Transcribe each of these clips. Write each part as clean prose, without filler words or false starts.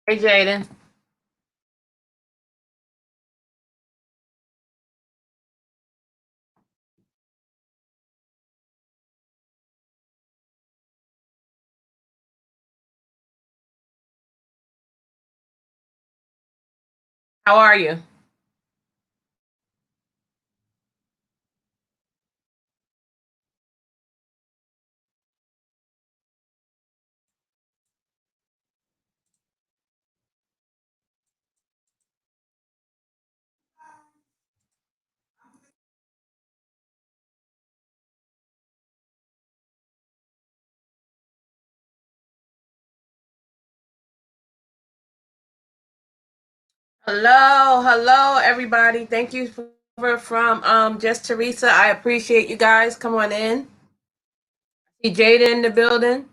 Hey, Jaden. How are you? Hello, hello, everybody. Thank you from just Teresa. I appreciate you guys. Come on in. See Jada in the building.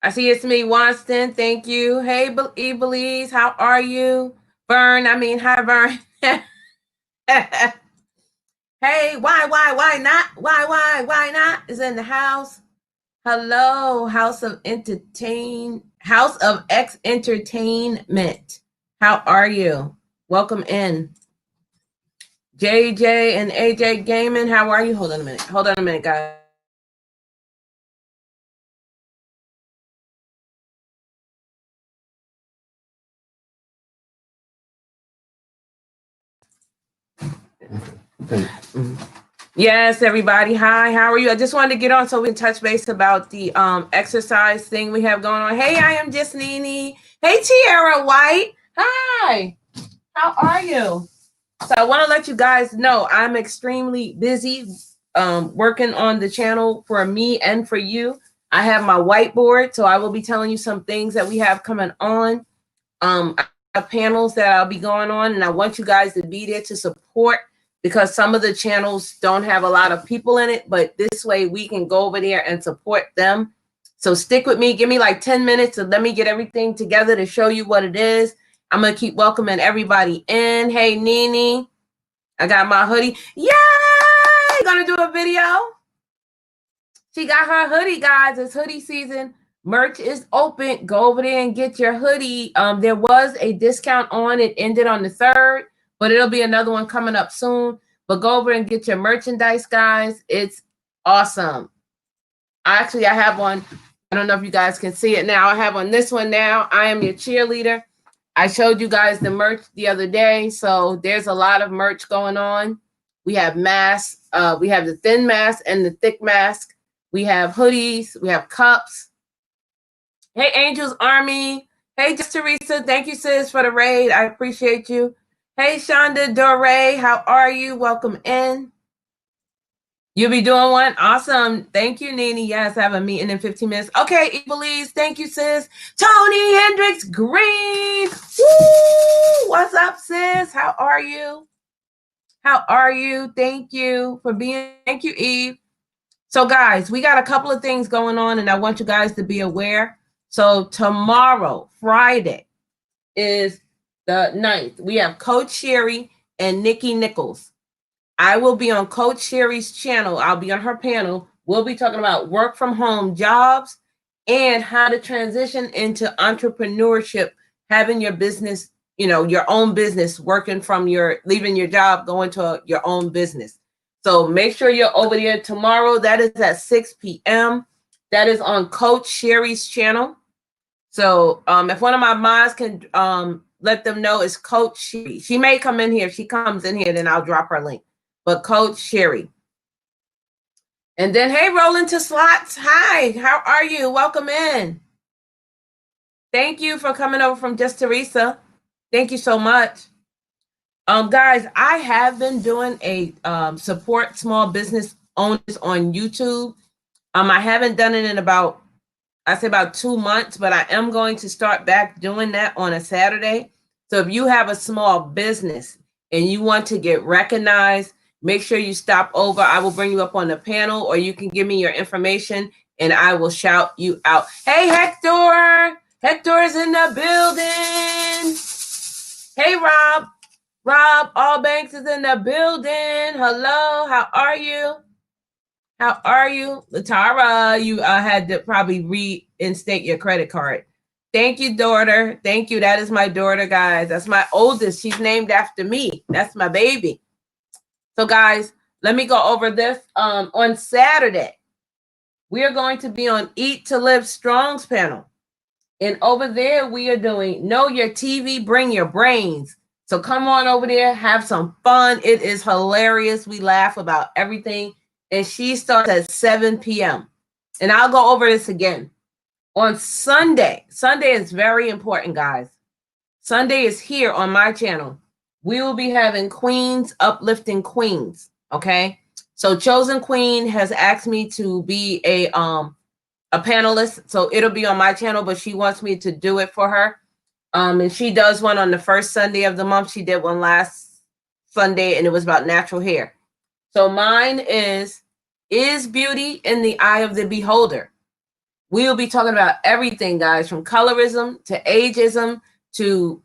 I see it's me, Wanston. Thank you. Hey, Belize, how are you? Vern, hi, Vern. Hey, why not? Why not? Is in the house. Hello, House of X Entertainment. How are you? Welcome in. JJ and AJ Gaming, how are you? Hold on a minute. Hold on a minute, guys. Yes, everybody. Hi, how are you? I just wanted to get on so we can touch base about the exercise thing we have going on. Hey, I am just Nene. Hey, Tiara White. Hi. How are you? So I want to let you guys know I'm extremely busy working on the channel for me and for you. I have my whiteboard, so I will be telling you some things that we have coming on. I have panels that I'll be going on, and I want you guys to be there to support because some of the channels don't have a lot of people in it, but this way we can go over there and support them. So stick with me. Give me like 10 minutes and let me get everything together to show you what it is. I'm going to keep welcoming everybody in. Hey, Nene. I got my hoodie. Yay! Gonna do a video. She got her hoodie, guys. It's hoodie season. Merch is open. Go over there and get your hoodie. There was a discount on it. Ended on the 3rd, but it'll be another one coming up soon. But go over and get your merchandise, guys. It's awesome. Actually, I have one. I don't know if you guys can see it now. I have on this one now. I am your cheerleader. I showed you guys the merch the other day. So there's a lot of merch going on. We have masks. We have the thin mask and the thick mask. We have hoodies. We have cups. Hey, Angels Army. Hey, just Teresa. Thank you, sis, for the raid. I appreciate you. Hey, Shonda Dore. How are you? Welcome in. You'll be doing one? Awesome. Thank you, Nene. Yes, I have a meeting in 15 minutes. Okay, Evelise. Thank you, sis. Tony Hendricks Green. Woo! What's up, sis? How are you? How are you? Thank you for being. Thank you, Eve. So, guys, we got a couple of things going on, and I want you guys to be aware. So, tomorrow, Friday, is the 9th. We have Coach Sherry and Nikki Nichols. I will be on Coach Sherry's channel. I'll be on her panel. We'll be talking about work from home jobs and how to transition into entrepreneurship, having your business, your own business, working from leaving your job, going to your own business. So make sure you're over there tomorrow. That is at 6 p.m. That is on Coach Sherry's channel. So if one of my moms can let them know, it's Coach Sherry. She may come in here. If she comes in here, then I'll drop her link. But Coach Sherry. And then, hey, Rolling to Slots. Hi, how are you? Welcome in. Thank you for coming over from Just Teresa. Thank you so much. Guys, I have been doing a support small business owners on YouTube. I haven't done it in about 2 months, but I am going to start back doing that on a Saturday. So if you have a small business and you want to get recognized, make sure you stop over. I will bring you up on the panel, or you can give me your information and I will shout you out. Hey, Hector. Hector is in the building. Hey, Rob. Rob Allbanks is in the building. Hello, how are you? How are you? Latara, you had to probably reinstate your credit card. Thank you, daughter. Thank you. That is my daughter, guys. That's my oldest. She's named after me. That's my baby. So, guys, let me go over this. On Saturday, we are going to be on Eat to Live Strong's panel. And over there, we are doing Know Your TV, Bring Your Brains. So come on over there, have some fun. It is hilarious. We laugh about everything. And she starts at 7 p.m. And I'll go over this again. On Sunday is very important, guys. Sunday is here on my channel. We will be having Queens Uplifting Queens, okay? So Chosen Queen has asked me to be a panelist, so it'll be on my channel, but she wants me to do it for her. And she does one on the first Sunday of the month. She did one last Sunday, and it was about natural hair. So mine is beauty in the eye of the beholder? We'll be talking about everything, guys, from colorism to ageism to,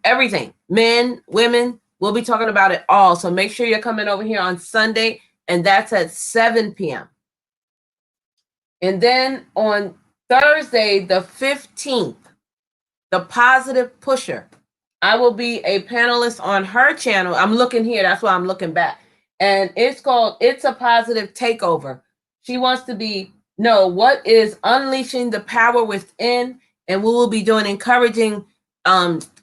everything. Men, women, we'll be talking about it all. So make sure you're coming over here on Sunday, and that's at 7 p.m. And then on Thursday, the 15th, the Positive Pusher. I will be a panelist on her channel. I'm looking here. That's why I'm looking back. And it's called It's a Positive Takeover. She wants to know what is unleashing the power within. And we will be doing encouraging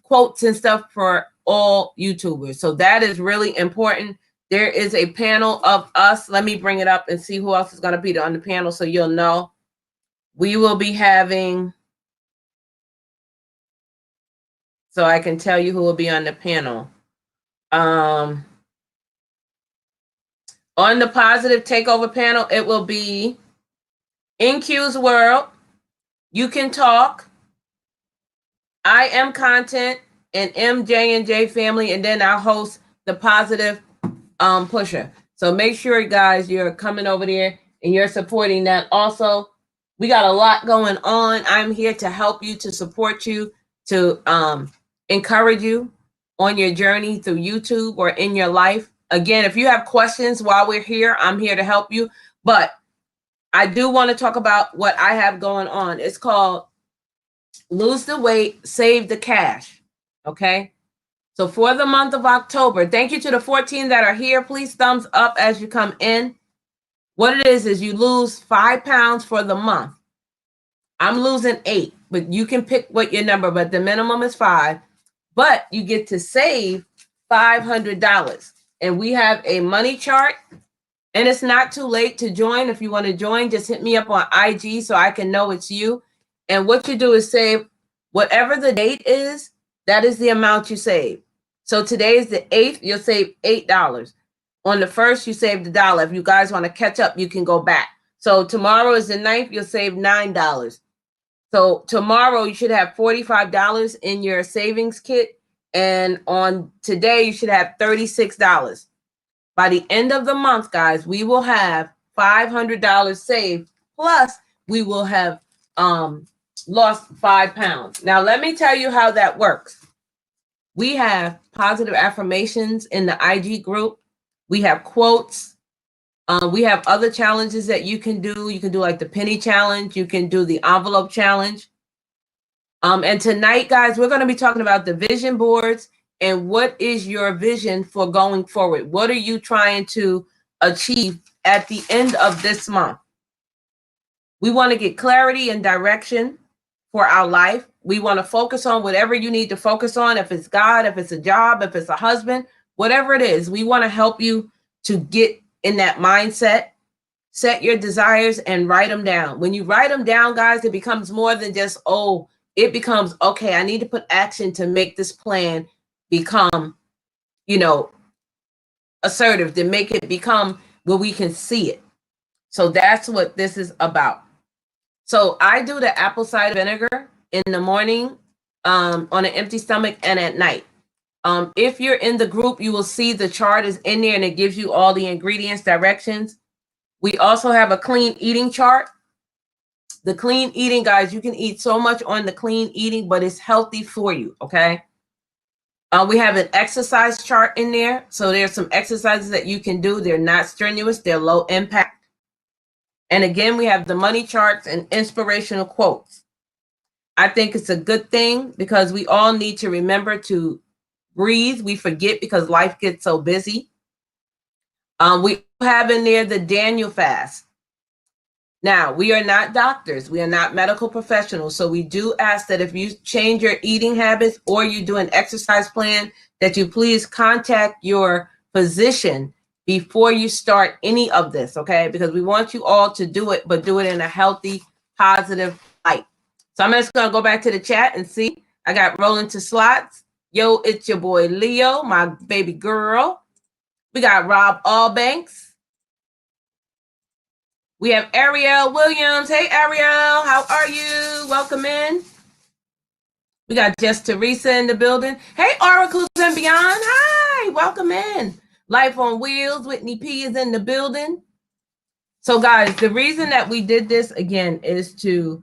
quotes and stuff for all YouTubers. So that is really important. There is a panel of us. Let me bring it up and see who else is going to be on the panel so you'll know. We will be having, so I can tell you who will be on the panel. On the Positive Takeover panel, it will be InQ's World, You Can Talk, I Am Content, and MJ&J Family, and then I'll host the Positive Pusher. So make sure, guys, you're coming over there and you're supporting that. Also, we got a lot going on. I'm here to help you, to support you, to encourage you on your journey through YouTube or in your life. Again, if you have questions while we're here, I'm here to help you. But I do want to talk about what I have going on. It's called Lose the Weight, Save the Cash. Okay? So for the month of October, thank you to the 14 that are here. Please thumbs up as you come in. What it is you lose 5 pounds for the month. I'm losing 8, but you can pick what your number, but the minimum is 5. But you get to save $500. And we have a money chart. And it's not too late to join. If you want to join, just hit me up on IG so I can know it's you. And what you do is save whatever the date is, that is the amount you save. So today is the 8th, you'll save $8. On the 1st, you saved $1. If you guys want to catch up, you can go back. So tomorrow is the 9th, you'll save $9. So tomorrow you should have $45 in your savings kit. And on today, you should have $36. By the end of the month, guys, we will have $500 saved. Plus, we will have lost 5 pounds. Now, let me tell you how that works. We have positive affirmations in the IG group. We have quotes. We have other challenges that you can do. You can do like the penny challenge. You can do the envelope challenge. And tonight, guys, we're going to be talking about the vision boards and what is your vision for going forward. What are you trying to achieve at the end of this month? We want to get clarity and direction for our life. We want to focus on whatever you need to focus on. If it's God, if it's a job, if it's a husband, whatever it is, we want to help you to get in that mindset. Set your desires and write them down. When you write them down, guys, it becomes more than just, it becomes, okay, I need to put action to make this plan become, assertive, to make it become where we can see it. So that's what this is about. So I do the apple cider vinegar in the morning on an empty stomach and at night. If you're in the group, you will see the chart is in there and it gives you all the ingredients, directions. We also have a clean eating chart. The clean eating, guys, you can eat so much on the clean eating, but it's healthy for you, okay? We have an exercise chart in there. So there's some exercises that you can do. They're not strenuous. They're low impact. And again, we have the money charts and inspirational quotes. I think it's a good thing because we all need to remember to breathe. We forget because life gets so busy. We have in there the Daniel fast. Now, we are not doctors. We are not medical professionals. So we do ask that if you change your eating habits or you do an exercise plan, that you please contact your physician before you start any of this, okay? Because we want you all to do it, but do it in a healthy, positive light. So I'm just going to go back to the chat and see. I got rolling to slots. Yo, it's your boy Leo, my baby girl. We got Rob Allbanks. We have Ariel Williams. Hey, Ariel, how are you? Welcome in. We got Just Teresa in the building. Hey, Oracles and Beyond. Hi, welcome in. Life on Wheels. Whitney P is in the building. So, guys, the reason that we did this, again, is to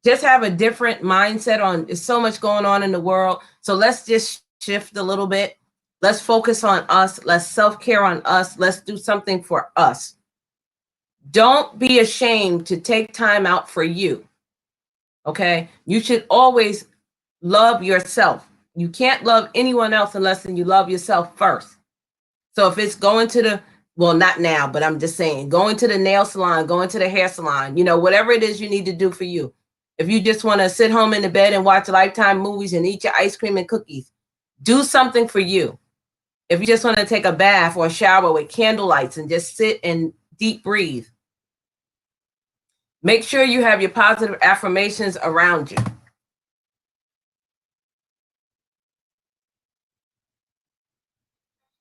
just have a different mindset on, there's so much going on in the world. So let's just shift a little bit. Let's focus on us. Let's self-care on us. Let's do something for us. Don't be ashamed to take time out for you. Okay? You should always love yourself. You can't love anyone else unless you love yourself first. So if it's going to the, well, not now, but I'm just saying, going to the nail salon, going to the hair salon, you know, whatever it is you need to do for you. If you just want to sit home in the bed and watch Lifetime movies and eat your ice cream and cookies, do something for you. If you just want to take a bath or a shower with candle lights and just sit and deep breathe, make sure you have your positive affirmations around you.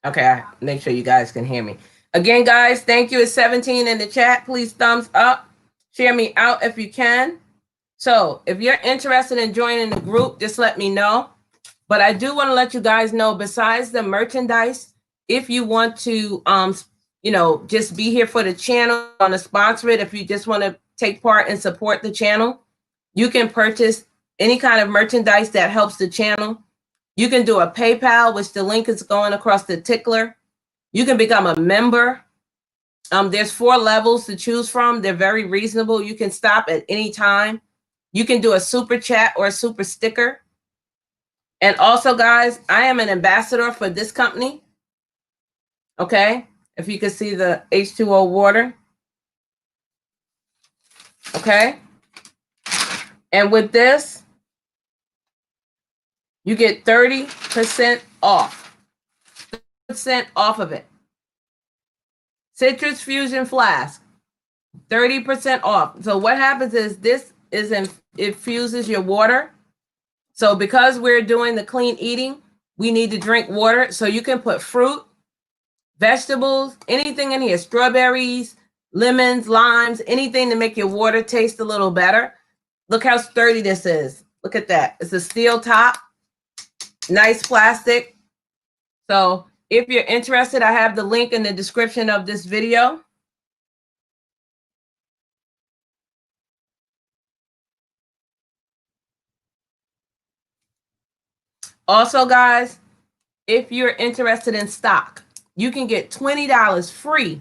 Okay, make sure you guys can hear me. Again, guys, thank you. It's 17 in the chat. Please thumbs up. Share me out if you can. So if you're interested in joining the group, just let me know. But I do want to let you guys know, besides the merchandise, if you want to, you know, just be here for the channel, want to sponsor it, if you just want to take part and support the channel, you can purchase any kind of merchandise that helps the channel. You can do a PayPal, which the link is going across the tickler. You can become a member. There's 4 levels to choose from. They're very reasonable. You can stop at any time. You can do a super chat or a super sticker. And also, guys, I am an ambassador for this company. Okay, if you can see the H2O water. Okay. And with this, you get 30% off. 30% off of it. Citrus Fusion Flask, 30% off. So what happens is this is it fuses your water. So because we're doing the clean eating, we need to drink water. So you can put fruit, vegetables, anything in here, strawberries, lemons, limes, anything to make your water taste a little better. Look how sturdy this is. Look at that. It's a steel top, nice plastic. So if you're interested, I have the link in the description of this video. Also, guys, if you're interested in stock, you can get $20 free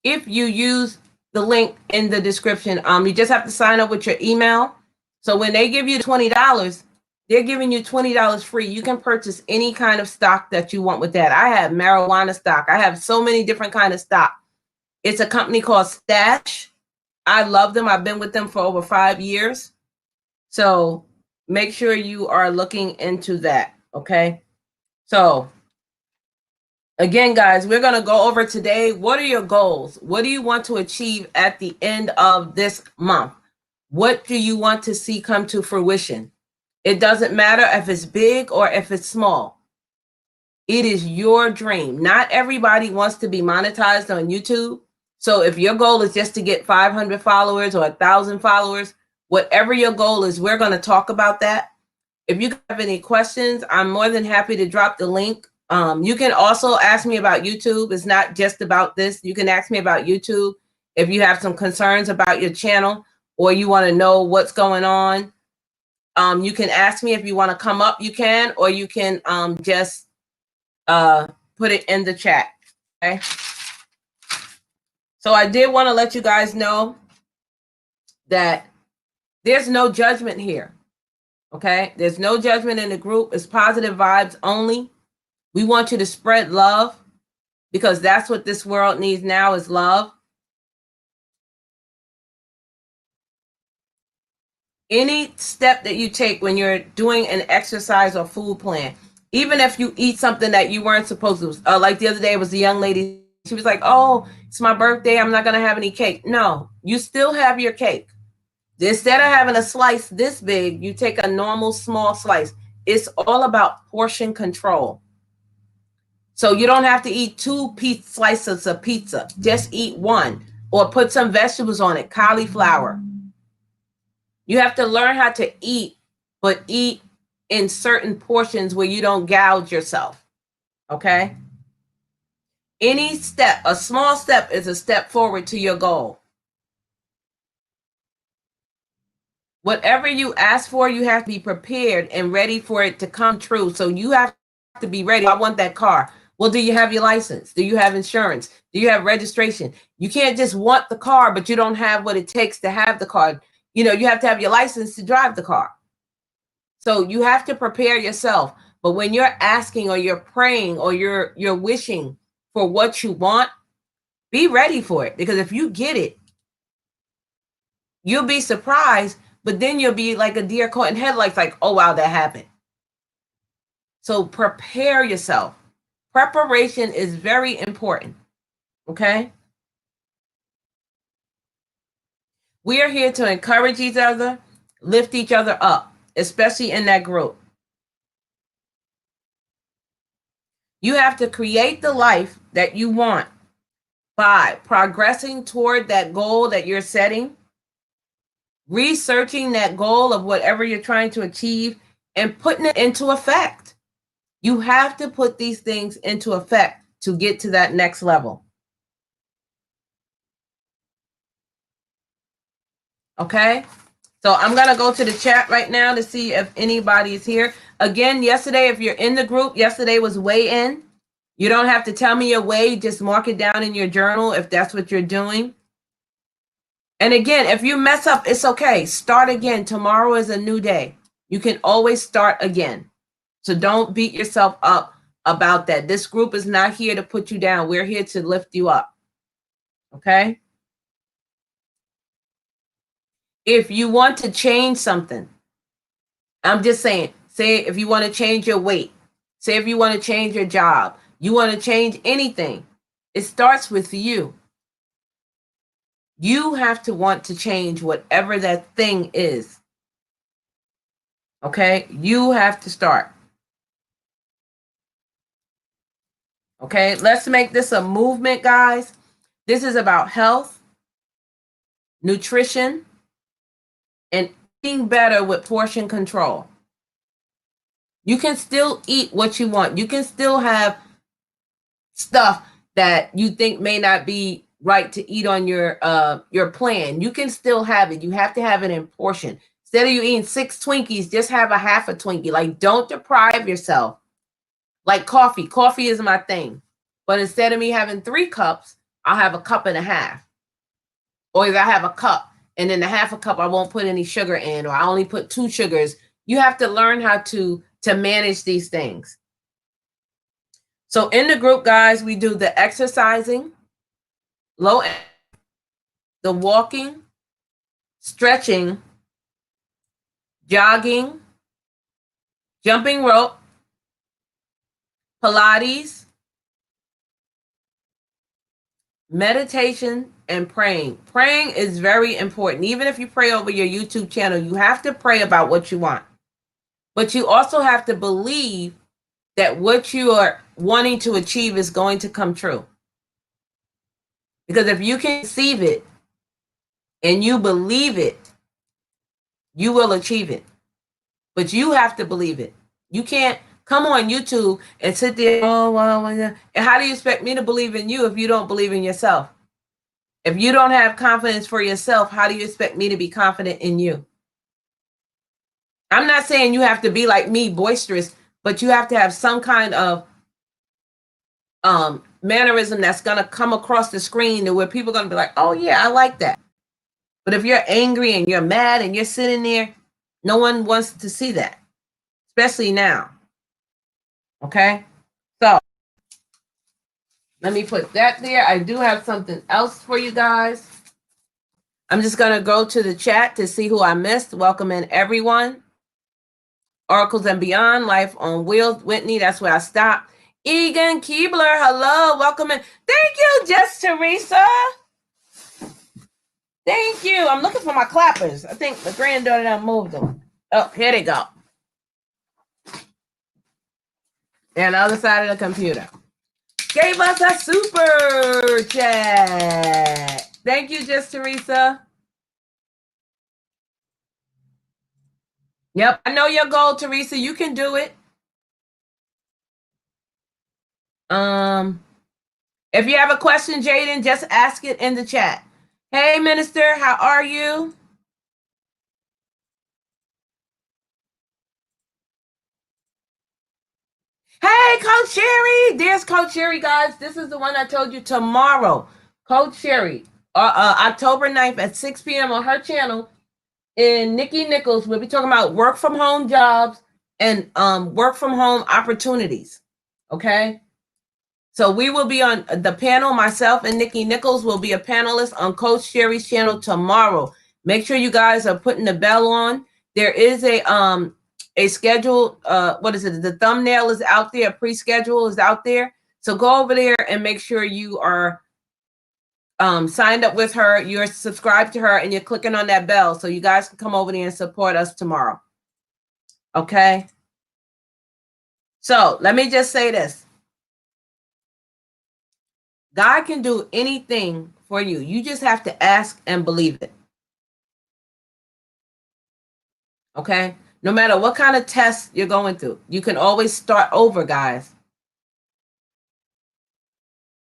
if you use the link in the description. You just have to sign up with your email. So when they give you $20, they're giving you $20 free. You can purchase any kind of stock that you want with that. I have marijuana stock. I have so many different kinds of stock. It's a company called Stash. I love them. I've been with them for over 5 years. So make sure you are looking into that. Okay. So again, guys, we're going to go over today. What are your goals? What do you want to achieve at the end of this month? What do you want to see come to fruition? It doesn't matter if it's big or if it's small. It is your dream. Not everybody wants to be monetized on YouTube. So if your goal is just to get 500 followers or 1,000 followers, whatever your goal is, we're going to talk about that. If you have any questions, I'm more than happy to drop the link. You can also ask me about YouTube. It's not just about this. You can ask me about YouTube if you have some concerns about your channel or you want to know what's going on. You can ask me if you want to come up, you can, or you can just put it in the chat. Okay. So I did want to let you guys know that there's no judgment here. Okay? There's no judgment in the group. It's positive vibes only. We want you to spread love because that's what this world needs now is love. Any step that you take when you're doing an exercise or food plan, even if you eat something that you weren't supposed to, like the other day was a young lady, she was like, oh, it's my birthday, I'm not going to have any cake. No, you still have your cake. Instead of having a slice this big, you take a normal small slice. It's all about portion control. So you don't have to eat two slices of pizza. Just eat one or put some vegetables on it, cauliflower. You have to learn how to eat, but eat in certain portions where you don't gouge yourself. Okay? Any step, a small step is a step forward to your goal. Whatever you ask for, you have to be prepared and ready for it to come true. So you have to be ready. I want that car. Well, do you have your license? Do you have insurance? Do you have registration? You can't just want the car, but you don't have what it takes to have the car. You know, you have to have your license to drive the car. So you have to prepare yourself. But when you're asking or you're praying or you're wishing for what you want, be ready for it. Because if you get it, you'll be surprised, but then you'll be like a deer caught in headlights, like, oh, wow, that happened. So prepare yourself. Preparation is very important. Okay? We are here to encourage each other, lift each other up, especially in that group. You have to create the life that you want by progressing toward that goal that you're setting, researching that goal of whatever you're trying to achieve, and putting it into effect. You have to put these things into effect to get to that next level. Okay? So I'm going to go to the chat right now to see if anybody is here. Again, yesterday, if you're in the group, yesterday was weigh in. You don't have to tell me your weight. Just mark it down in your journal if that's what you're doing. And again, if you mess up, it's okay. Start again. Tomorrow is a new day. You can always start again. So don't beat yourself up about that. This group is not here to put you down. We're here to lift you up. Okay? If you want to change something, I'm just saying, say if you want to change your weight, say if you want to change your job, you want to change anything, it starts with you. You have to want to change whatever that thing is. Okay? You have to start. Okay? Let's make this a movement, guys. This is about health, nutrition, and eating better with portion control. You can still eat what you want. You can still have stuff that you think may not be right to eat on your plan. You can still have it. You have to have it in portion. Instead of you eating 6 Twinkies, just have a half a Twinkie. Like, don't deprive yourself. Like coffee. Coffee is my thing. But instead of me having 3 cups, I'll have a cup and a half. Or if I have a cup and then the half a cup, I won't put any sugar in, or I only put 2 sugars. You have to learn how to manage these things. So in the group, guys, we do the exercising, the walking, stretching, jogging, jumping rope, Pilates, meditation, and praying. Praying is very important. Even if you pray over your YouTube channel, you have to pray about what you want. But you also have to believe that what you are wanting to achieve is going to come true. Because if you can receive it and you believe it, you will achieve it. But you have to believe it. You can't come on YouTube and sit there, oh, well, and how do you expect me to believe in you if you don't believe in yourself? If you don't have confidence for yourself, how do you expect me to be confident in you? I'm not saying you have to be like me, boisterous, but you have to have some kind of mannerism that's going to come across the screen to where people are going to be like, oh, yeah, I like that. But if you're angry and you're mad and you're sitting there, No one wants to see that, especially now. Okay? So, let me put that there. I do have something else for you guys. I'm just going to go to the chat to see who I missed. Welcome in everyone. Oracles and Beyond, Life on Wheels. Whitney, that's where I stopped. Egan Keebler, hello. Welcome in. Thank you, Jess Teresa. Thank you. I'm looking for my clappers. I think the granddaughter done moved them. Oh, here they go. And the other side of the computer. Gave us a super chat. Thank you, Jess Teresa. Yep, I know your goal, Teresa. You can do it. If you have a question, Jaden, just ask it in the chat. Hey, Minister, how are you? Hey, Coach Sherry. There's Coach Sherry, guys. This is the one I told you tomorrow. Coach Sherry, October 9th at 6 p.m. on her channel. In Nikki Nichols, we'll be talking about work from home jobs and work from home opportunities. Okay? So we will be on the panel. Myself and Nikki Nichols will be a panelist on Coach Sherry's channel tomorrow. Make sure you guys are putting the bell on. There is a schedule. What is it? The thumbnail is out there. Pre-schedule is out there. So go over there and make sure you are signed up with her. You're subscribed to her, and you're clicking on that bell so you guys can come over there and support us tomorrow. Okay. So let me just say this. God can do anything for you. You just have to ask and believe it. Okay? No matter what kind of test you're going through, you can always start over, guys.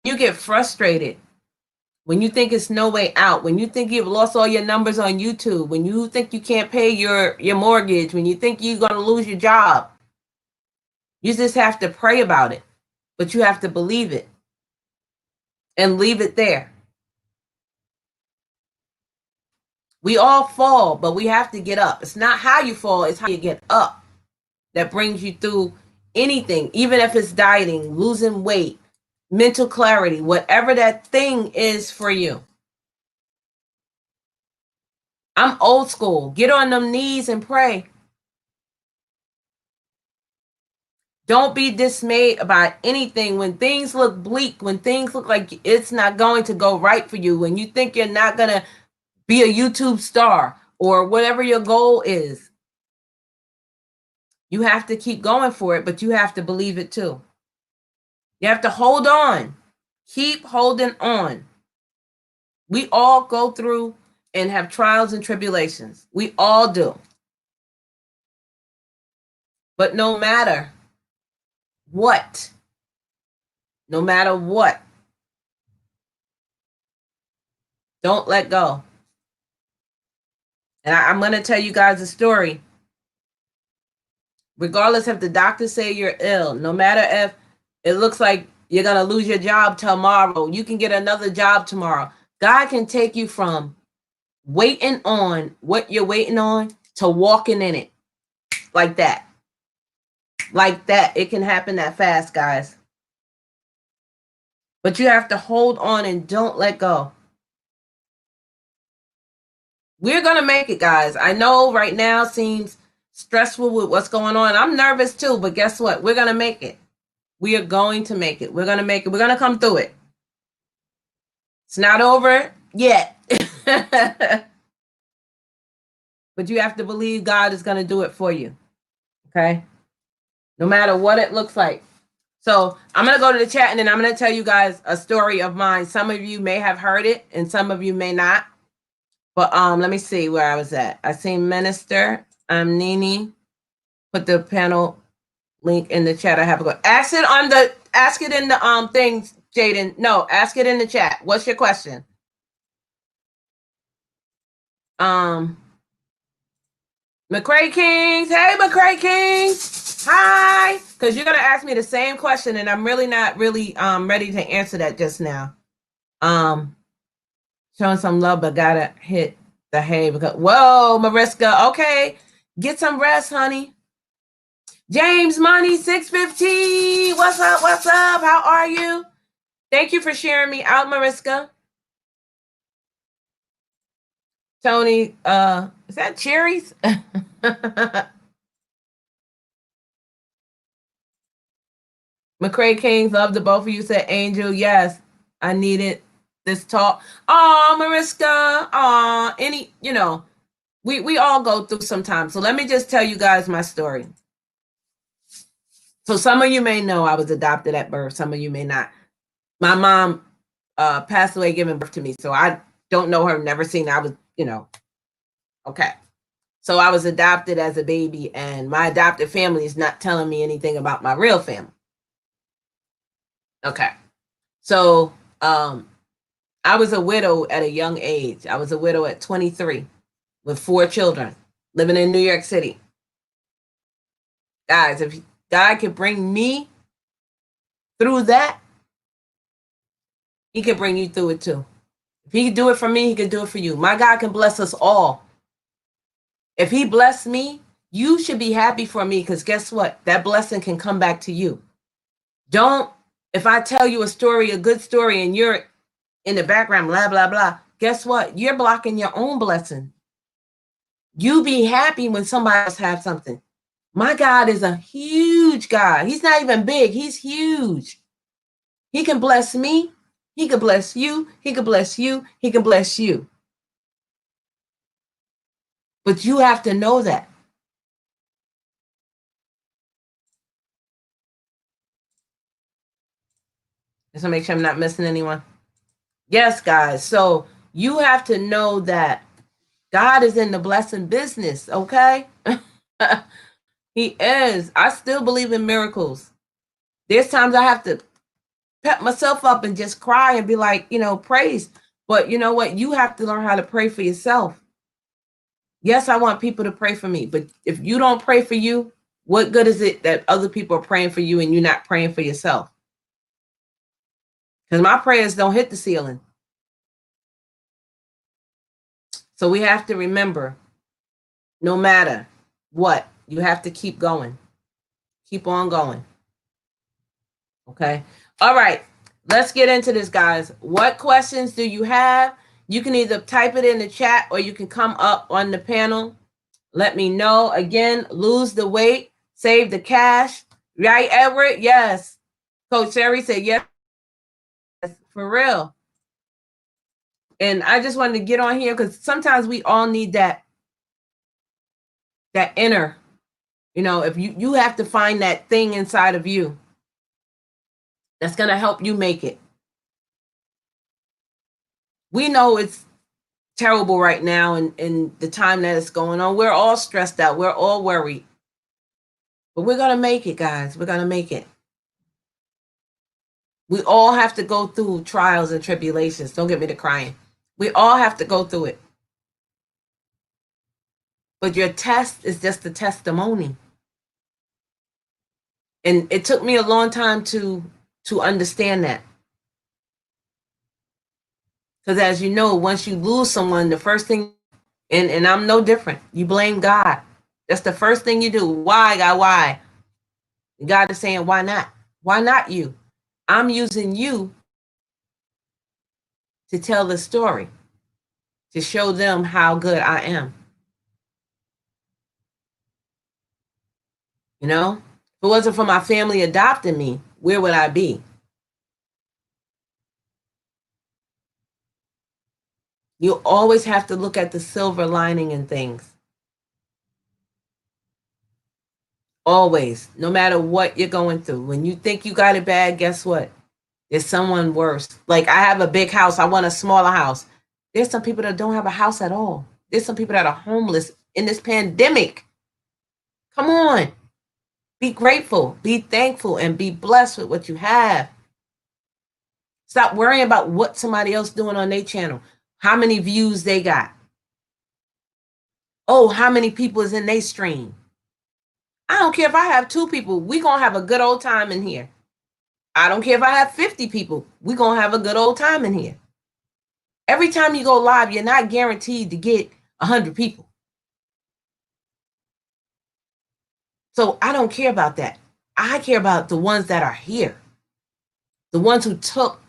You get frustrated when you think it's no way out, when you think you've lost all your numbers on YouTube, when you think you can't pay your mortgage, when you think you're going to lose your job. You just have to pray about it, but you have to believe it and leave it there. We all fall, but we have to get up. It's not how you fall, it's how you get up that brings you through anything, even if it's dieting, losing weight, mental clarity, whatever that thing is for you. I'm old school. Get on them knees and pray. Don't be dismayed about anything. When things look bleak, when things look like it's not going to go right for you, when you think you're not going to be a YouTube star or whatever your goal is, you have to keep going for it, but you have to believe it too. You have to hold on. Keep holding on. We all go through and have trials and tribulations. We all do. But no matter what, don't let go. And I'm going to tell you guys a story. Regardless if the doctors say you're ill, no matter if it looks like you're going to lose your job tomorrow, you can get another job tomorrow. God can take you from waiting on what you're waiting on to walking in it like that. Like that. It can happen that fast, guys. But you have to hold on and don't let go. We're going to make it, guys. I know right now seems stressful with what's going on. I'm nervous too, but guess what? We're going to make it. We are going to make it. We're going to make it. We're going to come through it. It's not over yet. But you have to believe God is going to do it for you. Okay? No matter what it looks like. So I'm going to go to the chat and then I'm going to tell you guys a story of mine. Some of you may have heard it and some of you may not. But let me see where I was at. I see Minister. I'm Nini. Put the panel link in the chat. I have to go. Ask it in the things, Jaden. No, ask it in the chat. What's your question? McCray Kings. Hey, McCray Kings. Hi. Because you're going to ask me the same question, and I'm really not ready to answer that just now. Showing some love, but gotta hit the hay because whoa, Mariska. Okay. Get some rest, honey. James Money 615. What's up? What's up? How are you? Thank you for sharing me out, Mariska. Tony, is that cherries? McCray Kings, love the both of you. Said Angel, yes, I needed this talk. Oh, Mariska. Oh, we all go through sometimes. So let me just tell you guys my story. So some of you may know I was adopted at birth. Some of you may not. My mom passed away giving birth to me. So I don't know her, never seen her. I was, okay. So I was adopted as a baby, and my adopted family is not telling me anything about my real family. Okay. So I was a widow at a young age. I was a widow at 23 with 4 children living in New York City. Guys, if God could bring me through that, he can bring you through it too. If he can do it for me, he can do it for you. My God can bless us all. If he blessed me, you should be happy for me, because guess what? That blessing can come back to you. If I tell you a story, a good story, and you're in the background, blah, blah, blah, guess what? You're blocking your own blessing. You be happy when somebody else has something. My God is a huge God. He's not even big. He's huge. He can bless me. He can bless you. He can bless you. He can bless you. But you have to know that. Just to make sure I'm not missing anyone. Yes, guys. So you have to know that God is in the blessing business, okay? He is. I still believe in miracles. There's times I have to pep myself up and just cry and be like, praise. But you know what? You have to learn how to pray for yourself. Yes, I want people to pray for me, but if you don't pray for you, what good is it that other people are praying for you and you're not praying for yourself? Because my prayers don't hit the ceiling. So we have to remember, no matter what, you have to keep going. Keep on going. Okay. All right. Let's get into this, guys. What questions do you have? You can either type it in the chat or you can come up on the panel. Let me know. Again, lose the weight, save the cash. Right, Edward? Yes. Coach Sherry said yes. For real. And I just wanted to get on here because sometimes we all need that inner, if you have to find that thing inside of you that's going to help you make it. We know it's terrible right now in the time that it's going on. We're all stressed out. We're all worried. But we're going to make it, guys. We're going to make it. We all have to go through trials and tribulations. Don't get me to crying. We all have to go through it. But your test is just a testimony. And it took me a long time to understand that. Because as you know, once you lose someone, the first thing, and I'm no different, you blame God. That's the first thing you do. Why, God, why? God is saying, why not? Why not you? I'm using you to tell the story, to show them how good I am. If it wasn't for my family adopting me, where would I be? You always have to look at the silver lining in things. Always, no matter what you're going through. When you think you got it bad, guess what? There's someone worse. Like, I have a big house. I want a smaller house. There's some people that don't have a house at all. There's some people that are homeless in this pandemic. Come on. Be grateful, be thankful, and be blessed with what you have. Stop worrying about what somebody else doing on their channel. How many views they got. Oh, how many people is in their stream. I don't care if I have 2 people. We're going to have a good old time in here. I don't care if I have 50 people. We're going to have a good old time in here. Every time you go live, you're not guaranteed to get 100 people. So I don't care about that. I care about the ones that are here. The ones who took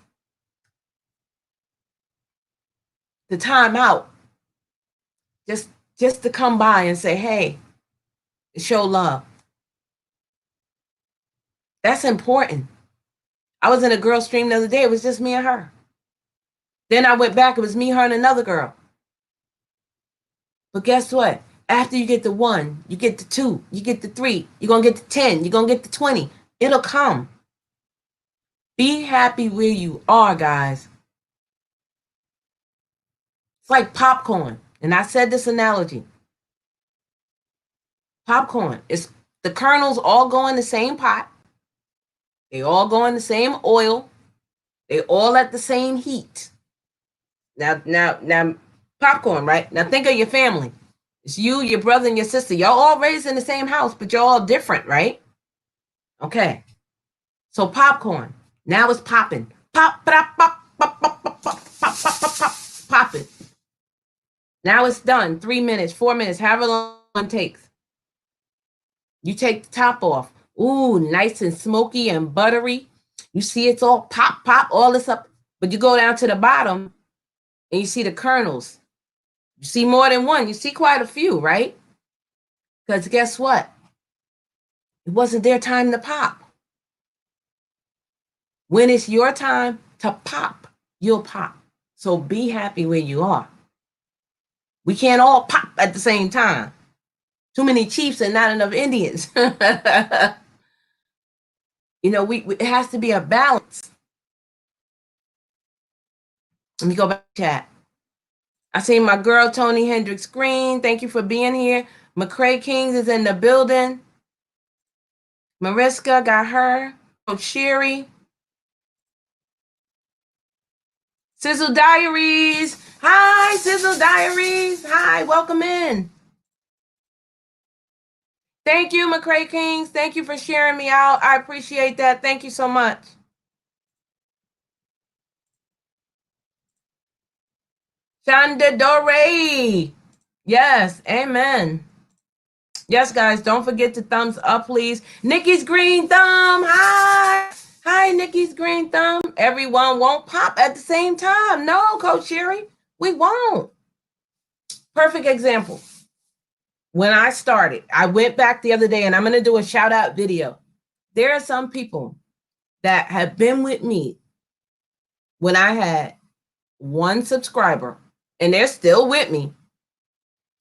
the time out just to come by and say, hey, show love. That's important. I was in a girl stream the other day. It was just me and her. Then I went back. It was me, her, and another girl. But guess what? After you get the 1, you get the 2, you get the 3, you're going to get the 10, you're going to get the 20. It'll come. Be happy where you are, guys. It's like popcorn. And I said this analogy. Popcorn. It's the kernels all go in the same pot. They all go in the same oil. They all at the same heat. Now, popcorn, right? Now think of your family. It's you, your brother, and your sister. Y'all all raised in the same house, but you're all different, right? Okay. So popcorn. Now it's popping. Pop, pop, pop, pop, pop, pop, pop, pop, pop, pop, pop, pop it. Now it's done. 3 minutes, 4 minutes, however long it takes. You take the top off. Ooh, nice and smoky and buttery. You see it's all pop, pop, all this up. But you go down to the bottom and you see the kernels. You see more than one. You see quite a few, right? Because guess what? It wasn't their time to pop. When it's your time to pop, you'll pop. So be happy where you are. We can't all pop at the same time. Too many chiefs and not enough Indians. You know, it has to be a balance. Let me go back to chat. I see my girl, Tony Hendricks Green. Thank you for being here. McCray Kings is in the building. Mariska got her. Coach Sherry. Sizzle Diaries. Hi, Sizzle Diaries. Hi, welcome in. Thank you, McCray Kings. Thank you for sharing me out. I appreciate that. Thank you so much. Shonda Dore. Yes, amen. Yes, guys, don't forget to thumbs up, please. Nikki's Green Thumb. Hi. Hi, Nikki's Green Thumb. Everyone won't pop at the same time. No, Coach Sherry, we won't. Perfect example. When I started, I went back the other day and I'm going to do a shout out video. There are some people that have been with me when I had 1 subscriber and they're still with me.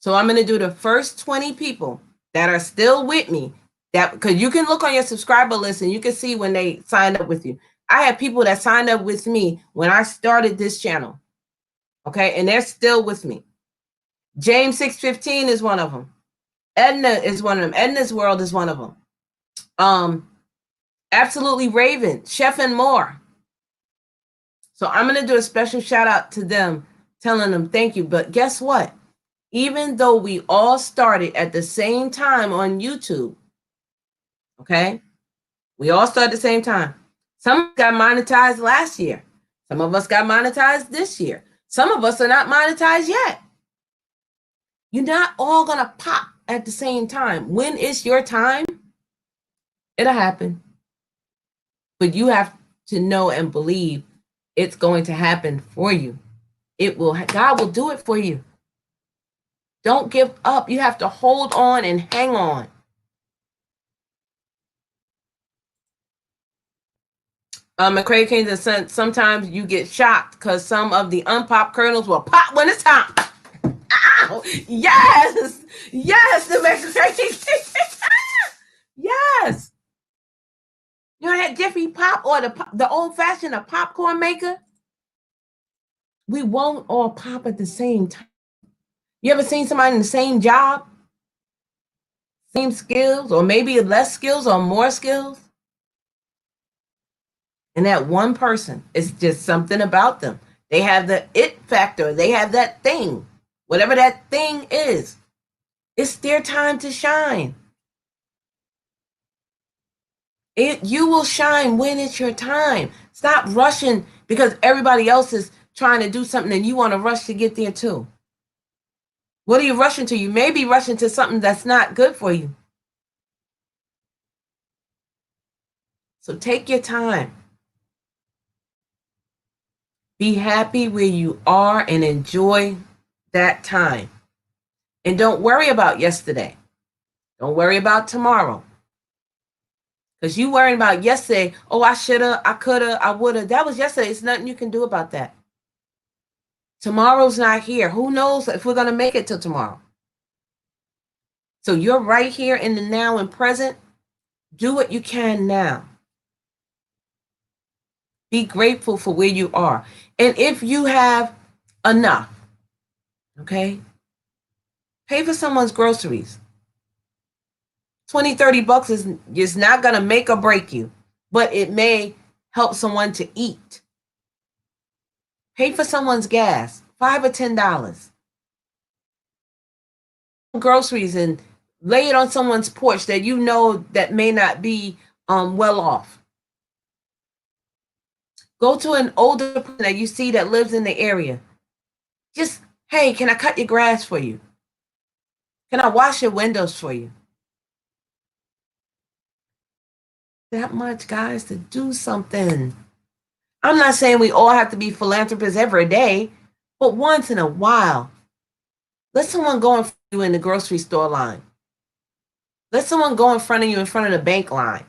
So I'm going to do the first 20 people that are still with me, that because you can look on your subscriber list and you can see when they signed up with you. I have people that signed up with me when I started this channel. Okay. And they're still with me. James 615 is one of them. Edna is one of them. Edna's World is one of them. Absolutely Raven, Chef and More. So I'm going to do a special shout out to them, telling them thank you. But guess what? Even though we all started at the same time on YouTube, okay? We all started at the same time. Some got monetized last year. Some of us got monetized this year. Some of us are not monetized yet. You're not all going to pop at the same time. When it's your time, it'll happen. But you have to know and believe it's going to happen for you. It will. God will do it for you. Don't give up. You have to hold on and hang on. McCray King said sometimes you get shocked because some of the unpopped kernels will pop when it's time. Ow! Yes, yes, the McCray King. Yes. You know that Jiffy Pop or the old-fashioned popcorn maker? We won't all pop at the same time. You ever seen somebody in the same job? Same skills, or maybe less skills or more skills? And that one person, it's just something about them. They have the it factor. They have that thing. Whatever that thing is. It's their time to shine. You will shine when it's your time. Stop rushing because everybody else is trying to do something and you want to rush to get there too. What are you rushing to? You may be rushing to something that's not good for you. So take your time. Be happy where you are and enjoy that time. And don't worry about yesterday. Don't worry about tomorrow. Because you worrying about yesterday, oh, I shoulda, I coulda, I woulda. That was yesterday. There's nothing you can do about that. Tomorrow's not here. Who knows if we're going to make it till tomorrow? So you're right here in the now and present. Do what you can now. Be grateful for where you are. And if you have enough, okay, pay for someone's groceries. 20, 30 bucks is not going to make or break you, but it may help someone to eat. Pay for someone's gas, $5 or $10. Groceries and lay it on someone's porch that you know that may not be well off. Go to an older person that you see that lives in the area. Just, hey, can I cut your grass for you? Can I wash your windows for you? That much, guys, to do something. I'm not saying we all have to be philanthropists every day, but once in a while, let someone go in front of you in the grocery store line. Let someone go in front of you in front of the bank line.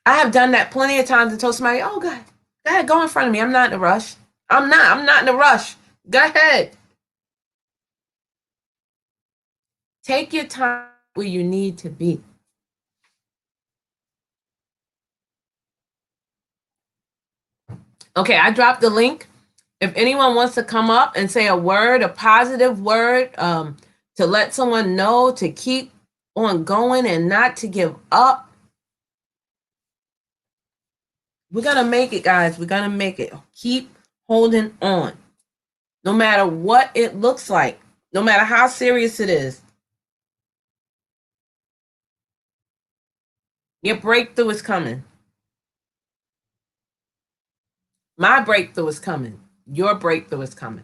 I have done that plenty of times and told somebody, oh, God, go ahead, go in front of me. I'm not in a rush. I'm not in a rush. Go ahead. Take your time where you need to be. Okay, I dropped the link. If anyone wants to come up and say a word, a positive word, to let someone know to keep on going and not to give up. We're going to make it, guys. We're going to make it. Keep holding on. No matter what it looks like, no matter how serious it is. Your breakthrough is coming. My breakthrough is coming. Your breakthrough is coming.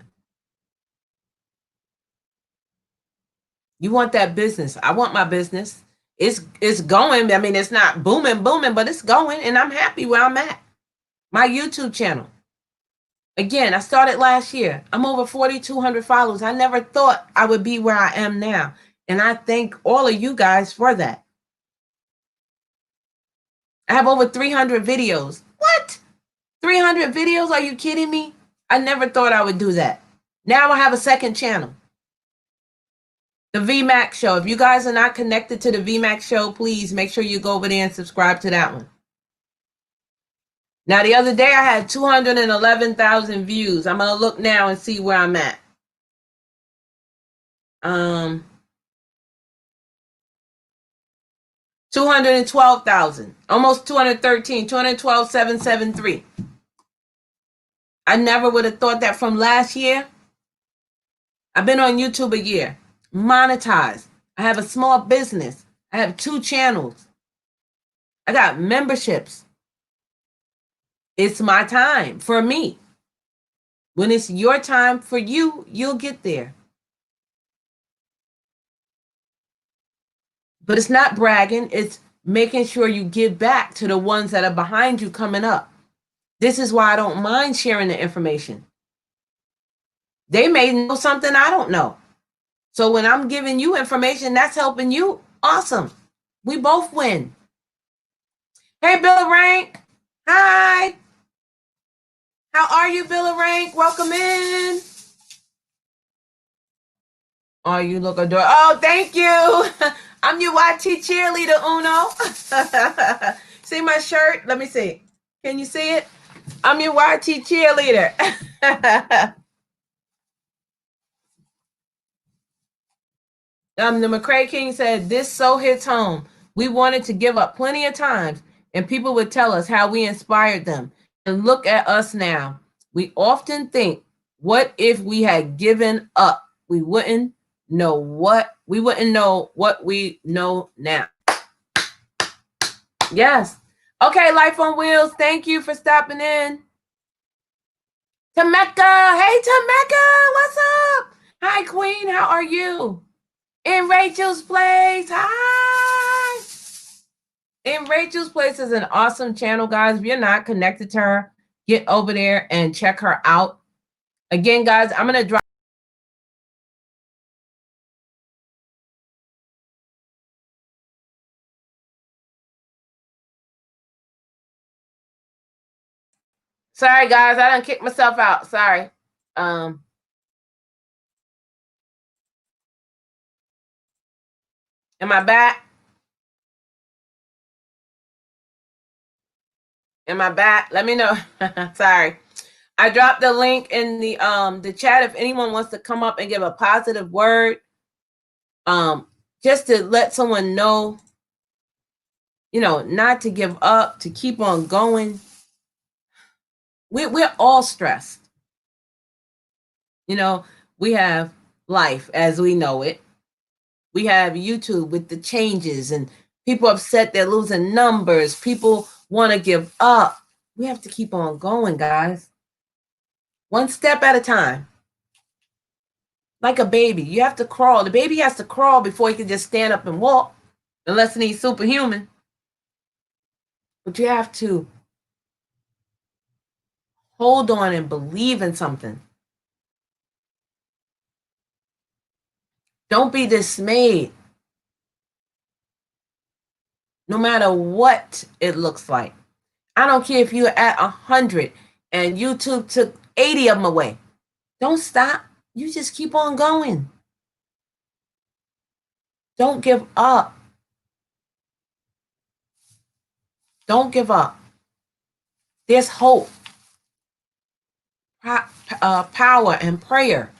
You want that business. I want my business. It's going. I mean, it's not booming, but it's going, and I'm happy where I'm at. My YouTube channel. Again, I started last year. I'm over 4,200 followers. I never thought I would be where I am now. And I thank all of you guys for that. I have over 300 videos. What? 300 videos? Are you kidding me? I never thought I would do that. Now I have a second channel. The VMAX Show. If you guys are not connected to the VMAX Show, please make sure you go over there and subscribe to that one. Now, the other day I had 211,000 views. I'm going to look now and see where I'm at. 212,000, almost 213, 212,773. I never would have thought that from last year. I've been on YouTube a year, monetized. I have a small business. I have 2 channels. I got memberships. It's my time for me. When it's your time for you, you'll get there. But it's not bragging. It's making sure you give back to the ones that are behind you coming up. This is why I don't mind sharing the information. They may know something I don't know. So when I'm giving you information that's helping you, awesome. We both win. Hey, Bill Rank. Hi. How are you, Bill Rank? Welcome in. Oh, you look adorable. Oh, thank you. I'm your YT cheerleader, Uno. See my shirt? Let me see. Can you see it? I'm your YT cheerleader. The McCray King said, this so hits home. We wanted to give up plenty of times, and people would tell us how we inspired them. And look at us now. We often think, what if we had given up? We wouldn't know what we know now. Yes. Okay, Life on Wheels, thank you for stopping in. Tameka, hey Tameka, what's up? Hi Queen, how are you? In Rachel's place, hi. And Rachel's Place is an awesome channel, guys. If you're not connected to her, get over there and check her out. Again, guys, I'm going to drop. Sorry, guys. I done kicked myself out. Sorry. Am I back? Am I back? Let me know. Sorry. I dropped the link in the chat if anyone wants to come up and give a positive word. Just to let someone know, not to give up, to keep on going. We're all stressed. We have life as we know it. We have YouTube with the changes and people upset they're losing numbers. People want to give up. We have to keep on going, guys. One step at a time. Like a baby. You have to crawl. The baby has to crawl before he can just stand up and walk, unless he's superhuman. But you have to hold on and believe in something. Don't be dismayed. No matter what it looks like. I don't care if you're at 100 and YouTube took 80 of them away. Don't stop. You just keep on going. Don't give up. Don't give up. There's hope, power, and prayer.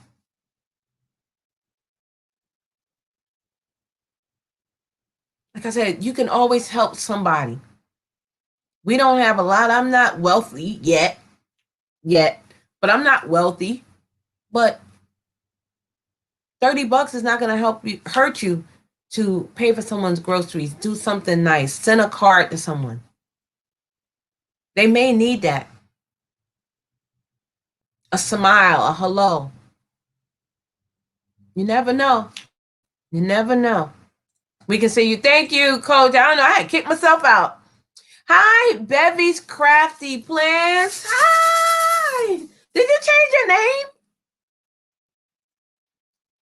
Like I said, you can always help somebody. We don't have a lot. I'm not wealthy yet, but I'm not wealthy. But $30 is not going to hurt you to pay for someone's groceries. Do something nice. Send a card to someone. They may need that. A smile, a hello. You never know. You never know. We can see you. Thank you, Coach. I don't know. I had kicked myself out. Hi, Bevy's Crafty Plans. Hi. Did you change your name?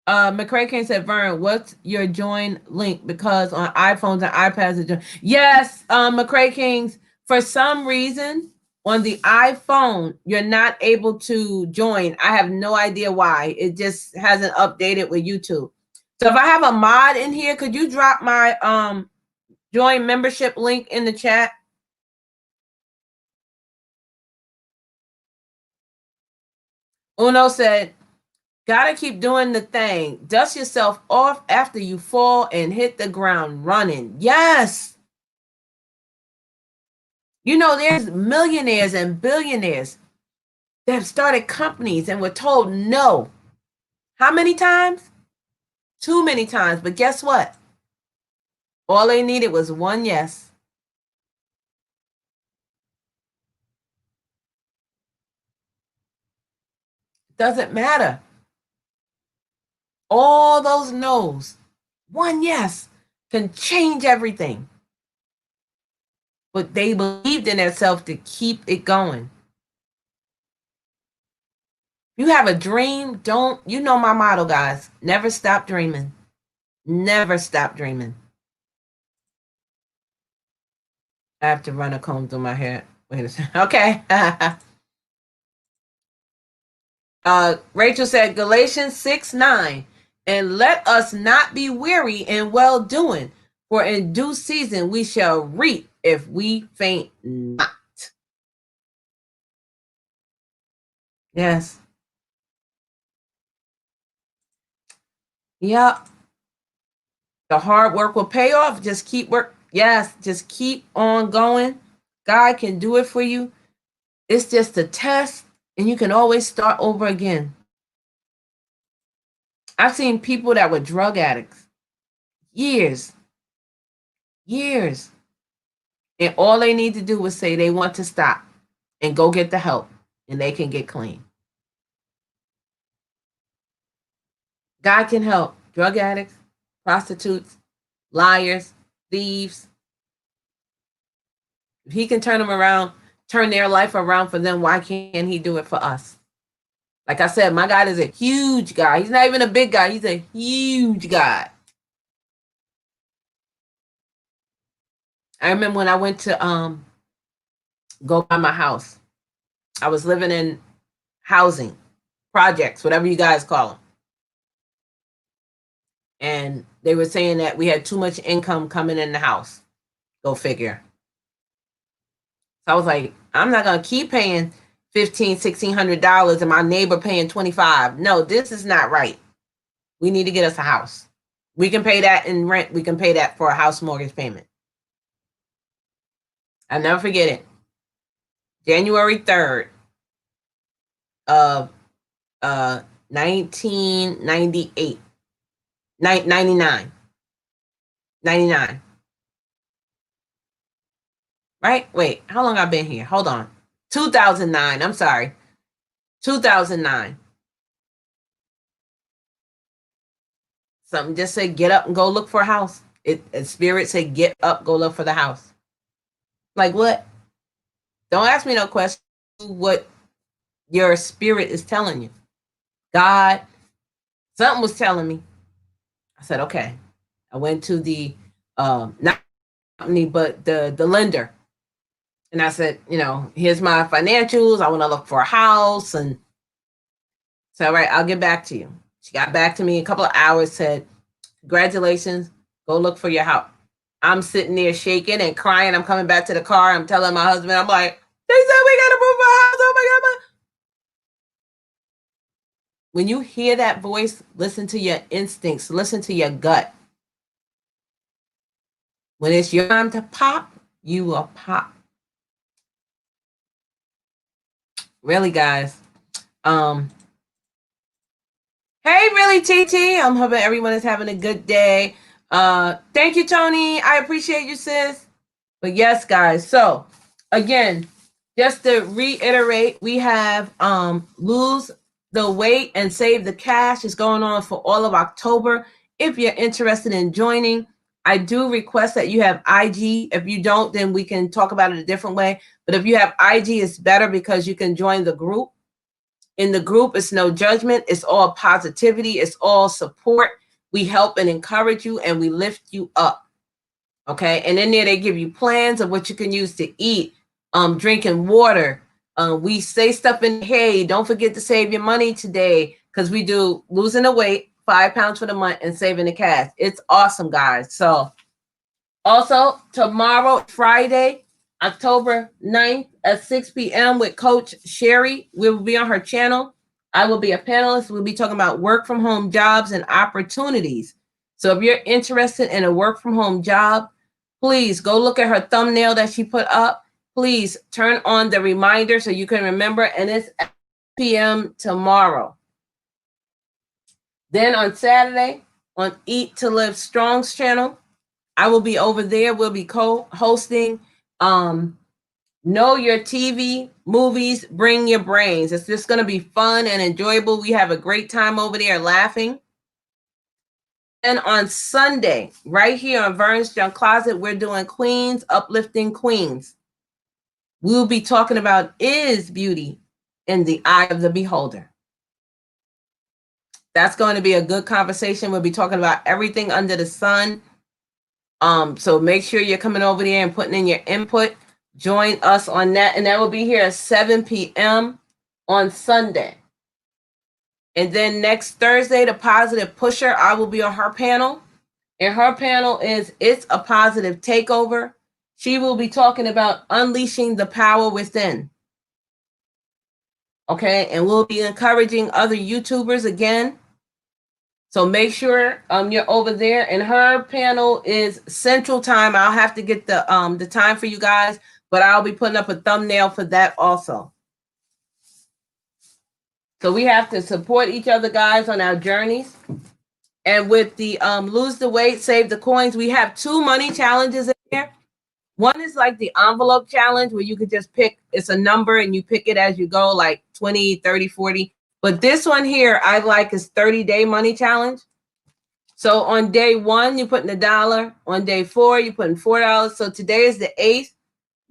McCray King said, Vern, what's your join link? Because on iPhones and iPads, yes, McCray Kings, for some reason on the iPhone, you're not able to join. I have no idea why. It just hasn't updated with YouTube. So if I have a mod in here, could you drop my join membership link in the chat? Uno said, gotta keep doing the thing. Dust yourself off after you fall and hit the ground running. Yes. There's millionaires and billionaires that have started companies and were told no. How many times? Too many times. But guess what? All they needed was one yes. Doesn't matter. All those no's, one yes can change everything. But they believed in themselves to keep it going. You have a dream, you know my motto, guys. Never stop dreaming. Never stop dreaming. I have to run a comb through my hair. Wait a second. Okay. Rachel said Galatians 6:9, and let us not be weary in well doing, for in due season we shall reap if we faint not. Yes. Yep. The hard work will pay off. Just keep work. Yes, just keep on going. God can do it for you. It's just a test, and you can always start over again. I've seen people that were drug addicts years, and all they need to do was say they want to stop and go get the help, and they can get clean. God can help drug addicts, prostitutes, liars, thieves. If he can turn them around, turn their life around for them, why can't he do it for us? Like I said, my God is a huge guy. He's not even a big guy. He's a huge guy. I remember when I went to go buy my house. I was living in housing projects, whatever you guys call them. And they were saying that we had too much income coming in the house. Go figure. So I was like, I'm not going to keep paying $1,500, $1,600 and my neighbor paying $25. No, this is not right. We need to get us a house. We can pay that in rent. We can pay that for a house mortgage payment. I'll never forget it. January 3rd of 1998. 99. Right? Wait, how long I've been here? Hold on. 2009. I'm sorry. 2009. Something just said, get up and go look for a house. Spirit said, get up, go look for the house. Like what? Don't ask me no question. What your spirit is telling you. God, something was telling me. I said, okay. I went to the not company, but the lender. And I said, here's my financials. I want to look for a house. And so, all right, I'll get back to you. She got back to me in a couple of hours, said, congratulations, go look for your house. I'm sitting there shaking and crying. I'm coming back to the car. I'm telling my husband, I'm like, they said we got to move our house. Oh my God. When you hear that voice, listen to your instincts, listen to your gut. When it's your time to pop, you will pop. Really, guys. Hey, really, TT. I'm hoping everyone is having a good day. Thank you, Tony. I appreciate you, sis. But yes, guys. So again, just to reiterate, we have Lose the Weight and Save the Cash is going on for all of October. If you're interested in joining, I do request that you have IG. If you don't, then we can talk about it a different way. But if you have IG, it's better because you can join the group. In the group, it's no judgment. It's all positivity. It's all support. We help and encourage you, and we lift you up. Okay. And in there, they give you plans of what you can use to eat, drinking water. We say stuff in, hey, don't forget to save your money today, because we do losing the weight, 5 pounds for the month, and saving the cash. It's awesome, guys. So also tomorrow, Friday, October 9th at 6 p.m. with Coach Sherry. We will be on her channel. I will be a panelist. We'll be talking about work from home jobs and opportunities. So if you're interested in a work from home job, please go look at her thumbnail that she put up. Please turn on the reminder so you can remember. And it's at p.m. tomorrow. Then on Saturday, on Eat to Live Strong's channel, I will be over there. We'll be co-hosting Know Your TV Movies, Bring Your Brains. It's just going to be fun and enjoyable. We have a great time over there laughing. And on Sunday, right here on Vern's Junk Closet, we're doing Queens, Uplifting Queens. We'll be talking about, is beauty in the eye of the beholder? That's going to be a good conversation. We'll be talking about everything under the sun. So make sure you're coming over there and putting in your input. Join us on that. And that will be here at 7 p.m. on Sunday. And then next Thursday, the Positive Pusher, I will be on her panel. And her panel is It's a Positive Takeover. She will be talking about unleashing the power within. Okay, and we'll be encouraging other YouTubers again. So make sure you're over there. And her panel is Central Time. I'll have to get the time for you guys, but I'll be putting up a thumbnail for that also. So we have to support each other, guys, on our journeys. And with the Lose the Weight, Save the Coins, we have 2 money challenges in there. One is like the envelope challenge where you could just pick, it's a number and you pick it as you go, like 20, 30, 40. But this one here I like is 30-day money challenge. So on day 1, you put in $1. On day 4, you put in $4. So today is the 8th.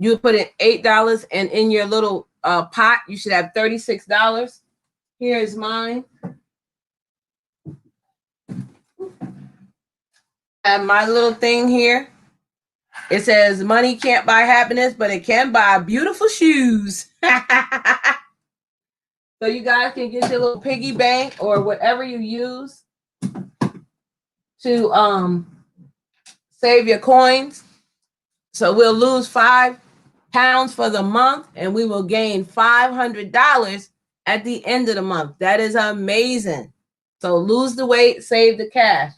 You put in $8, and in your little pot, you should have $36. Here's mine. And my little thing here, it says money can't buy happiness, but it can buy beautiful shoes. So you guys can get your little piggy bank or whatever you use to save your coins. So we'll lose £5 for the month, and we will gain $500 at the end of the month. That is amazing. So lose the weight, save the cash.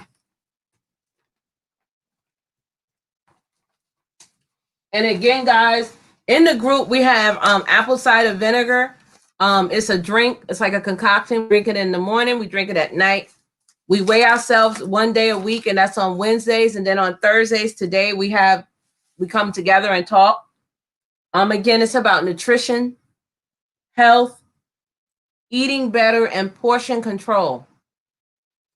And again, guys, in the group, we have apple cider vinegar. It's a drink. It's like a concoction. We drink it in the morning. We drink it at night. We weigh ourselves one day a week, and that's on Wednesdays. And then on Thursdays, today, we come together and talk. Again, it's about nutrition, health, eating better, and portion control.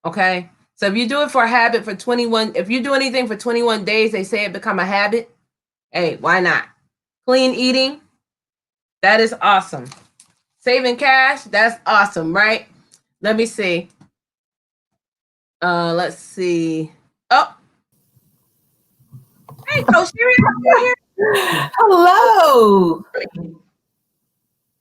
Okay? So if you do it for a habit for 21, if you do anything for 21 days, they say it become a habit. Hey, why not? Clean eating, that is awesome. Saving cash, that's awesome, right? Let me see. Let's see. Oh. Hey, Coach Sherry, here. Hello.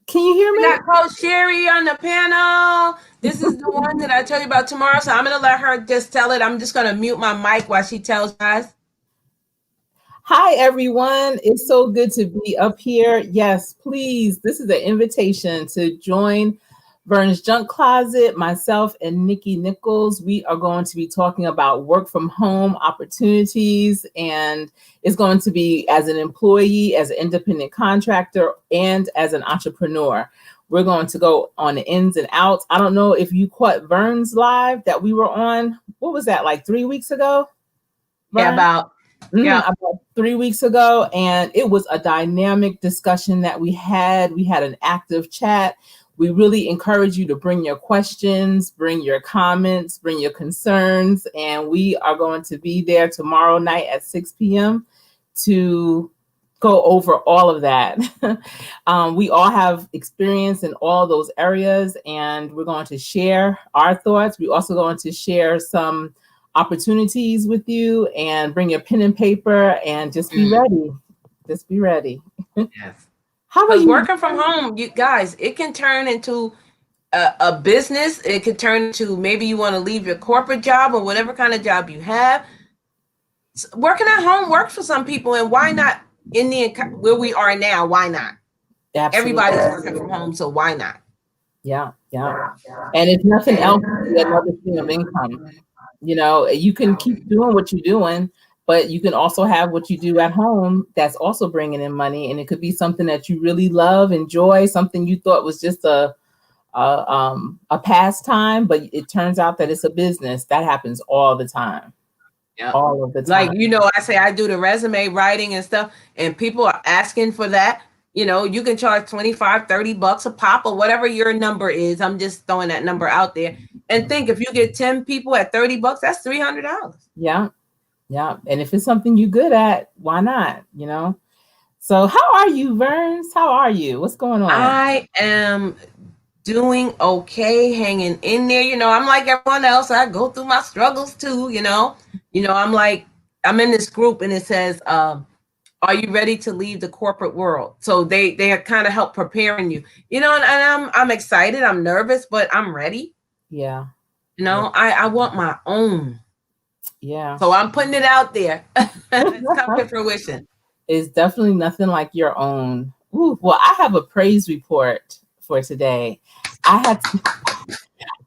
Can you hear me? We got Coach Sherry on the panel. This is the one that I tell you about tomorrow, so I'm going to let her just tell it. I'm just going to mute my mic while she tells guys. Hi, everyone. It's so good to be up here. Yes, please. This is an invitation to join Vern's Junk Closet. Myself and Nikki Nichols, we are going to be talking about work from home opportunities, and it's going to be as an employee, as an independent contractor, and as an entrepreneur. We're going to go on the ins and outs. I don't know if you caught Vern's live that we were on. What was that, like 3 weeks ago? Vern? Yeah, about 3 weeks ago, and it was a dynamic discussion that we had. We had an active chat. We really encourage you to bring your questions, bring your comments, bring your concerns, and we are going to be there tomorrow night at 6 p.m. to go over all of that. We all have experience in all those areas, and we're going to share our thoughts. We're also going to share some opportunities with you, and bring your pen and paper and just be ready. Just be ready. Yes. How are you? Working from home, you guys, it can turn into a business. It could turn into maybe you want to leave your corporate job or whatever kind of job you have. Working at home works for some people, and why not in the where we are now? Why not? Absolutely. Everybody's working from home, so why not? Yeah. And if nothing else, another stream of income. You know, you can keep doing what you're doing, but you can also have what you do at home that's also bringing in money. And it could be something that you really love, enjoy, something you thought was just a pastime, but it turns out that it's a business. That happens all the time. Yeah. All of the time. Like, you know, I say I do the resume writing and stuff, and people are asking for that. You know, you can charge $25, $30 a pop or whatever your number is. I'm just throwing that number out there. And think, if you get 10 people at $30, that's $300. Yeah. And if it's something you're good at, why not? You know? So how are you, Verns? How are you? What's going on? I am doing okay, hanging in there. You know, I'm like everyone else. I go through my struggles too, you know. I'm in this group, and it says, are you ready to leave the corporate world? So they kind of help preparing you, you know, and I'm excited. I'm nervous, but I'm ready. Yeah. You know, I want my own. Yeah. So I'm putting it out there. It's coming to fruition. It's definitely nothing like your own. Ooh, well, I have a praise report for today. I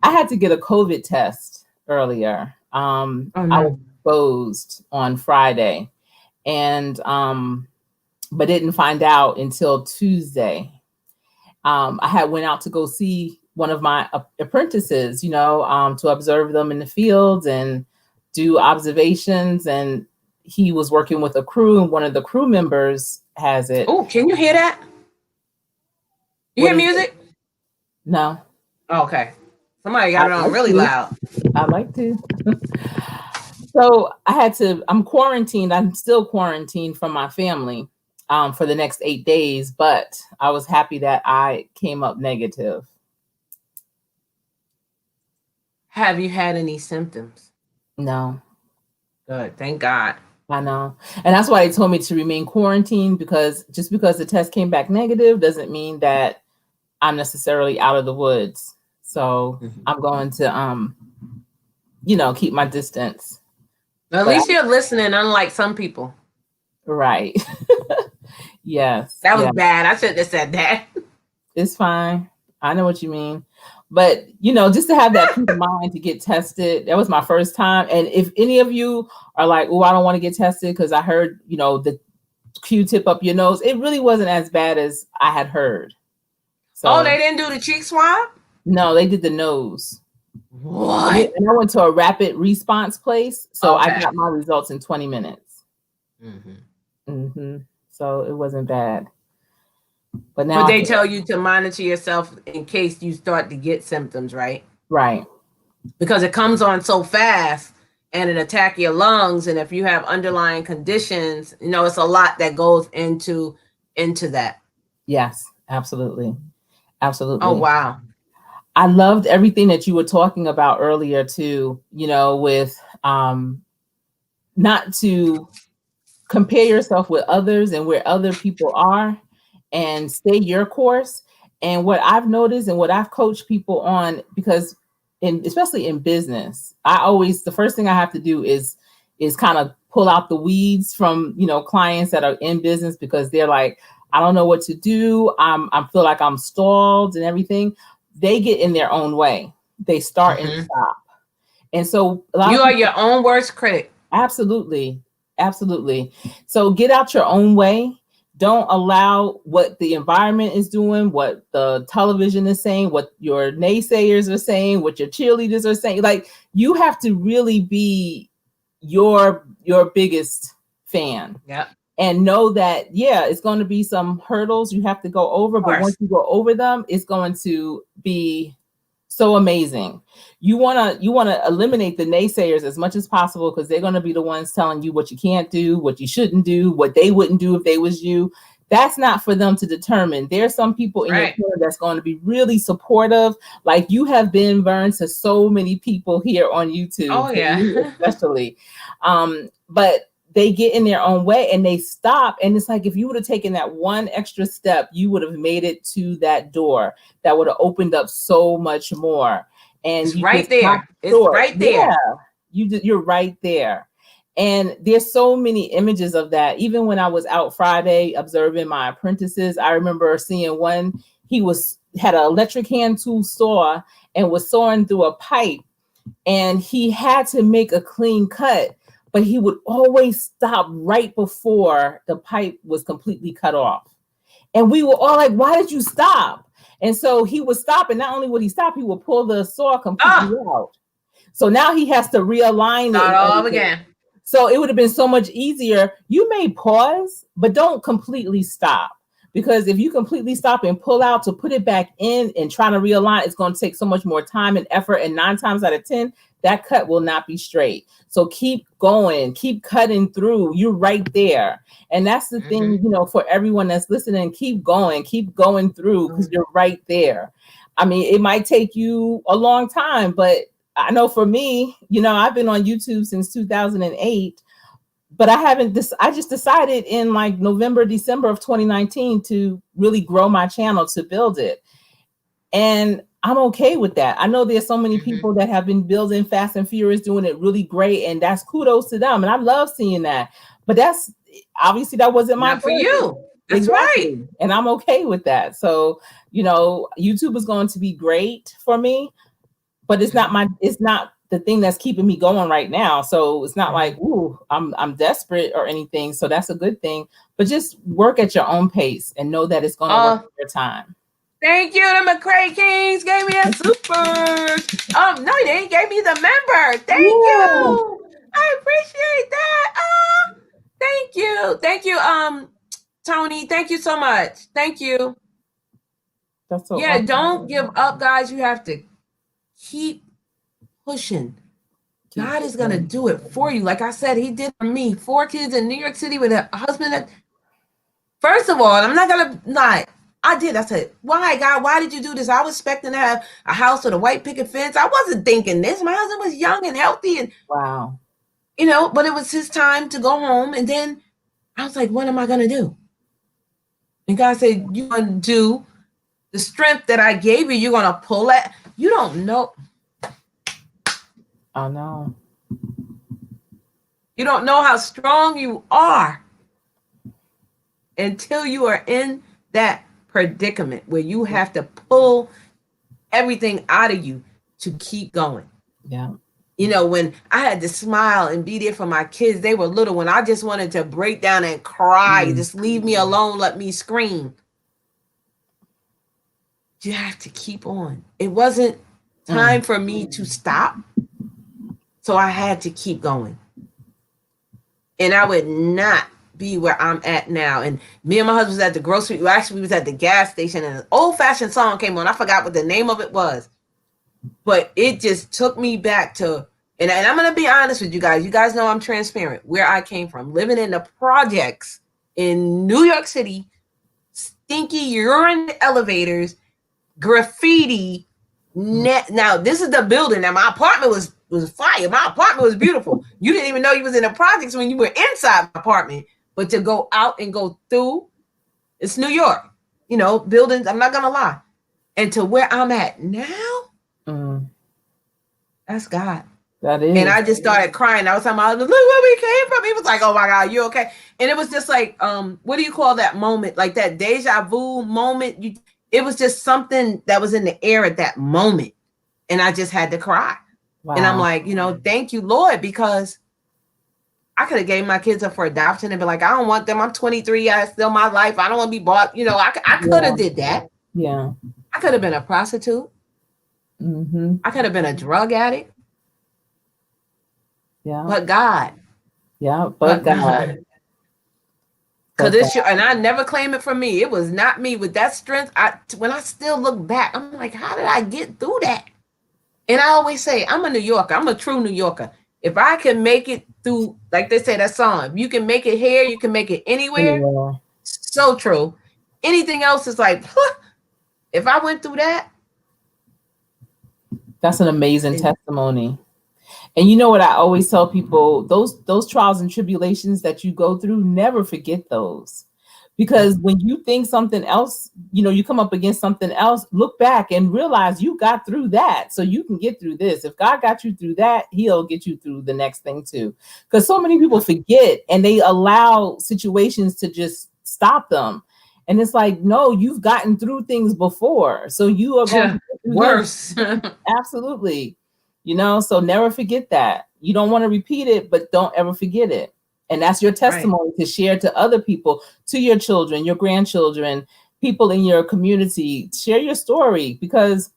had to get a COVID test earlier. I was exposed on Friday, and but didn't find out until Tuesday. I went out to go see one of my apprentices, you know, to observe them in the fields and do observations. And he was working with a crew, and one of the crew members has it. Oh, can you hear that? You hear music? No. Oh, okay. Somebody got it on really loud. I like to. So I'm quarantined. I'm still quarantined from my family. for the next 8 days, but I was happy that I came up negative. Have you had any symptoms? No. Good. Thank God. I know. And that's why they told me to remain quarantined, because just because the test came back negative doesn't mean that I'm necessarily out of the woods. So I'm going to, keep my distance. At least you're listening, unlike some people. Right. Yes. That was bad. I shouldn't have said that. It's fine. I know what you mean. But, just to have that peace of mind to get tested, that was my first time. And if any of you are like, oh, I don't want to get tested because I heard, the Q-tip up your nose, it really wasn't as bad as I had heard. So, they didn't do the cheek swab? No, they did the nose. What? And I went to a rapid response place. So I got my results in 20 minutes. So it wasn't bad. But now they tell you to monitor yourself in case you start to get symptoms, right? Right. Because it comes on so fast and it attacks your lungs. And if you have underlying conditions, it's a lot that goes into that. Yes, absolutely. Absolutely. Oh, wow. I loved everything that you were talking about earlier too, with not to compare yourself with others and where other people are, and stay your course. And what I've noticed and what I've coached people on, because especially in business, the first thing I have to do is kind of pull out the weeds from, clients that are in business, because they're like, I don't know what to do. I feel like I'm stalled and everything. They get in their own way. They start and stop. And so you are your own worst critic. Absolutely. Absolutely. So get out your own way. Don't allow what the environment is doing, what the television is saying, what your naysayers are saying, what your cheerleaders are saying. Like, you have to really be your biggest fan. Yeah. And know that, it's going to be some hurdles you have to go over, but once you go over them, it's going to be so amazing. You want to eliminate the naysayers as much as possible, because they're going to be the ones telling you what you can't do, what you shouldn't do, what they wouldn't do if they was you. That's not for them to determine. There's some people in your corner that's going to be really supportive. Like, you have been burned to so many people here on YouTube. Oh, yeah. Especially. But they get in their own way and they stop. And it's like, if you would have taken that one extra step, you would have made it to that door that would have opened up so much more. And it's right there. It's right there. Yeah, you're right there. And there's so many images of that. Even when I was out Friday observing my apprentices, I remember seeing one, he had an electric hand tool saw and was sawing through a pipe, and he had to make a clean cut, but he would always stop right before the pipe was completely cut off. And we were all like, why did you stop? And so he would stop, and not only would he stop, he would pull the saw completely out. So now he has to realign it all again. So it would have been so much easier. You may pause, but don't completely stop. Because if you completely stop and pull out to put it back in and try to realign, it's going to take so much more time and effort. And 9 times out of 10, that cut will not be straight. So keep going, keep cutting through. You're right there. And that's the thing, for everyone that's listening, keep going through, because you're right there. I mean, it might take you a long time, but I know for me, I've been on YouTube since 2008. But I just decided in like November, December of 2019 to really grow my channel, to build it. And I'm okay with that. I know there's so many people that have been building fast and furious, doing it really great. And that's kudos to them. And I love seeing that. But that's obviously that wasn't my for you. That's exactly right. And I'm okay with that. So, YouTube is going to be great for me, but it's not the thing that's keeping me going right now. So it's not like, ooh, I'm desperate or anything. So that's a good thing. But just work at your own pace and know that it's going to work for your time. Thank you. The McCray Kings gave me a super. No, they gave me the member. Thank you. I appreciate that. Thank you. Thank you, Tony. Thank you so much. Thank you. That's so awesome. Don't give up, guys. You have to keep pushing. God is going to do it for you. Like I said, he did for me. 4 kids in New York City with a husband. First of all, I'm not gonna lie. I did. I said, why, God? Why did you do this? I was expecting to have a house with a white picket fence. I wasn't thinking this. My husband was young and healthy, and Wow. but it was his time to go home. And then I was like, what am I gonna do? And God said, you're gonna do the strength that I gave you. You're gonna pull it. You don't know. Oh no. You don't know how strong you are until you are in that predicament where you have to pull everything out of you to keep going. Yeah. When I had to smile and be there for my kids, they were little, when I just wanted to break down and cry, just leave me alone, let me scream. You have to keep on. It wasn't time for me to stop. So I had to keep going. And I would not be where I'm at now. And me and my husband was at the grocery. Well, actually, we was at the gas station, and an old-fashioned song came on. I forgot what the name of it was. But it just took me back to, and I'm going to be honest with you guys. You guys know I'm transparent. Where I came from, living in the projects in New York City, stinky urine elevators, graffiti. Now, this is the building. Now, my apartment was fire. My apartment was beautiful. You didn't even know you was in the projects when you were inside my apartment. But to go out and go through, it's New York. Buildings, I'm not going to lie. And to where I'm at now, that's God. That is. And I just started crying. I was talking about, look where we came from. He was like, oh my God, you okay? And it was just like, what do you call that moment? Like that deja vu moment. It was just something that was in the air at that moment. And I just had to cry. Wow. And I'm like, thank you, Lord, because I could have gave my kids up for adoption and be like, I don't want them. I'm 23. I still my life. I don't want to be bought. I could have did that. Yeah. I could have been a prostitute. I could have been a drug addict. Yeah. But God. Yeah, but God. Because and I never claim it for me. It was not me with that strength. When I still look back, I'm like, how did I get through that? And I always say, I'm a New Yorker. I'm a true New Yorker. If I can make it through, like they say, that song, if you can make it here, you can make it anywhere. So true. Anything else is like, if I went through that. That's an amazing testimony. And you know what I always tell people, those trials and tribulations that you go through, never forget those. Because when you think something else, you come up against something else, look back and realize you got through that. So you can get through this. If God got you through that, he'll get you through the next thing too. Because so many people forget and they allow situations to just stop them. And it's like, no, you've gotten through things before. So you are going to get worse. Absolutely. So never forget that. You don't want to repeat it, but don't ever forget it. And that's your testimony to share to other people, to your children, your grandchildren, people in your community. Share your story, because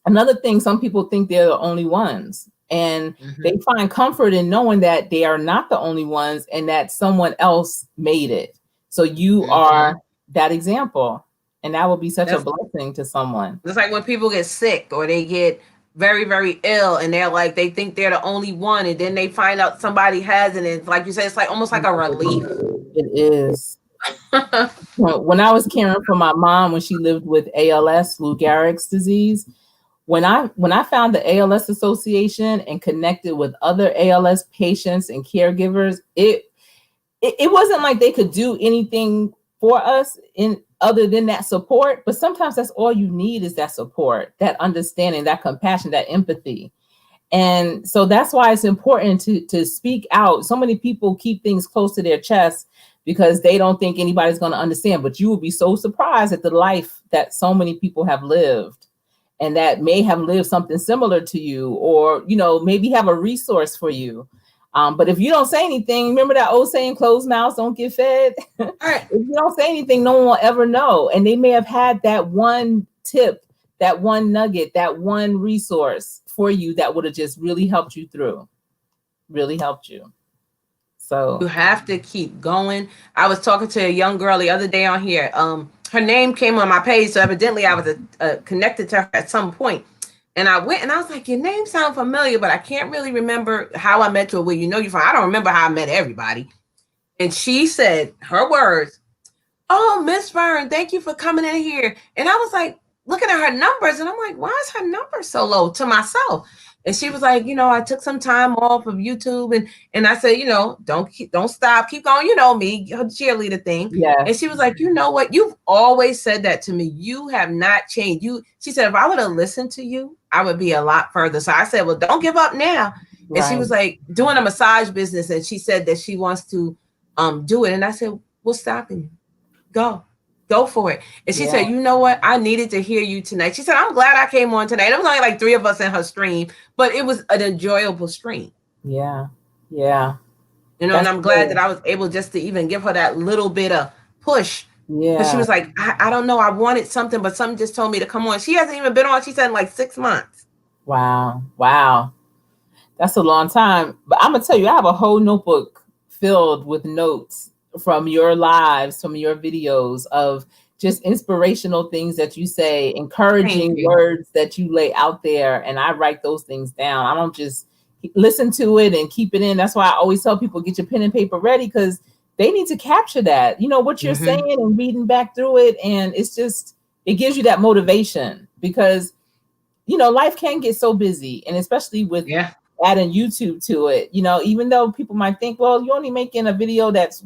another thing, some people think they're the only ones, and they find comfort in knowing that they are not the only ones and that someone else made it. So you are that example, and that will be such a blessing to someone. It's like when people get sick or they get very, very ill and they're like, they think they're the only one, and then they find out somebody has it. And it's like you said, it's like almost like a relief. It is. When I was caring for my mom when she lived with ALS, Lou Gehrig's disease, when I found the ALS Association and connected with other ALS patients and caregivers, it wasn't like they could do anything for us in other than that support, but sometimes that's all you need is that support, that understanding, that compassion, that empathy. And so that's why it's important to speak out. So many people keep things close to their chest because they don't think anybody's going to understand, but you will be so surprised at the life that so many people have lived and that may have lived something similar to you, or, maybe have a resource for you. But if you don't say anything, remember that old saying, closed mouths don't get fed? If you don't say anything, no one will ever know. And they may have had that one tip, that one nugget, that one resource for you that would have just really helped you through, really helped you. So you have to keep going. I was talking to a young girl the other day on here. Her name came on my page, so evidently I was connected to her at some point. And I went and I was like, your name sounds familiar, but I can't really remember how I met you or where you know you from. I don't remember how I met everybody. And she said, her words, oh, Miss Vern, thank you for coming in here. And I was like, looking at her numbers, and I'm like, why is her number so low to myself? And she was like, I took some time off of YouTube, and I said, don't stop, keep going, me, her cheerleader thing. Yeah. And she was like, you know what? You've always said that to me. You have not changed. She said, if I would have listened to you, I would be a lot further. So I said, well, don't give up now. Right. And she was like doing a massage business, and she said that she wants to do it. And I said, what's stopping you? Go for it. And she said, you know what? I needed to hear you tonight. She said, I'm glad I came on tonight. It was only like 3 of us in her stream, but it was an enjoyable stream. Yeah. Yeah. And I'm glad that I was able just to even give her that little bit of push. Yeah. Because she was like, I don't know. I wanted something, but something just told me to come on. She hasn't even been on, she said, in like 6 months. Wow. That's a long time. But I'm going to tell you, I have a whole notebook filled with notes from your lives, from your videos of just inspirational things that you say, encouraging words that you lay out there. And I write those things down. I don't just listen to it and keep it in. That's why I always tell people, get your pen and paper ready, because they need to capture that, what you're saying and reading back through it. And it gives you that motivation, because, life can get so busy, and especially with adding YouTube to it, even though people might think, well, you're only making a video that's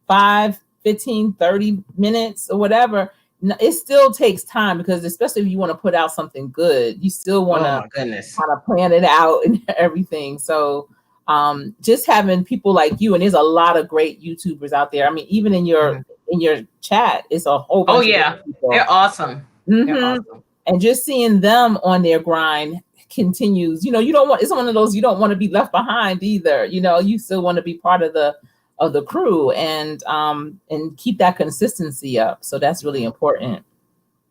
5, 15, 30 minutes or whatever. It still takes time, because especially if you want to put out something good, you still want to kind of plan it out and everything. So just having people like you, and there's a lot of great YouTubers out there. I mean, even in your chat, it's a whole bunch of people. They're awesome. They're awesome. And just seeing them on their grind continues. You don't want, it's one of those, you don't want to be left behind either. You still want to be part of the crew, and keep that consistency up. So that's really important.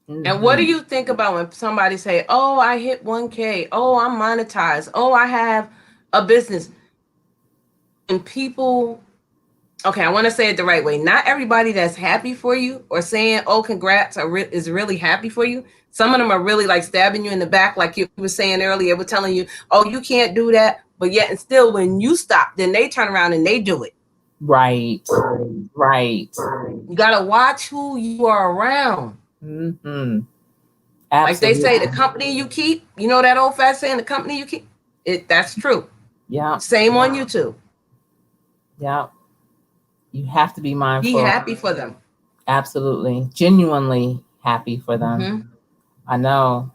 And what do you think about when somebody say, oh, I hit 1K, oh, I'm monetized, oh, I have a business? And people, okay, I want to say it the right way. Not everybody that's happy for you or saying, oh, congrats, is really happy for you. Some of them are really like stabbing you in the back, like you were saying earlier. We're telling you, oh, you can't do that. But yet and still, when you stop, then they turn around and they do it. Right. You got to watch who you are around. Absolutely. Like they say, the company you keep, that old fast saying, the company you keep, that's true. Yeah. Same on YouTube. Yeah. You have to be mindful. Be happy for them. Absolutely. Genuinely happy for them. I know.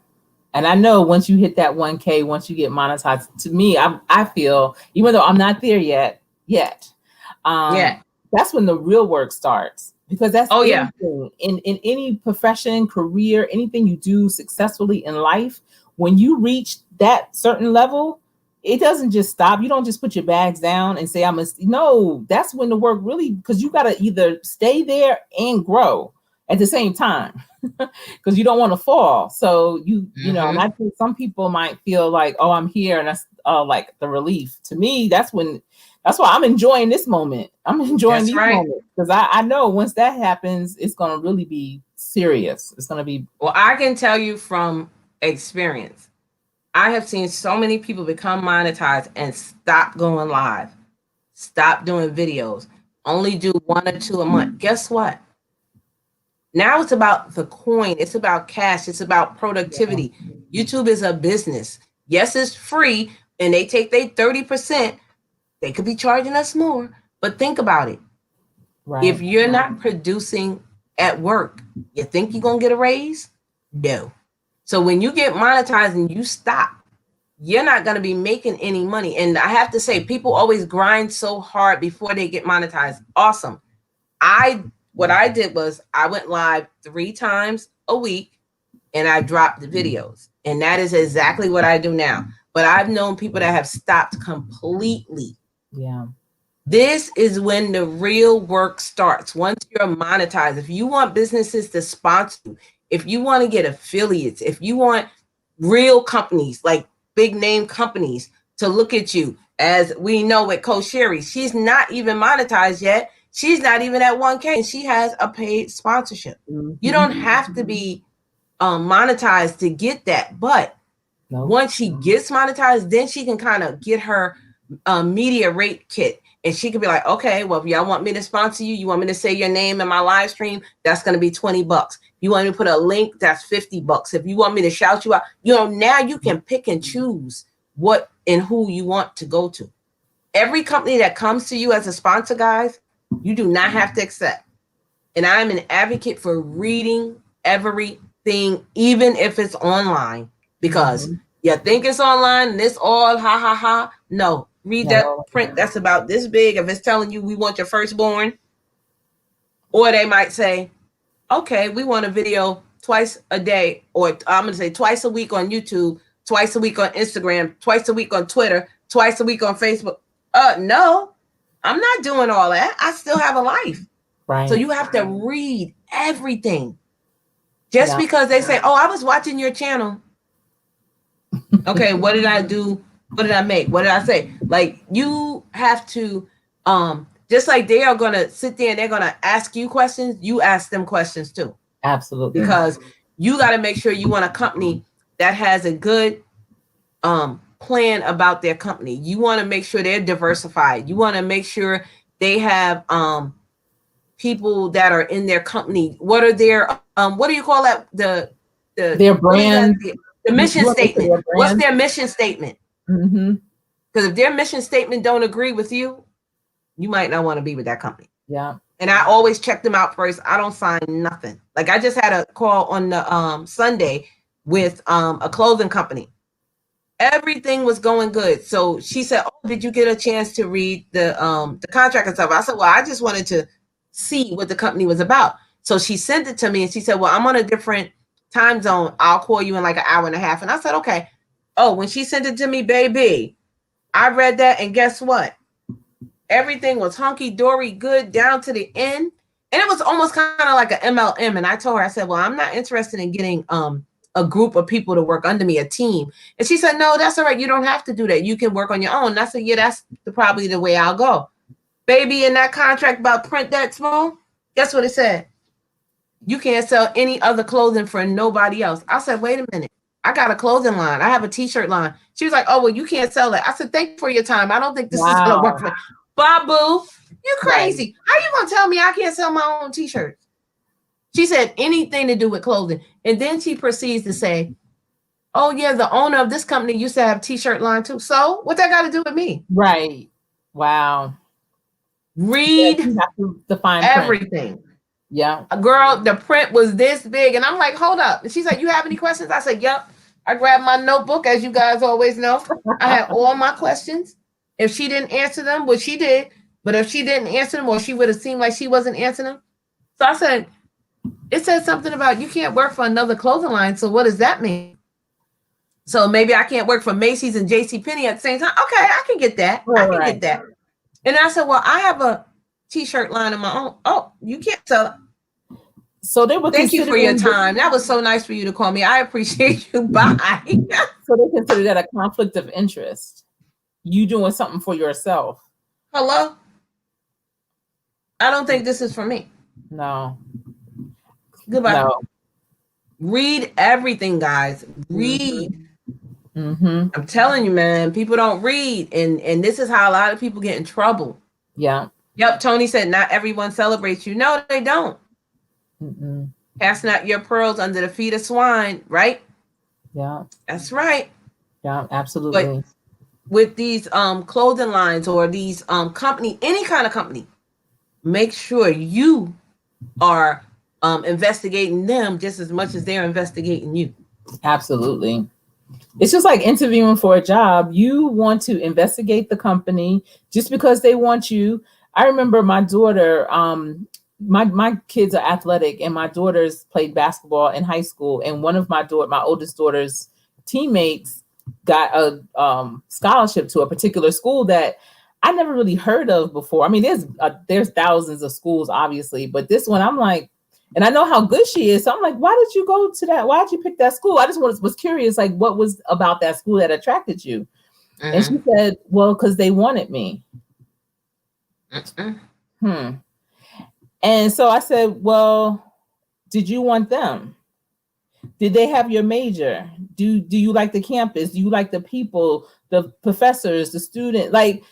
And I know once you hit that 1K, once you get monetized, to me, I feel, even though I'm not there yet, that's when the real work starts, because that's anything in any profession, career, anything you do successfully in life. When you reach that certain level, it doesn't just stop. You don't just put your bags down and say, no, that's when the work really, because you got to either stay there and grow at the same time, because you don't want to fall. So and I think some people might feel like, oh, I'm here, and that's like the relief. To me, that's why I'm enjoying this moment. I'm enjoying these moments, because I know once that happens, it's going to really be serious. It's going to be. Well, I can tell you from experience, I have seen so many people become monetized and stop going live, stop doing videos, only do 1 or 2 a month. Guess what? Now it's about the coin. It's about cash. It's about productivity. YouTube is a business. Yes, it's free, and they take their 30%. They could be charging us more, but think about it. If you're not producing at work, you think you're going to get a raise? No. So when you get monetized and you stop, you're not going to be making any money. And I have to say, people always grind so hard before they get monetized. Awesome. What I did was I went live 3 times a week, and I dropped the videos. And that is exactly what I do now. But I've known people that have stopped completely. Yeah. This is when the real work starts. Once you're monetized, if you want businesses to sponsor you, if you want to get affiliates, if you want real companies, like big name companies, to look at you, as we know with Coach Sherry, she's not even monetized yet. She's not even at 1K, and she has a paid sponsorship. You don't have to be monetized to get that. But once she gets monetized, then she can kind of get her media rate kit. And she could be like, okay, well, if y'all want me to sponsor you, you want me to say your name in my live stream, that's going to be $20. You want me to put a link, that's $50. If you want me to shout you out, now you can pick and choose what and who you want to go to. Every company that comes to you as a sponsor, guys, you do not have to accept. And I'm an advocate for reading everything, even if it's online, because you think it's online and it's all ha ha ha. No, read that print that's about this big. If it's telling you we want your firstborn, or they might say, okay, we want a video twice a day, or I'm going to say twice a week on YouTube, twice a week on Instagram, twice a week on Twitter, twice a week on Facebook. No, I'm not doing all that. I still have a life. Right. So you have to read everything. Just because they say, oh, I was watching your channel. Okay, what did I do? What did I make? What did I say? Like, you have to, just like they are going to sit there and they're going to ask you questions, you ask them questions too. Absolutely. Because you got to make sure you want a company that has a good plan about their company. You want to make sure they're diversified. You want to make sure they have people that are in their company. What are their what do you call that? Their brand. The mission statement. What's their mission statement? Because if their mission statement don't agree with you, you might not want to be with that company. Yeah. And I always check them out first. I don't sign nothing. Like, I just had a call on the Sunday with a clothing company. Everything was going good. So she said, oh, did you get a chance to read the contract and stuff? I said, well, I just wanted to see what the company was about. So she sent it to me and she said, well, I'm on a different time zone. I'll call you in like an hour and a half. And I said, okay. Oh, when she sent it to me, baby, I read that, and guess what? Everything was hunky-dory, good down to the end. And it was almost kind of like an MLM. And I told her, I said, well, I'm not interested in getting a group of people to work under me, a team. And she said, no, that's all right. You don't have to do that. You can work on your own. And I said, yeah, that's probably the way I'll go. Baby, in that contract about print that small, guess what it said? You can't sell any other clothing for nobody else. I said, wait a minute. I got a clothing line. I have a t-shirt line. She was like, oh, well, you can't sell that. I said, thank you for your time. I don't think this is going to work for me. Babu, you crazy. How you going to tell me I can't sell my own t-shirts? She said anything to do with clothing. And then she proceeds to say, oh, yeah, the owner of this company used to have a t-shirt line too. So what that got to do with me? Right. Wow. Read you have to define everything. Print. Yeah. Girl, the print was this big. And I'm like, hold up. And she's like, you have any questions? I said, yep. I grabbed my notebook, as you guys always know. I had all my questions. If she didn't answer them, well, she did. But if she didn't answer them, or she would have seemed like she wasn't answering them. So I said, it said something about you can't work for another clothing line. So what does that mean? So maybe I can't work for Macy's and JCPenney at the same time. Okay, I can get that. I can get that. And I said, well, I have a t-shirt line of my own. Oh, you can't sell it. So they were. Thank you for your time. That was so nice for you to call me. I appreciate you. Bye. So they consider that a conflict of interest. You doing something for yourself. Hello? I don't think this is for me. No. Goodbye. No. Read everything, guys. Read. I'm telling you, man, people don't read. And this is how a lot of people get in trouble. Yeah. Yep. Tony said, not everyone celebrates you. No, they don't. Cast not your pearls under the feet of swine, right? Yeah. That's right. Yeah, absolutely. But with these clothing lines or these company, any kind of company, make sure you are investigating them just as much as they're investigating you. Absolutely. It's just like interviewing for a job. You want to investigate the company just because they want you. I remember my daughter, my kids are athletic, and my daughters played basketball in high school. And one of my oldest daughter's teammates got a scholarship to a particular school that I never really heard of before. I mean, there's thousands of schools, obviously, but this one, I'm like, and I know how good she is. So I'm like, why did you go to that? Why did you pick that school? I just was curious, like, what was about that school that attracted you? And she said, well, because they wanted me. And so I said, well, did you want them? Did they have your major? Do you like the campus? Do you like the people, the professors, the student? Like,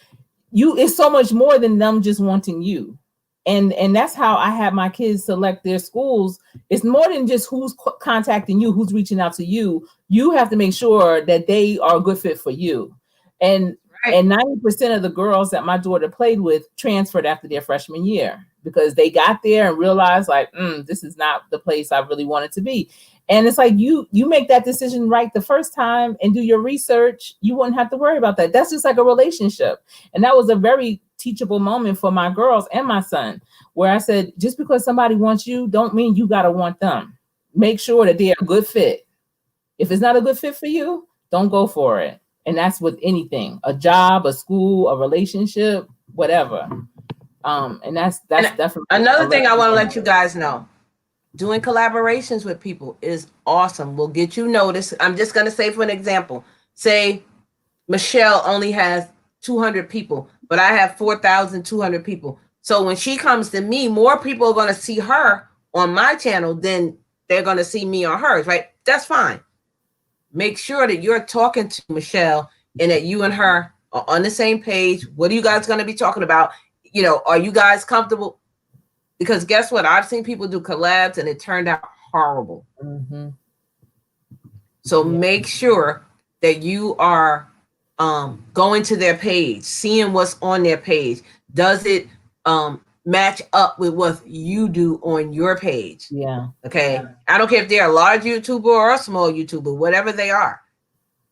it's so much more than them just wanting you. And that's how I have my kids select their schools. It's more than just who's contacting you, who's reaching out to you. You have to make sure that they are a good fit for you. And Right. and 90% of the girls that my daughter played with transferred after their freshman year because they got there and realized like, this is not the place I really wanted to be. And it's like you make that decision right the first time and do your research. You wouldn't have to worry about that. That's just like a relationship. And that was a very teachable moment for my girls and my son, where I said, just because somebody wants you, don't mean you got to want them. Make sure that they're a good fit. If it's not a good fit for you, don't go for it. And that's with anything, a job, a school, a relationship, whatever. And that's definitely another thing I want to let you guys know. Doing collaborations with people is awesome. Will get you noticed. I'm just going to say for an example, say Michelle only has 200 people, but I have 4,200 people. So when she comes to me, more people are going to see her on my channel than they're going to see me on hers, right? That's fine. Make sure that you're talking to Michelle and that you and her are on the same page. What are you guys going to be talking about? You know, are you guys comfortable? Because guess what? I've seen people do collabs and it turned out horrible. Mm-hmm. So make sure that you are going to their page, seeing what's on their page. Does it match up with what you do on your page? Yeah. Okay. Yeah. I don't care if they're a large YouTuber or a small YouTuber, whatever they are.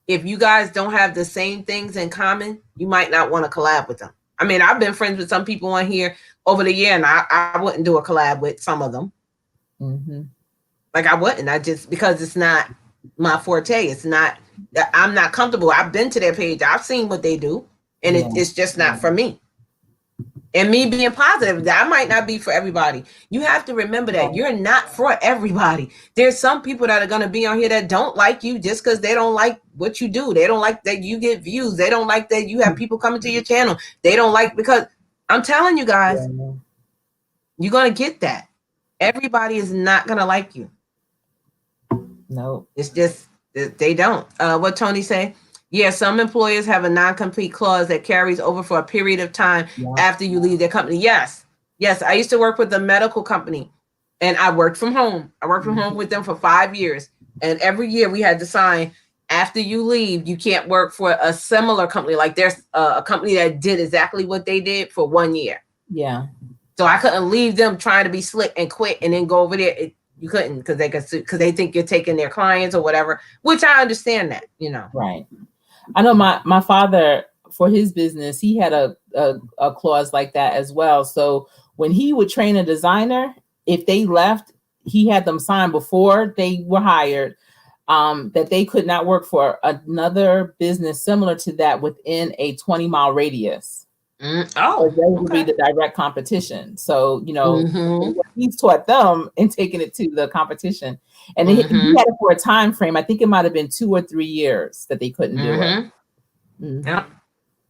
If you guys don't have the same things in common, you might not want to collab with them. I mean, I've been friends with some people on here over the year, and I wouldn't do a collab with some of them. Mm-hmm. Like I wouldn't. I just, because it's not my forte. It's not, I'm not comfortable. I've been to their page. I've seen what they do, and it's just not for me. And me being positive, that might not be for everybody. You have to remember that you're not for everybody. There's some people that are going to be on here that don't like you just because they don't like what you do. They don't like that you get views. They don't like that you have people coming to your channel. They don't like, because I'm telling you guys, you're going to get that. Everybody is not going to like you. No. It's just, they don't. What Tony say? Yeah, some employers have a non-compete clause that carries over for a period of time after you leave their company. Yes. I used to work with a medical company, and I worked from home. I worked from home with them for 5 years, and every year we had to sign, after you leave, you can't work for a similar company. Like there's a company that did exactly what they did for 1 year. Yeah. So I couldn't leave them trying to be slick and quit and then go over there. You couldn't, because they think you're taking their clients or whatever, which I understand that, you know. Right. I know my father, for his business, he had a clause like that as well. So when he would train a designer, if they left, he had them sign before they were hired that they could not work for another business similar to that within a 20-mile radius. Oh, they would be the direct competition. So, you know, he's taught them and taken it to the competition. And he had it for a time frame. I think it might have been 2 or 3 years that they couldn't do it.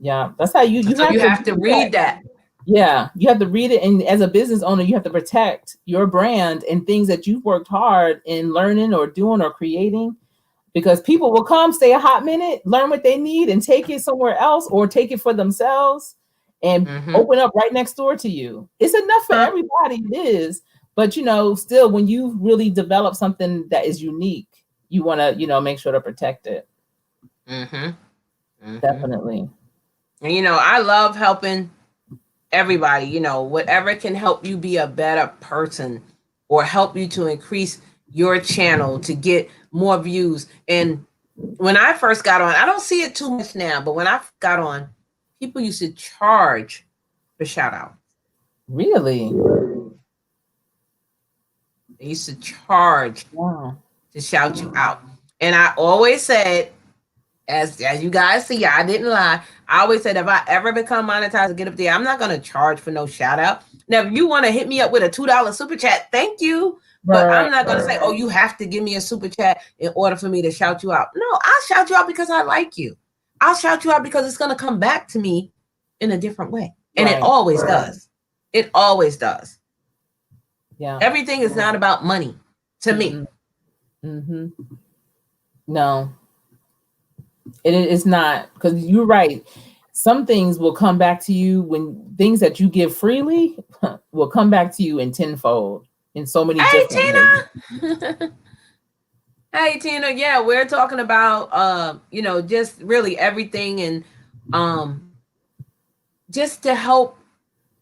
Yeah, that's how you have to read that. Yeah, you have to read it. And as a business owner, you have to protect your brand and things that you've worked hard in learning or doing or creating. Because people will come, stay a hot minute, learn what they need, and take it somewhere else or take it for themselves and open up right next door to you. It's enough for everybody, it is. But, you know, still, when you really develop something that is unique, you want to, you know, make sure to protect it. Definitely. And, you know, I love helping everybody, you know, whatever can help you be a better person or help you to increase your channel to get more views. And when I first got on, I don't see it too much now, but when I got on, people used to charge for shout out. Really? They used to charge to shout you out. And I always said, as you guys see, I didn't lie. I always said, if I ever become monetized and get up there, I'm not going to charge for no shout out. Now, if you want to hit me up with a $2 super chat, thank you. But I'm not going to say, oh, you have to give me a super chat in order for me to shout you out. No, I'll shout you out because I like you. I'll shout you out because it's going to come back to me in a different way. And it always does. It always does. Yeah. Everything is not about money to me. No, it is not, because you're right. some things will come back to you when things that you give freely will come back to you in tenfold in so many different ways. Tina. Hey, Tina. Yeah, we're talking about, just really everything and just to help.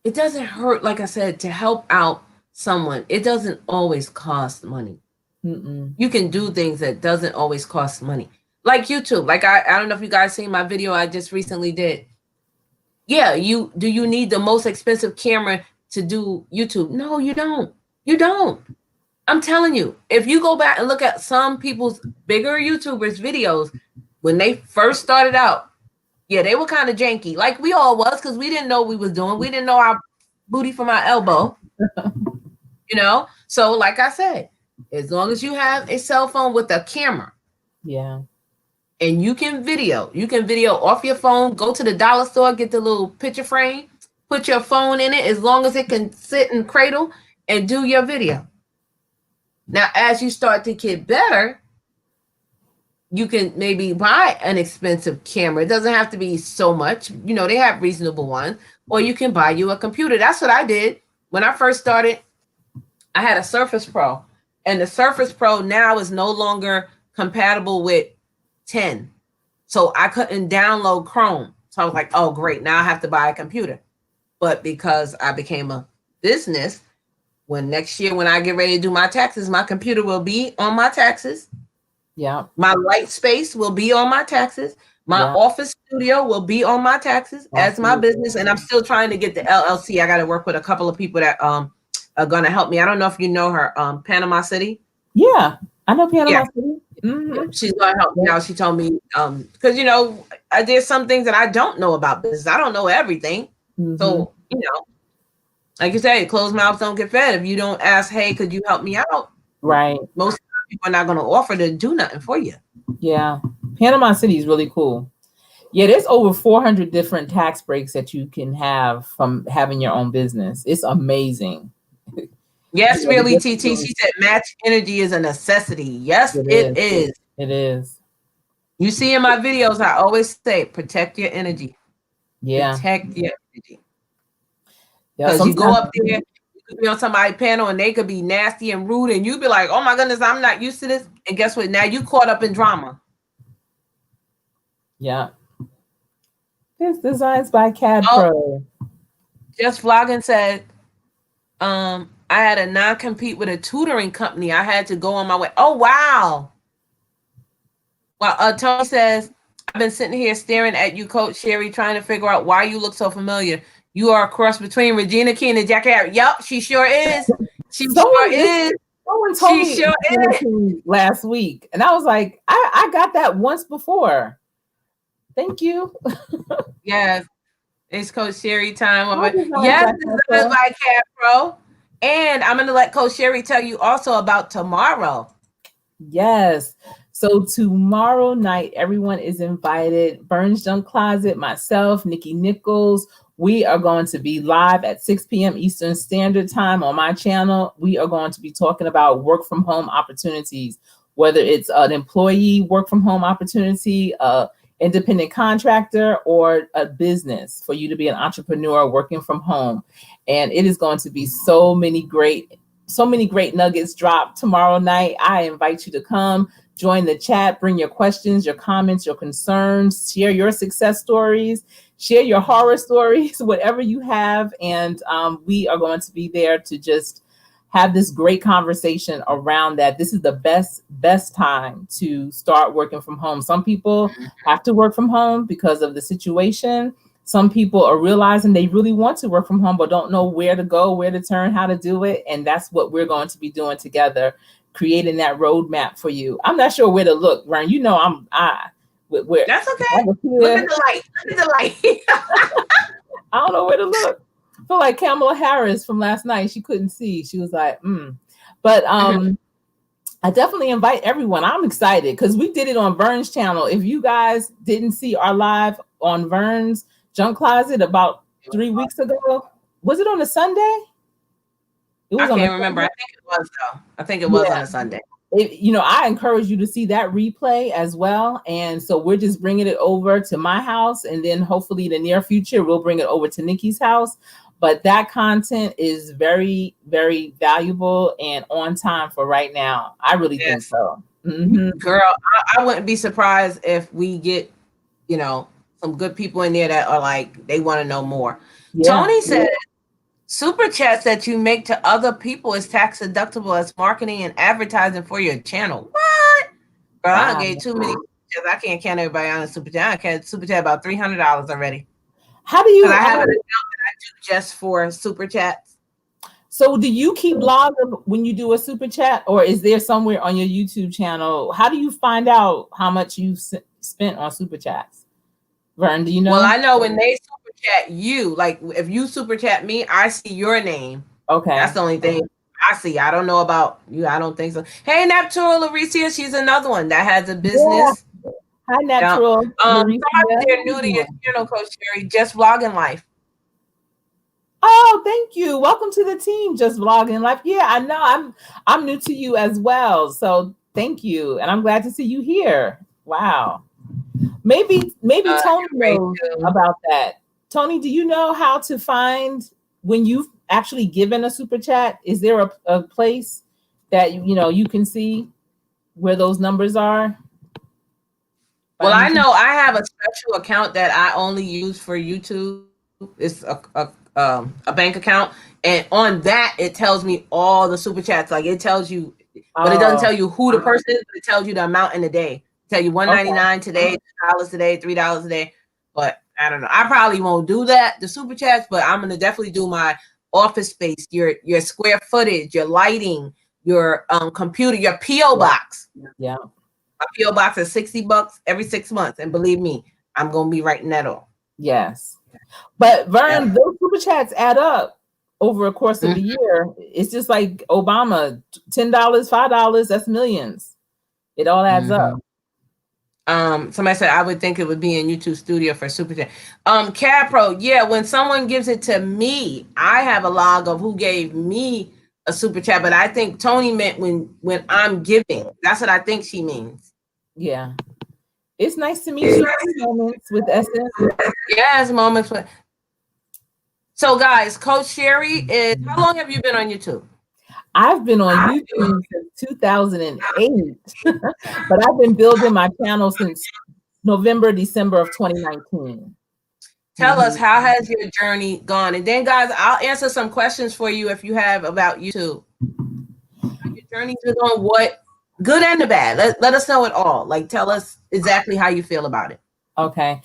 It doesn't hurt, like I said, to help out someone. It doesn't always cost money. You can do things that doesn't always cost money. Like YouTube. Like I don't know if you guys seen my video I just recently did. Yeah, you need the most expensive camera to do YouTube? No, you don't. You don't. I'm telling you, if you go back and look at some people's bigger YouTubers videos when they first started out, yeah, they were kind of janky, like we all was, because we didn't know what we was doing. We didn't know our booty from our elbow. So like I said, as long as you have a cell phone with a camera, yeah, and you can video off your phone, go to the dollar store, get the little picture frame, put your phone in it, as long as it can sit and cradle and do your video. Now, as you start to get better, you can maybe buy an expensive camera. It doesn't have to be so much. They have reasonable ones. Or you can buy you a computer. That's what I did. When I first started, I had a Surface Pro. And the Surface Pro now is no longer compatible with 10. So I couldn't download Chrome. So I was like, oh, great. Now I have to buy a computer. But because I became a business, when next year, when I get ready to do my taxes, my computer will be on my taxes. Yeah. My light space will be on my taxes. My office studio will be on my taxes as my business. And I'm still trying to get the LLC. I got to work with a couple of people that are going to help me. I don't know if you know her, Panama City. Yeah, I know Panama City. Mm-hmm. She's going to help me out. She told me, because, there's some things that I don't know about business. I don't know everything. Mm-hmm. So, like you say, closed mouths don't get fed. If you don't ask, hey, could you help me out? Right. Most people are not going to offer to do nothing for you. Yeah. Panama City is really cool. Yeah, there's over 400 different tax breaks that you can have from having your own business. It's amazing. Yes, really, TT. She said match energy is a necessity. Yes, it is. It is. You see in my videos, I always say, protect your energy. Yeah. Protect your energy. Because you go up there, you could be on somebody's panel and they could be nasty and rude, and you be like, oh my goodness, I'm not used to this. And guess what? Now you caught up in drama. Yeah. It's designs by CAD Pro. Just Vlogging said, I had a non-compete with a tutoring company. I had to go on my way. Oh, wow. Well, Tony says, I've been sitting here staring at you, Coach Sherry, trying to figure out why you look so familiar. You are a cross between Regina King and Jackie Harris. Yup, she sure is. Someone told me last week, and I was like, I got that once before. Thank you. Yes, it's Coach Sherry time. Yes, this is by CAD Pro. And I'm going to let Coach Sherry tell you also about tomorrow. Yes. So tomorrow night, everyone is invited. Burns Junk Closet, myself, Nikki Nichols. We are going to be live at 6 p.m. Eastern Standard Time on my channel. We are going to be talking about work from home opportunities, whether it's an employee work from home opportunity, independent contractor, or a business for you to be an entrepreneur working from home. And it is going to be so many great nuggets dropped tomorrow night. I invite you to come join the chat, bring your questions, your comments, your concerns, share your success stories, share your horror stories, whatever you have. And we are going to be there to just have this great conversation around that. This is the best time to start working from home. Some people have to work from home because of the situation. Some people are realizing they really want to work from home, but don't know where to go, where to turn, how to do it. And that's what we're going to be doing together, creating that roadmap for you. I'm not sure where to look, Ryan. You know, where that's okay. Look at the light. Look at the light. I don't know where to look. I feel like Kamala Harris from last night. She couldn't see. She was like, But I definitely invite everyone. I'm excited because we did it on Vern's channel. If you guys didn't see our live on Vern's Junk Closet about 3 weeks ago, was it on a Sunday? I can't remember. I think it was, though. I think it was on a Sunday. I encourage you to see that replay as well. And so we're just bringing it over to my house, and then hopefully in the near future, we'll bring it over to Nikki's house. But that content is very, very valuable and on time for right now. I really think so. Mm-hmm. Girl, I wouldn't be surprised if we get, some good people in there that are like, they want to know more. Yeah. Tony said, super chats that you make to other people is tax deductible as marketing and advertising for your channel. What? Girl, wow. I gave too many. I can't count everybody on a super chat. I can't super chat about $300 already. How do you? I have an account that I do just for super chats. So do you keep log of when you do a super chat, or is there somewhere on your YouTube channel? How do you find out how much you've spent on super chats? Vern, do you know? Well, I know when they super chat you, like if you super chat me, I see your name. Okay. That's the only thing I see. I don't know about you. I don't think so. Hey, Natural Laricia, she's another one that has a business. Yeah. Hi, Natural. Somebody there new to your channel, Coach Sherry, just vlogging life. Oh, thank you. Welcome to the team, Just Vlogging Life. Yeah, I know I'm new to you as well. So thank you. And I'm glad to see you here. Wow. Maybe Tony knows about that. Tony, do you know how to find when you've actually given a super chat? Is there a place that you can see where those numbers are? Well, I know I have a special account that I only use for YouTube. It's a bank account, and on that it tells me all the super chats. Like it tells you, but it doesn't tell you who the person is. But it tells you the amount in the day. Tell you $1.99 today, $2 today, $3 a day. But I don't know. I probably won't do that, the super chats, but I'm gonna definitely do my office space, your square footage, your lighting, your computer, your PO box. Yeah. My PO box is $60 every 6 months, and believe me, I'm gonna be writing that off. Yes. But Vern, those super chats add up over a course of the year. It's just like Obama, $10, $5, that's millions. It all adds up. Somebody said I would think it would be in YouTube Studio for super chat. CAD Pro, yeah, when someone gives it to me, I have a log of who gave me a super chat, but I think Tony meant when I'm giving. That's what I think she means. Yeah. It's nice to meet you. Moments with Essence. Yes, moments with. So, guys, Coach Sherry is. How long have you been on YouTube? I've been on YouTube since 2008, but I've been building my channel since December of 2019. Tell us, how has your journey gone? And then, guys, I'll answer some questions for you if you have about YouTube. Your journey's going, what good and the bad. Let us know it all. Like, tell us exactly how you feel about it. Okay.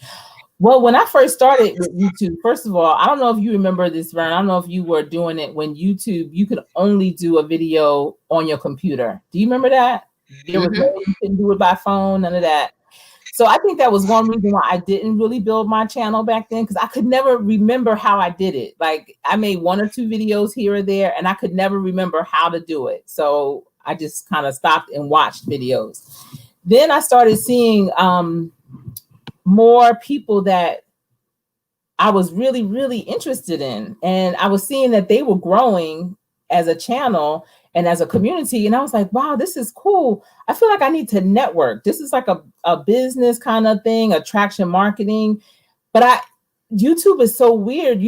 Well, when I first started with YouTube, first of all, I don't know if you remember this, Vern. I don't know if you were doing it when YouTube, you could only do a video on your computer. Do you remember that? There was no, you couldn't do it by phone, none of that. So I think that was one reason why I didn't really build my channel back then, because I could never remember how I did it. Like I made 1 or 2 videos here or there, and I could never remember how to do it. So I just kind of stopped and watched videos. Then I started seeing more people that I was really, really interested in. And I was seeing that they were growing as a channel and as a community. And I was like, wow, this is cool. I feel like I need to network. This is like a business kind of thing, attraction marketing. But YouTube is so weird.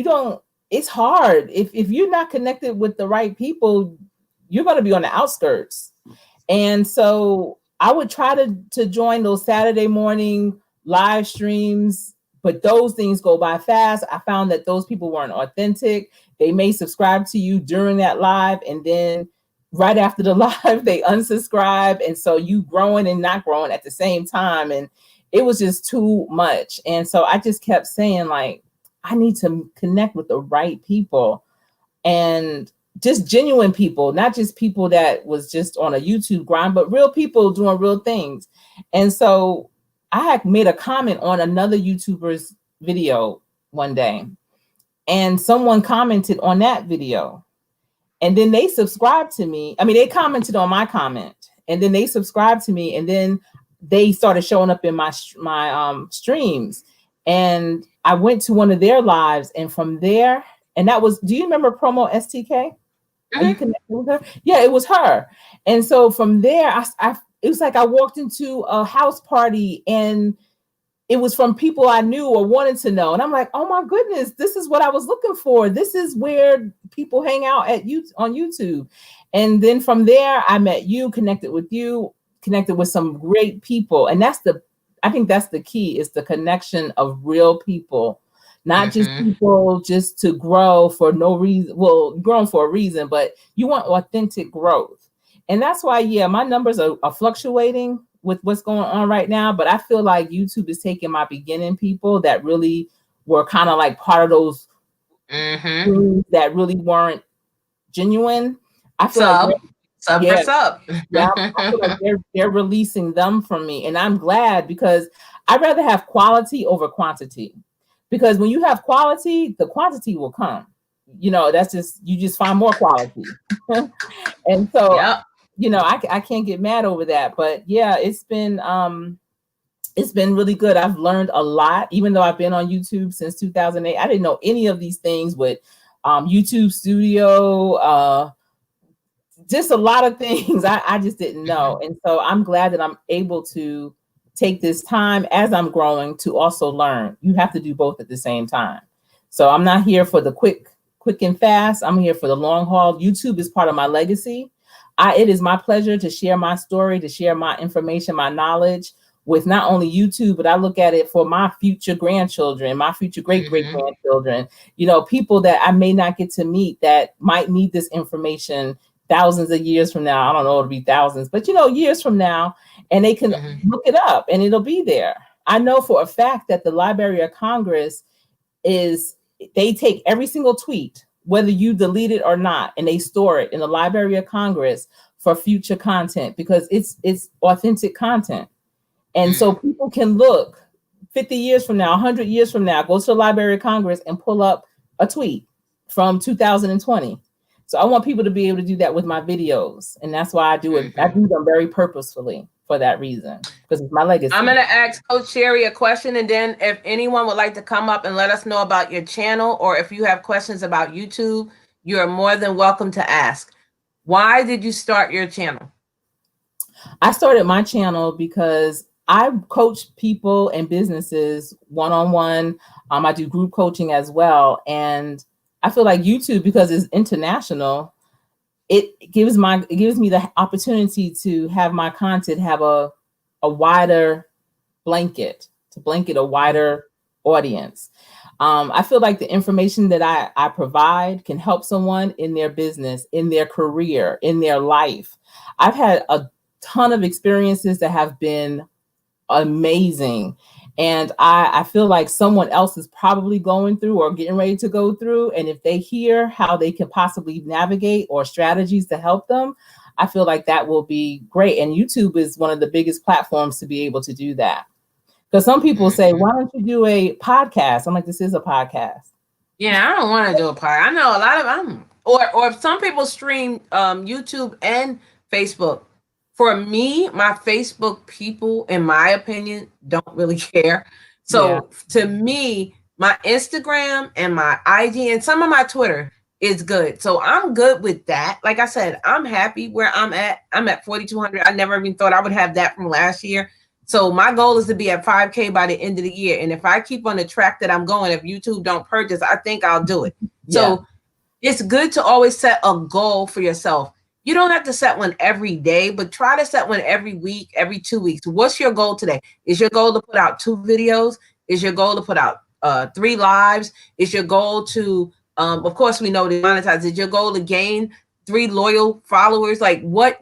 It's hard. If you're not connected with the right people, you're going to be on the outskirts. And so I would try to join those Saturday morning live streams, but those things go by fast. I found that those people weren't authentic. They may subscribe to you during that live, and then right after the live, they unsubscribe. And so you growing and not growing at the same time. And it was just too much. And so I just kept saying, like, I need to connect with the right people, and just genuine people, not just people that was just on a YouTube grind, but real people doing real things. And so I had made a comment on another YouTuber's video one day, and someone commented on that video, and then they subscribed to me. I mean, they commented on my comment, and then they subscribed to me, and then they started showing up in my streams. And I went to one of their lives, and from there, and that was, do you remember Promo STK? Are you connected with her? Yeah, it was her. And so from there, it was like I walked into a house party and it was from people I knew or wanted to know. And I'm like, oh my goodness, this is what I was looking for. This is where people hang out on YouTube. And then from there, I met you, connected with some great people. And I think that's the key, is the connection of real people, not just people just to grow for no reason. Well, growing for a reason, but you want authentic growth. And that's why, yeah, my numbers are fluctuating with what's going on right now. But I feel like YouTube is taking my beginning people that really were kind of like part of those that really weren't genuine. I feel like I feel like they're releasing them from me. And I'm glad, because I'd rather have quality over quantity. Because when you have quality, the quantity will come. You know, you just find more quality. And so, you know, I can't get mad over that. But yeah, it's been really good. I've learned a lot, even though I've been on YouTube since 2008. I didn't know any of these things with YouTube Studio, just a lot of things I just didn't know. And so I'm glad that I'm able to take this time as I'm growing to also learn. You have to do both at the same time. So I'm not here for the quick and fast. I'm here for the long haul. YouTube is part of my legacy. It is my pleasure to share my story, to share my information, my knowledge with not only YouTube, but I look at it for my future grandchildren, my future great-great-grandchildren, you know, people that I may not get to meet that might need this information thousands of years from now. I don't know, it'll be thousands, but, you know, years from now, and they can look it up and it'll be there. I know for a fact that the Library of Congress they take every single tweet, whether you delete it or not, and they store it in the Library of Congress for future content, because it's authentic content. And so people can look 50 years from now, 100 years from now, go to the Library of Congress and pull up a tweet from 2020. So I want people to be able to do that with my videos. And that's why I do it. I do them very purposefully for that reason, because it's my legacy. I'm going to ask Coach Sherry a question. And then if anyone would like to come up and let us know about your channel, or if you have questions about YouTube, you are more than welcome to ask. Why did you start your channel? I started my channel because I coach people and businesses one-on-one. I do group coaching as well. And I feel like YouTube, because it's international, it gives me the opportunity to have my content have a wider blanket, to blanket a wider audience. I feel like the information that I provide can help someone in their business, in their career, in their life. I've had a ton of experiences that have been amazing. And I feel like someone else is probably going through or getting ready to go through. And if they hear how they can possibly navigate or strategies to help them, I feel like that will be great. And YouTube is one of the biggest platforms to be able to do that. Because some people say, why don't you do a podcast? I'm like, this is a podcast. Yeah, I don't want to do a podcast. I know a lot of them. Or some people stream YouTube and Facebook. For me, my Facebook people, in my opinion, don't really care. So to me, my Instagram and my IG and some of my Twitter is good. So I'm good with that. Like I said, I'm happy where I'm at. I'm at 4,200. I never even thought I would have that from last year. So my goal is to be at 5K by the end of the year. And if I keep on the track that I'm going, if YouTube don't purchase, I think I'll do it. So it's good to always set a goal for yourself. You don't have to set one every day, but try to set one every week, every 2 weeks. What's your goal today? Is your goal to put out 2 videos? Is your goal to put out 3 lives? Is your goal to, of course, we know to monetize. Is your goal to gain 3 loyal followers? Like what?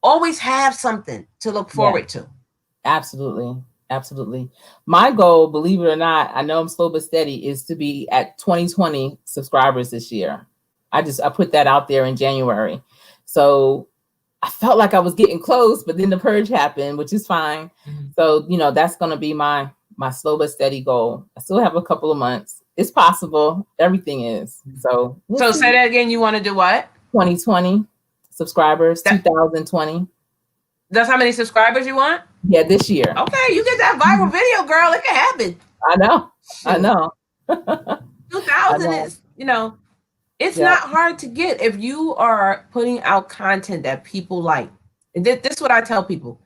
Always have something to look forward to. Absolutely. Absolutely. My goal, believe it or not, I know I'm slow but steady, is to be at 2020 subscribers this year. I put that out there in January. So I felt like I was getting close, but then the purge happened, which is fine. So, you know, that's going to be my slow but steady goal. I still have a couple of months. It's possible. Everything is. So say that again. You want to do what? 2020 subscribers, 2020. That's how many subscribers you want? Yeah, this year. Okay, you get that viral video, girl. It can happen. I know. 2000 is, you know. It's Yep. not hard to get if you are putting out content that people like. And this is what I tell people.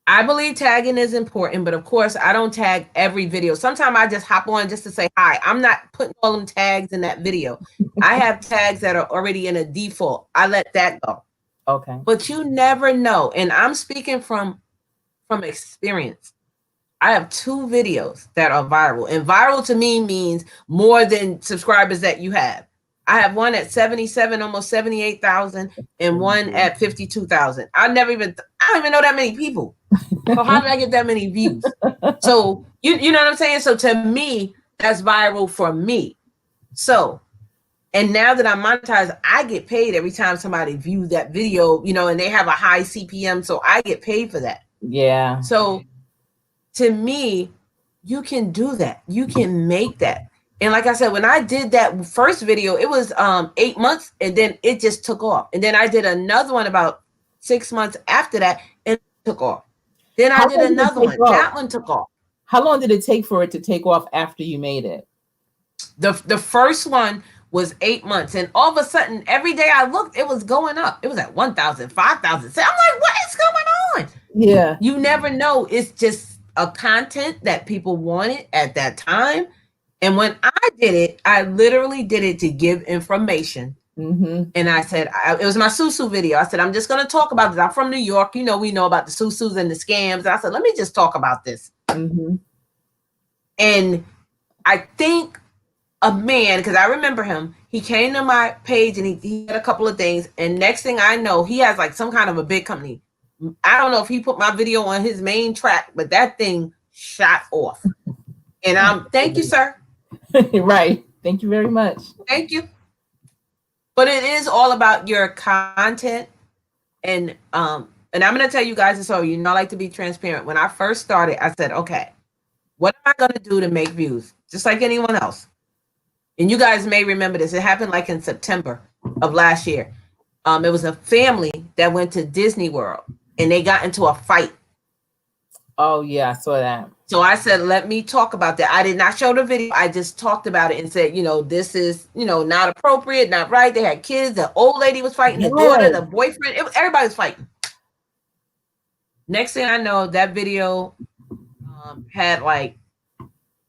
I believe tagging is important, but of course, I don't tag every video. Sometimes I just hop on just to say hi. I'm not putting all them tags in that video. I have tags that are already in a default. I let that go. Okay. But you never know. And I'm speaking from experience. I have 2 videos that are viral. And viral to me means more than subscribers that you have. I have one at 77, almost 78,000, and one at 52,000. I don't even know that many people. So how did I get that many views? So you know what I'm saying? So to me, that's viral for me. So, and now that I'm monetized, I get paid every time somebody views that video, and they have a high CPM. So I get paid for that. Yeah. So to me, you can do that. You can make that. And like I said, when I did that first video, it was 8 months, and then it just took off. And then I did another one about 6 months after that, and it took off. Then I did another one. That one took off. How long did it take for it to take off after you made it? The first one was 8 months, and all of a sudden, every day I looked, it was going up. It was at 1,000, 5,000. I'm like, what is going on? Yeah. You never know. It's just a content that people wanted at that time. And when I did it, I literally did it to give information. Mm-hmm. And I said, it was my Susu video. I said, I'm just going to talk about this. I'm from New York. We know about the Susus and the scams. And I said, let me just talk about this. Mm-hmm. And I think a man, because I remember him, he came to my page and he had a couple of things. And next thing I know, he has like some kind of a big company. I don't know if he put my video on his main track, but that thing shot off. And thank you, sir. Right. Thank you very much. Thank you. But it is all about your content. And I'm going to tell you guys, so I like to be transparent. When I first started, I said, okay, what am I going to do to make views? Just like anyone else. And you guys may remember this. It happened like in September of last year. It was a family that went to Disney World and they got into a fight. Oh, yeah, I saw that. So I said, let me talk about that. I did not show the video. I just talked about it and said, this is, not appropriate, not right. They had kids. The old lady was fighting, the daughter, the boyfriend. Everybody was fighting. Next thing I know, that video had like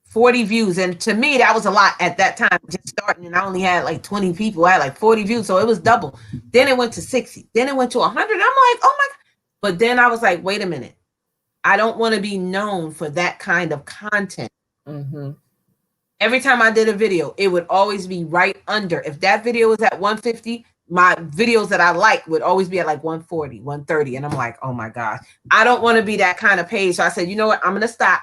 40 views. And to me, that was a lot at that time, just starting. And I only had like 20 people. I had like 40 views. So it was double. Then it went to 60. Then it went to 100. I'm like, oh my God. But then I was like, wait a minute. I don't want to be known for that kind of content. Mm-hmm. Every time I did a video, it would always be right under. If that video was at 150, my videos that I like would always be at like 140, 130. And I'm like, oh my gosh, I don't want to be that kind of page. So I said, you know what? I'm going to stop.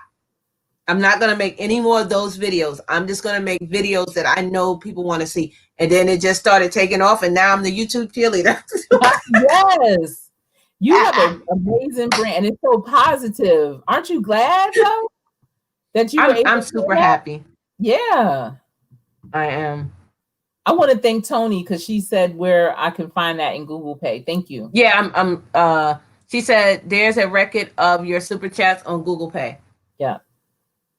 I'm not going to make any more of those videos. I'm just going to make videos that I know people want to see. And then it just started taking off. And now I'm the YouTube cheerleader. Yes. You have an amazing brand, and it's so positive. Aren't you glad, though, that you were able I'm super happy. Yeah. I am. I want to thank Tony because she said where I can find that in Google Pay. Thank you. Yeah, she said there's a record of your super chats on Google Pay. Yeah.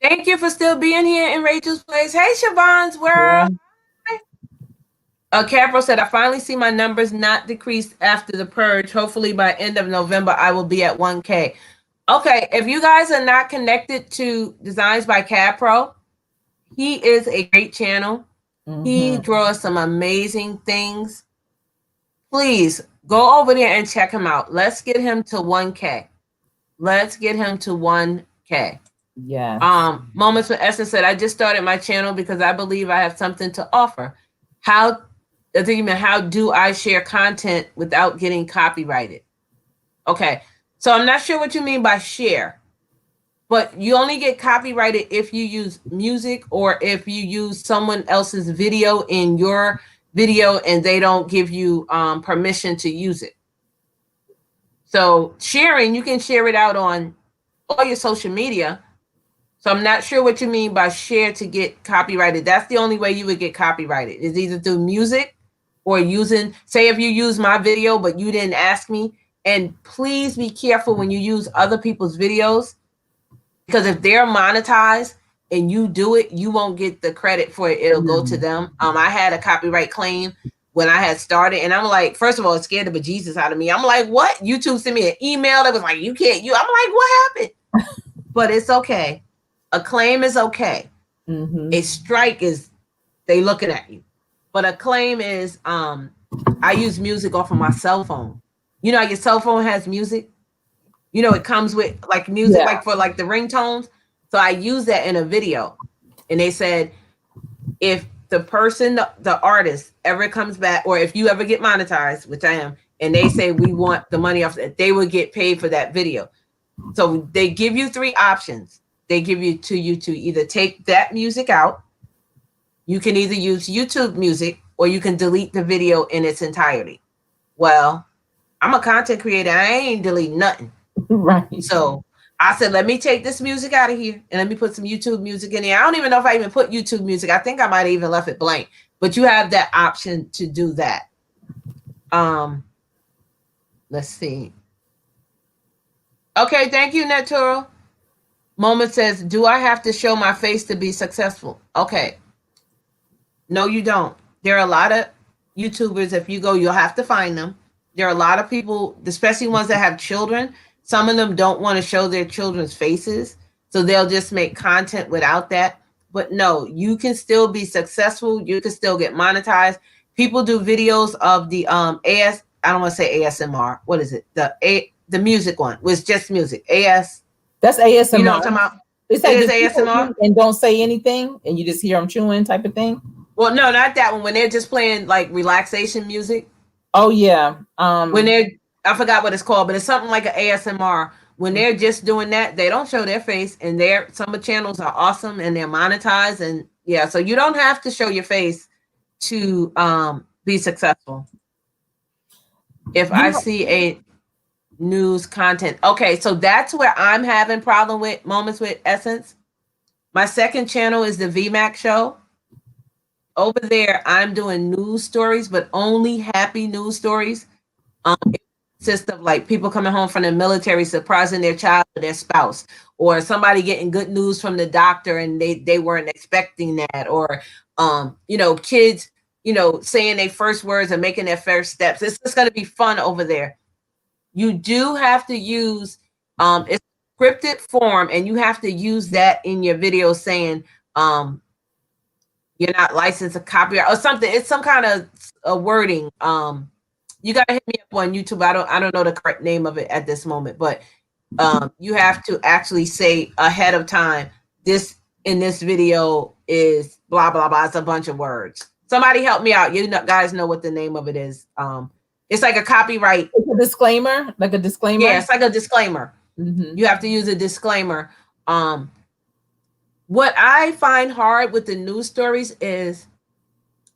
Thank you for still being here in Rachel's place. Hey, Siobhan's world. Yeah. Capro said, I finally see my numbers not decrease after the purge. Hopefully by end of November, I will be at 1K. Okay, if you guys are not connected to Designs by Capro, he is a great channel. Mm-hmm. He draws some amazing things. Please go over there and check him out. Let's get him to 1K. Let's get him to 1K. Yeah. Moments with Essence said, I just started my channel because I believe I have something to offer. How do I share content without getting copyrighted? Okay, so I'm not sure what you mean by share, but you only get copyrighted if you use music or if you use someone else's video in your video and they don't give you permission to use it. So sharing, you can share it out on all your social media. So I'm not sure what you mean by share to get copyrighted. That's the only way you would get copyrighted is either through music or using, say if you use my video, but you didn't ask me. And please be careful when you use other people's videos, because if they're monetized and you do it, you won't get the credit for it. It'll go to them. I had a copyright claim when I had started, and I'm like, first of all, it scared the bejesus out of me. I'm like, what? YouTube sent me an email that was like, you can't. I'm like, what happened? But it's okay. A claim is okay. A strike is they looking at you. But a claim is I use music off of my cell phone. You know, your cell phone has music. You know, it comes with like music, like for like the ringtones. So I use that in a video. And they said, if the person, the artist ever comes back, or if you ever get monetized, which I am, and they say we want the money off that, they would get paid for that video. So they give you 3 options. They give you to either take that music out. You can either use YouTube music, or you can delete the video in its entirety. Well, I'm a content creator. I ain't deleting nothing. Right. So I said, let me take this music out of here and let me put some YouTube music in there. I don't even know if I even put YouTube music. I think I might have even left it blank. But you have that option to do that. Let's see. Okay, thank you, Neturo. Moment says, do I have to show my face to be successful? Okay. No, you don't. There are a lot of YouTubers, if you go, you'll have to find them. There are a lot of people, especially ones that have children. Some of them don't want to show their children's faces. So they'll just make content without that. But no, you can still be successful. You can still get monetized. People do videos of the I don't want to say ASMR. What is it? The music one was just music. That's ASMR. You know what I'm talking about? It's like it is ASMR. And don't say anything, and you just hear them chewing type of thing. Well, no, not that one. When they're just playing like relaxation music. Oh yeah. When I forgot what it's called, but it's something like an ASMR. When they're just doing that, they don't show their face, and some of the channels are awesome and they're monetized, and yeah, so you don't have to show your face to be successful. If I see a news content, okay, so that's where I'm having problem with Moments with Essence. My second channel is the VMAX show. Over there, I'm doing news stories, but only happy news stories. It consists of like people coming home from the military, surprising their child or their spouse, or somebody getting good news from the doctor and they weren't expecting that, or kids, saying their first words and making their first steps. It's just going to be fun over there. You do have to use it's scripted form, and you have to use that in your video saying you're not licensed to copyright or something. It's some kind of a wording. You gotta hit me up on YouTube. I don't know the correct name of it at this moment, but you have to actually say ahead of time, this in this video is blah blah blah. It's a bunch of words. Somebody help me out. You guys know what the name of it is. It's like a copyright. It's a disclaimer, like a disclaimer. Yeah, it's like a disclaimer. Mm-hmm. You have to use a disclaimer. What I find hard with the news stories is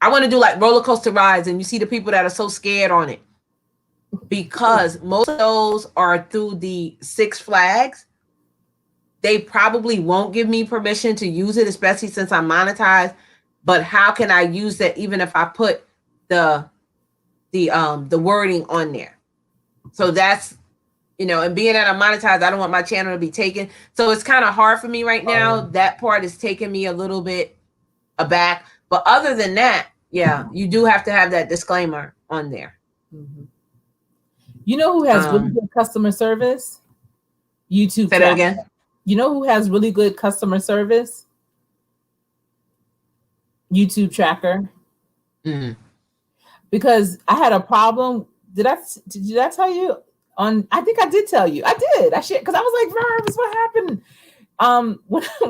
I want to do like roller coaster rides, and you see the people that are so scared on it, because most of those are through the Six Flags. They probably won't give me permission to use it, especially since I'm monetized. But how can I use that even if I put the wording on there? So that's, and being that I'm monetized, I don't want my channel to be taken. So it's kind of hard for me right now. That part is taking me a little bit aback. But other than that, yeah, you do have to have that disclaimer on there. Mm-hmm. You know who has really good customer service? YouTube. Say that again. You know who has really good customer service? YouTube Tracker. Mm-hmm. Because I had a problem. Did I tell you? I think I did tell you. I did. I should, because I was like, Verbs, what happened?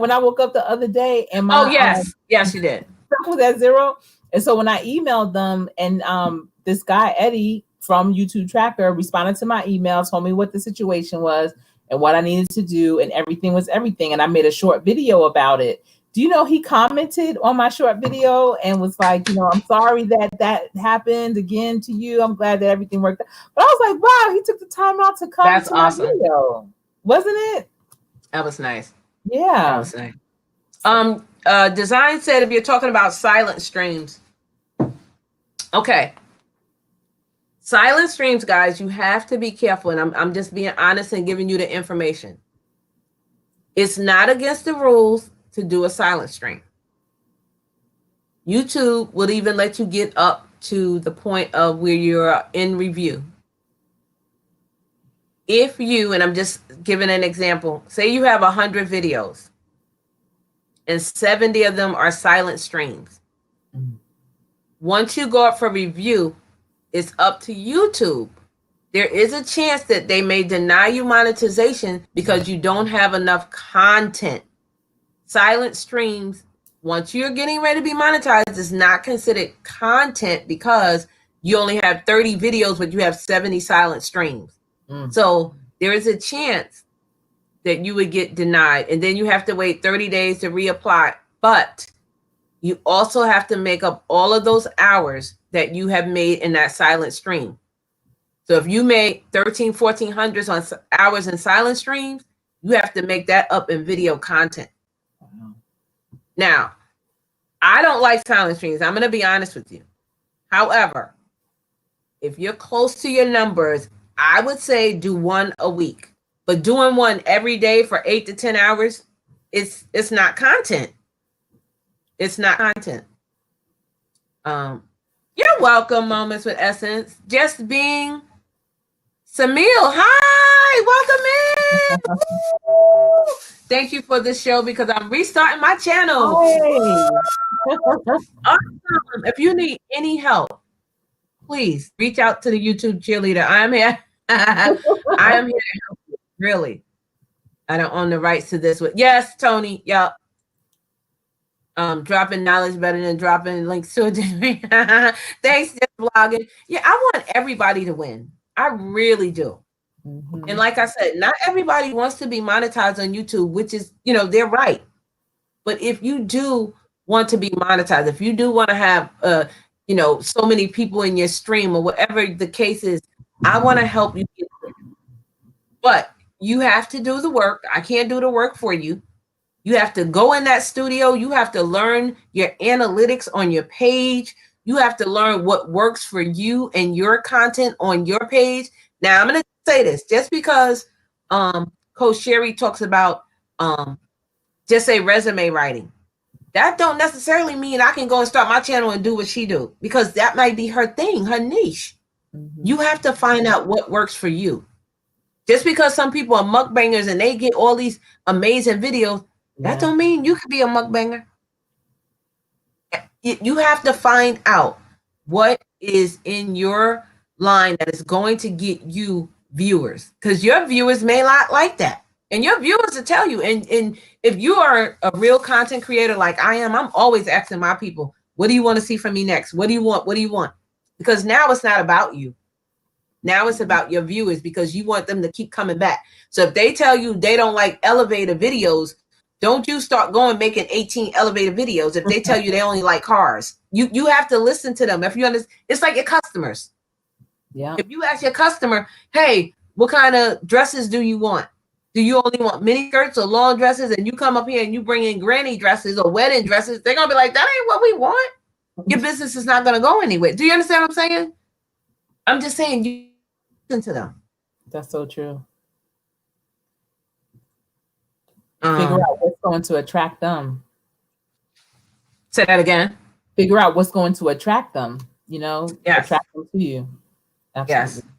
When I woke up the other day and my yes, you did. Was at 0. And so when I emailed them, and this guy Eddie from YouTube Tracker responded to my email, told me what the situation was and what I needed to do, and everything was everything. And I made a short video about it. Do you know he commented on my short video and was like, I'm sorry that happened again to you. I'm glad that everything worked out. But I was like, wow, he took the time out to come That's to awesome. my video. Wasn't it? That was nice. Yeah. That was nice. Design said if you're talking about silent streams. Okay. Silent streams, guys, you have to be careful. And I'm just being honest and giving you the information. It's not against the rules. to do a silent stream. YouTube will even let you get up to the point of where you're in review. If you, and I'm just giving an example, say you have 100 videos and 70 of them are silent streams. Once you go up for review, it's up to YouTube. There is a chance that they may deny you monetization because you don't have enough content. Silent streams, once you're getting ready to be monetized, is not considered content because you only have 30 videos, but you have 70 silent streams. So there is a chance that you would get denied, and then you have to wait 30 days to reapply. But you also have to make up all of those hours that you have made in that silent stream. So if you made 1,400 on hours in silent streams, you have to make that up in video content. Wow. Now, I don't like silent streams. I'm going to be honest with you. However, if you're close to your numbers, I would say do one a week. But doing one every day for 8 to 10 hours, it's not content. It's not content. You're welcome, Moments with Essence. Just being Samil. Hi, welcome in. Thank you for this show because I'm restarting my channel. Hey. Awesome. If you need any help, please reach out to the YouTube cheerleader. I am here. I am here to help you. Really. I don't own the rights to this one. Yes, Tony. Yep. Dropping knowledge better than dropping links to a degree. Thanks, just vlogging. Yeah, I want everybody to win. I really do. Mm-hmm. And like I said, not everybody wants to be monetized on YouTube, which is, they're right. But if you do want to be monetized, if you do want to have, so many people in your stream or whatever the case is, I want to help you get there. But you have to do the work. I can't do the work for you. You have to go in that studio. You have to learn your analytics on your page. You have to learn what works for you and your content on your page. Now, I'm going to say this. Just because Coach Sherry talks about just say resume writing, that don't necessarily mean I can go and start my channel and do what she do, because that might be her thing, her niche. Mm-hmm. You have to find out what works for you. Just because some people are mukbangers and they get all these amazing videos, that don't mean you could be a mukbanger. You have to find out what is in your line that is going to get you viewers, because your viewers may not like that. And your viewers will tell you. And if you are a real content creator like I am, I'm always asking my people, what do you want to see from me next? What do you want? What do you want? Because now it's not about you. Now it's about your viewers, because you want them to keep coming back. So if they tell you they don't like elevator videos, don't you start going making 18 elevator videos. If they tell you they only like cars, you have to listen to them. If you understand, it's like your customers. Yeah. If you ask your customer, hey, what kind of dresses do you want? Do you only want mini skirts or long dresses? And you come up here and you bring in granny dresses or wedding dresses, they're going to be like, that ain't what we want. Your business is not going to go anywhere. Do you understand what I'm saying? I'm just saying, you listen to them. That's so true. Figure out what's going to attract them. Say that again. Figure out what's going to attract them, Yes. Attract them to you. Absolutely.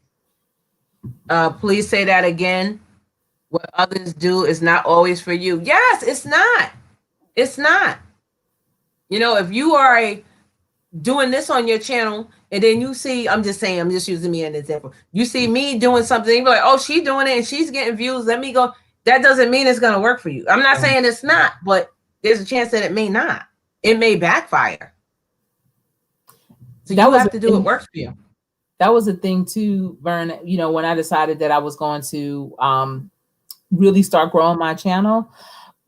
Yes. Please say that again. What others do is not always for you. Yes, it's not. It's not. If you are doing this on your channel and then you see, I'm just using me as an example. You see me doing something, you're like, oh, she's doing it and she's getting views. Let me go. That doesn't mean it's going to work for you. I'm not saying it's not, but there's a chance that it may not. It may backfire. So you have to do what works for you. That was a thing too, Vern, when I decided that I was going to really start growing my channel.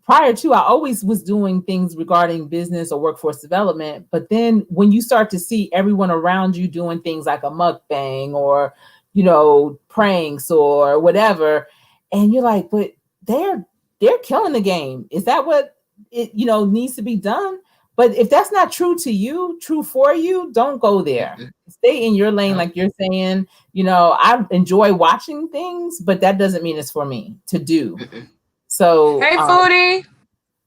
Prior to, I always was doing things regarding business or workforce development. But then when you start to see everyone around you doing things like a mukbang or, pranks or whatever, and you're like, but they're killing the game. Is that what it needs to be done? But if that's not true to you, true for you, don't go there. Stay in your lane, like you're saying. I enjoy watching things, but that doesn't mean it's for me to do. So hey, Foodie.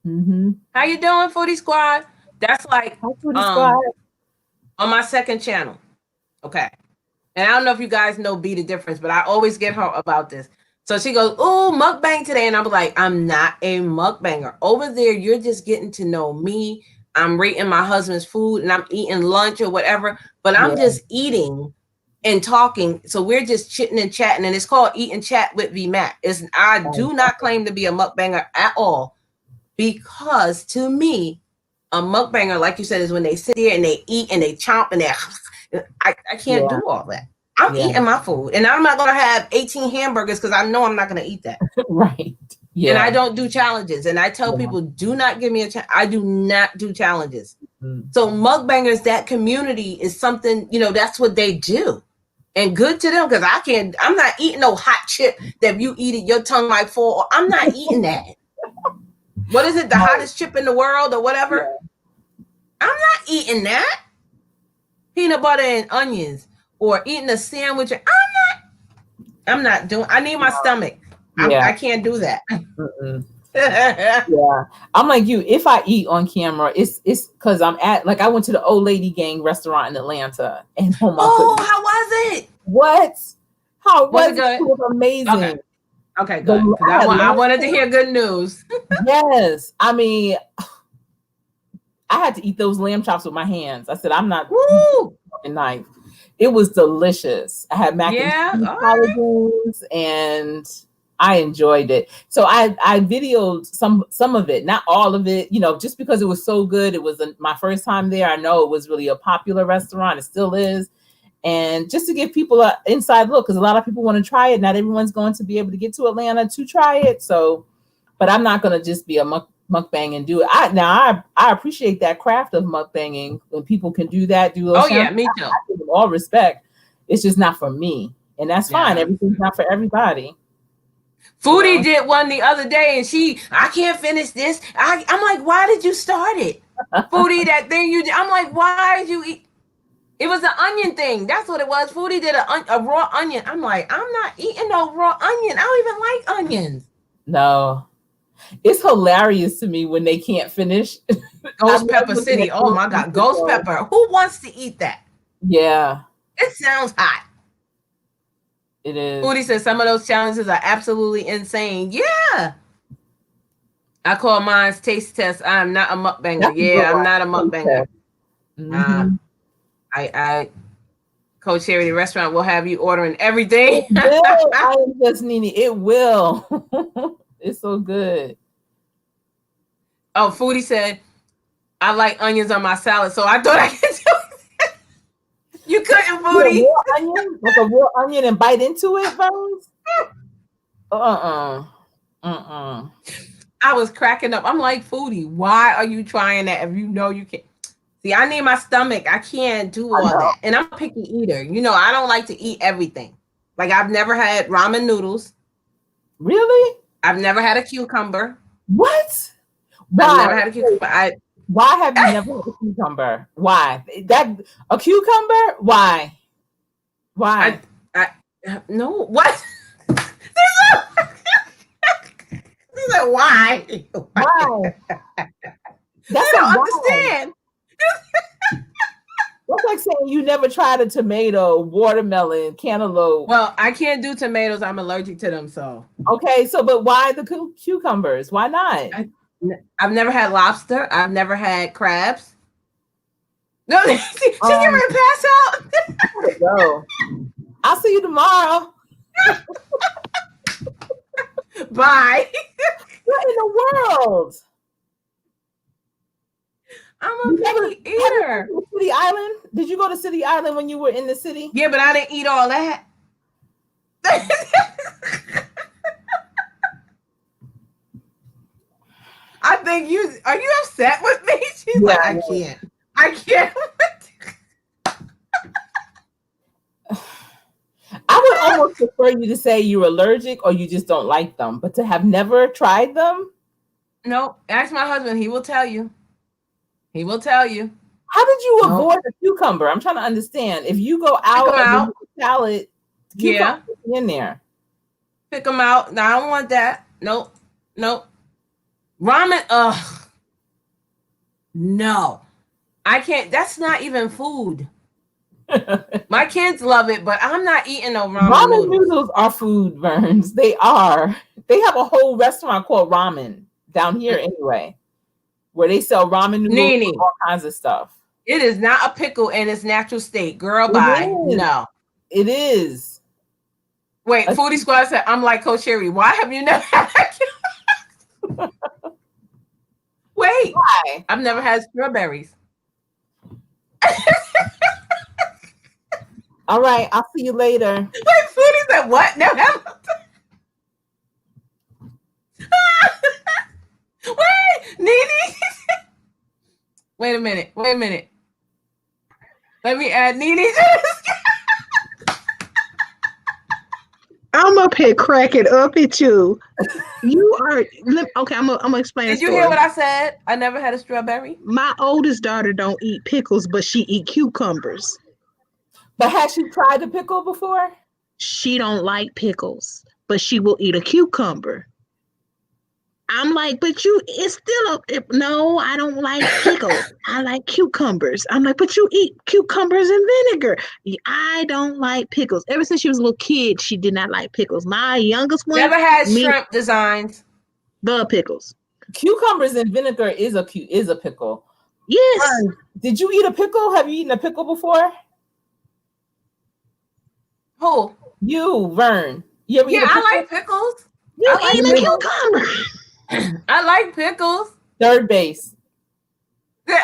How you doing, Foodie Squad? That's like Foodie Squad. On my second channel. Okay. And I don't know if you guys know Be the Difference, but I always get her about this. So she goes, "Oh, mukbang today." And I'm like, "I'm not a mukbanger. Over there, you're just getting to know me. I'm rating my husband's food and I'm eating lunch or whatever, but I'm just eating and talking. So we're just chitting and chatting. And it's called Eat and Chat with VMAT. I do not claim to be a mukbanger at all, because to me, a mukbanger, like you said, is when they sit here and they eat and they chomp and I can't do all that. I'm eating my food, and I'm not going to have 18 hamburgers because I know I'm not going to eat that. Right. Yeah. And I don't do challenges. And I tell people, do not give me a challenge. I do not do challenges. So mukbangers, that community is something, that's what they do. And good to them, because I'm not eating no hot chip that if you eat it, your tongue might fall. I'm not eating that. What is it? The hottest chip in the world or whatever? Yeah. I'm not eating that. Peanut butter and onions or eating a sandwich. I'm not doing, I need my stomach. I can't do that. Yeah. I'm like you. If I eat on camera, it's because I'm I went to the Old Lady Gang restaurant in Atlanta. And how was it? What? How was it? Good? It was amazing. Okay, good. I wanted to hear good news. Yes. I mean, I had to eat those lamb chops with my hands. I said, I'm not using a knife. It was delicious. I had mac and cheese collagens, and I enjoyed it. So I videoed some of it, not all of it, just because it was so good. It was my first time there. I know it was really a popular restaurant. It still is. And just to give people an inside look, because a lot of people want to try it. Not everyone's going to be able to get to Atlanta to try it. So, but I'm not going to just be a mukbang and do it. I appreciate that craft of mukbanging when people can do that. Do those me too. I give them all respect. It's just not for me, and that's fine. Everything's not for everybody. Foodie did one the other day, and I can't finish this. I'm like, why did you start it? Foodie, that thing you did. I'm like, why did you eat? It was an onion thing. That's what it was. Foodie did a raw onion. I'm like, I'm not eating no raw onion. I don't even like onions. No. It's hilarious to me when they can't finish. Ghost Pepper City. Oh my God. Ghost Pepper. Who wants to eat that? Yeah. It sounds hot. It is. Foodie says some of those challenges are absolutely insane. Yeah. I call mine taste test. I'm not a mukbanger. I'm not a mukbanger. I Coach Harry, the restaurant will have you ordering everything. I am just Nene. It will. It's so good. Oh, Foodie said, I like onions on my salad, so I thought I could do it. You couldn't, Foodie. Raw onion, like a raw onion, and bite into it, Bones? I was cracking up. I'm like, Foodie, why are you trying that if you know you can't? See, I need my stomach. I can't do all that. And I'm a picky eater. I don't like to eat everything. Like, I've never had ramen noodles. Really? I've never had a cucumber. What? Why? I've never had a cucumber. Why have you never had a cucumber? Why? A cucumber? Why? Why? No. What? He said, why? Why? I don't understand. That's like saying you never tried a tomato, watermelon, cantaloupe. Well, I can't do tomatoes. I'm allergic to them. So okay, but why the cucumbers? Why not? I've never had lobster. I've never had crabs. No, she get ready to pass out. Go. I'll see you tomorrow. Bye. What in the world? I'm a picky eater. City Island? Did you go to City Island when you were in the city? Yeah, but I didn't eat all that. I think are you upset with me? She's like, I can't. I would almost prefer you to say you're allergic or you just don't like them, but to have never tried them? No, ask my husband. He will tell you. He will tell you. How did you avoid the cucumber? I'm trying to understand. If you go out and salad, cucumber in there. Pick them out. No, I don't want that. Nope. Ramen. No, I can't. That's not even food. My kids love it, but I'm not eating no ramen noodles. Noodles are food, Verns. They are. They have a whole restaurant called Ramen down here anyway, where they sell ramen noodles Nene, and all kinds of stuff. it is not a pickle in its natural state. Girl, It bye. is. No. It is. Wait, Foodie Squad said, I'm like Coach Sherry. Why have you never had that? Wait. Why? I've never had strawberries. All right, I'll see you later. Wait, Foodie said, what? No. Wait, Nene. Wait a minute. Let me add Nene to this. I'm up here cracking up at you. You are okay. I'm gonna explain. Did you hear what I said? I never had a strawberry. My oldest daughter don't eat pickles, but she eat cucumbers. But has she tried the pickle before? She don't like pickles, but she will eat a cucumber. I'm like, but it's still no, I don't like pickles. I like cucumbers. I'm like, but you eat cucumbers and vinegar. I don't like pickles. Ever since she was a little kid, she did not like pickles. My youngest one Never had shrimp designs. The pickles. Cucumbers and vinegar is a pickle. Yes. Did you eat a pickle? Have you eaten a pickle before? Who? You, Vern. You ever eat a pickle? I like pickles. You eat a cucumber. I like pickles. Third base. Wait,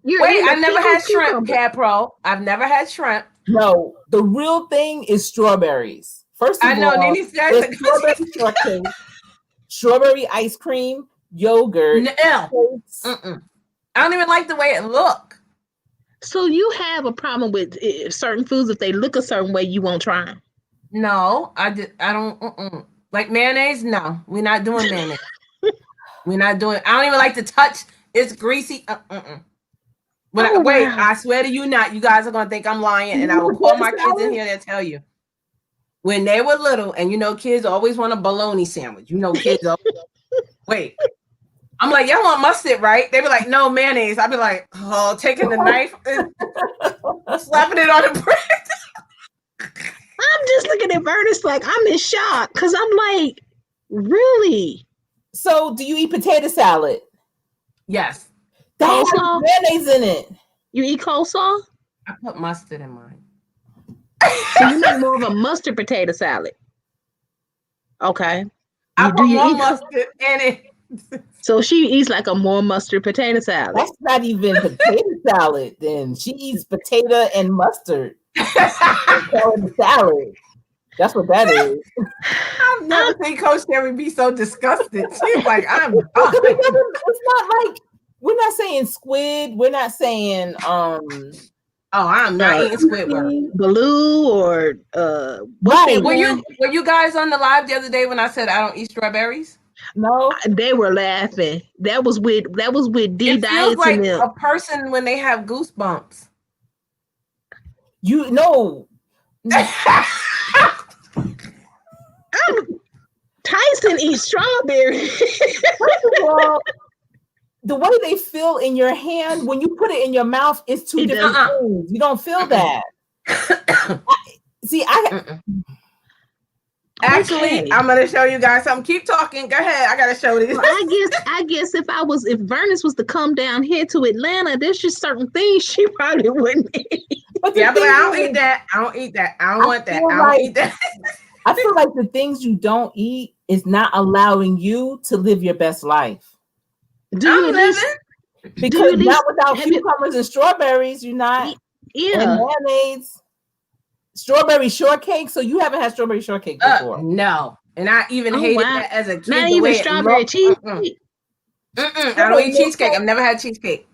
I never had shrimp, Capro. I've never had shrimp. No, the real thing is strawberries. First of all, Nene said strawberry shortcake, strawberry ice cream, yogurt. I don't even like the way it look. So you have a problem with certain foods if they look a certain way, you won't try them. No, I don't. Like mayonnaise. No, we're not doing mayonnaise. We're not doing. I don't even like to touch. It's greasy. But wait, wow. I swear to you, not. You guys are gonna think I'm lying, and I will call my kids in here. They'll tell you. When they were little, and kids always want a bologna sandwich. Kids. Wait. I'm like, y'all want mustard, right? They be like, no, mayonnaise. I'd be like, oh, taking the knife and slapping it on the bread. I'm just looking at Vertus like I'm in shock because I'm like, really? So, do you eat potato salad? Yes. That has mayonnaise in it. You eat coleslaw? I put mustard in mine. So you make more of a mustard potato salad. Okay. I put more mustard in it. So she eats like a more mustard potato salad. That's not even potato salad then. She eats potato and mustard. Salad. That's what that is. I've never seen Coach Sherry be so disgusted. She's like, I'm done. It's not like we're not saying squid. We're not saying I'm not eating Squidward. Baloo or right. Were you guys on the live the other day when I said I don't eat strawberries? No, they were laughing. That was with D. It feels like a person when they have goosebumps. You know. Tyson eats strawberries. First of all, the way they feel in your hand when you put it in your mouth is two different things. You don't feel that. Actually, I'm gonna show you guys something. Keep talking. Go ahead. I gotta show this. Well, I guess if Vernis was to come down here to Atlanta, there's just certain things she probably wouldn't eat. Yeah, but I don't eat that. I don't eat that. I don't want that. I don't eat that. I feel like the things you don't eat is not allowing you to live your best life. I'm living. Because not without cucumbers and strawberries, you're not. Yeah. And mayonnaise. Strawberry shortcake. So you haven't had strawberry shortcake before? No. And I even hated that as a kid. Not even strawberry cheesecake. I don't eat cheesecake. I've never had cheesecake.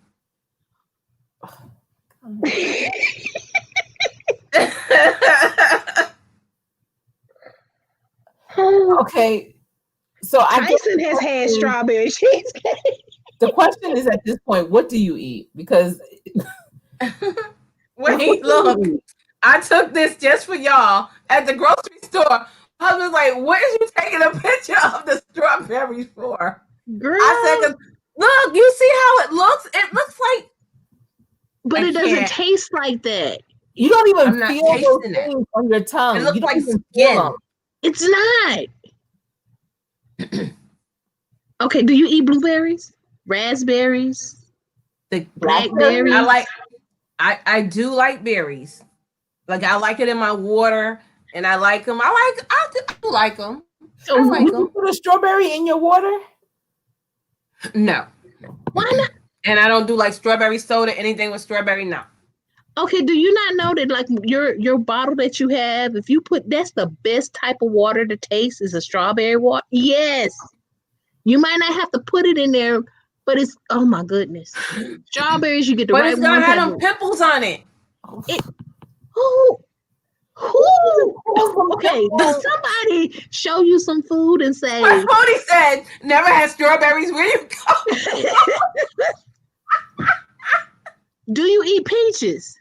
Okay. So Tyson has had strawberry cheesecake. The question is at this point, what do you eat? Because wait, look. I took this just for y'all at the grocery store. I was like, what is you taking a picture of the strawberries for? Girl. I said, Look, you see how it looks? It looks like. But I it doesn't can't. taste like that. You don't even I'm not feel those tasting that. things on your tongue. It looks You don't like even feel skin. them. It's not. Okay, do you eat blueberries? Raspberries? The Blackberries? I do like berries. Like I like it in my water, and I like them. I do like them. So I like Would you them. put a strawberry in your water? No. why not? And I don't do like strawberry soda, anything with strawberry. No. Okay, do you not know that like your bottle that you have, if you put that's the best type of water to taste is a strawberry water? Yes. You might not have to put it in there, but it's oh my goodness. Strawberries, you get the But right it's gonna ones. have them pimples on it. Who? Okay, does somebody show you some food and say My foodie said, never had strawberries. Where you go? do you eat peaches?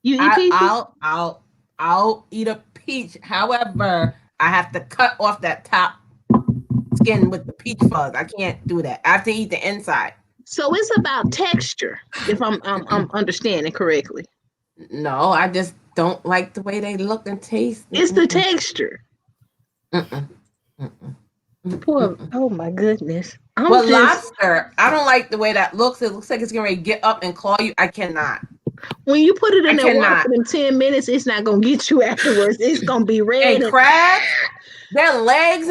You eat peaches? I'll eat a peach. However, I have to cut off that top skin with the peach fuzz. I can't do that. I have to eat the inside. So it's about texture, if I'm understanding correctly. No, I just don't like the way they look and taste. It's the texture. Poor, Mm-mm. oh my goodness. Well, lobster, I don't like the way that looks. It looks like it's going to get up and claw you. I cannot. When you put it in I that water cannot. for them 10 minutes, it's not going to get you afterwards. It's going to be red. And crabs, their legs.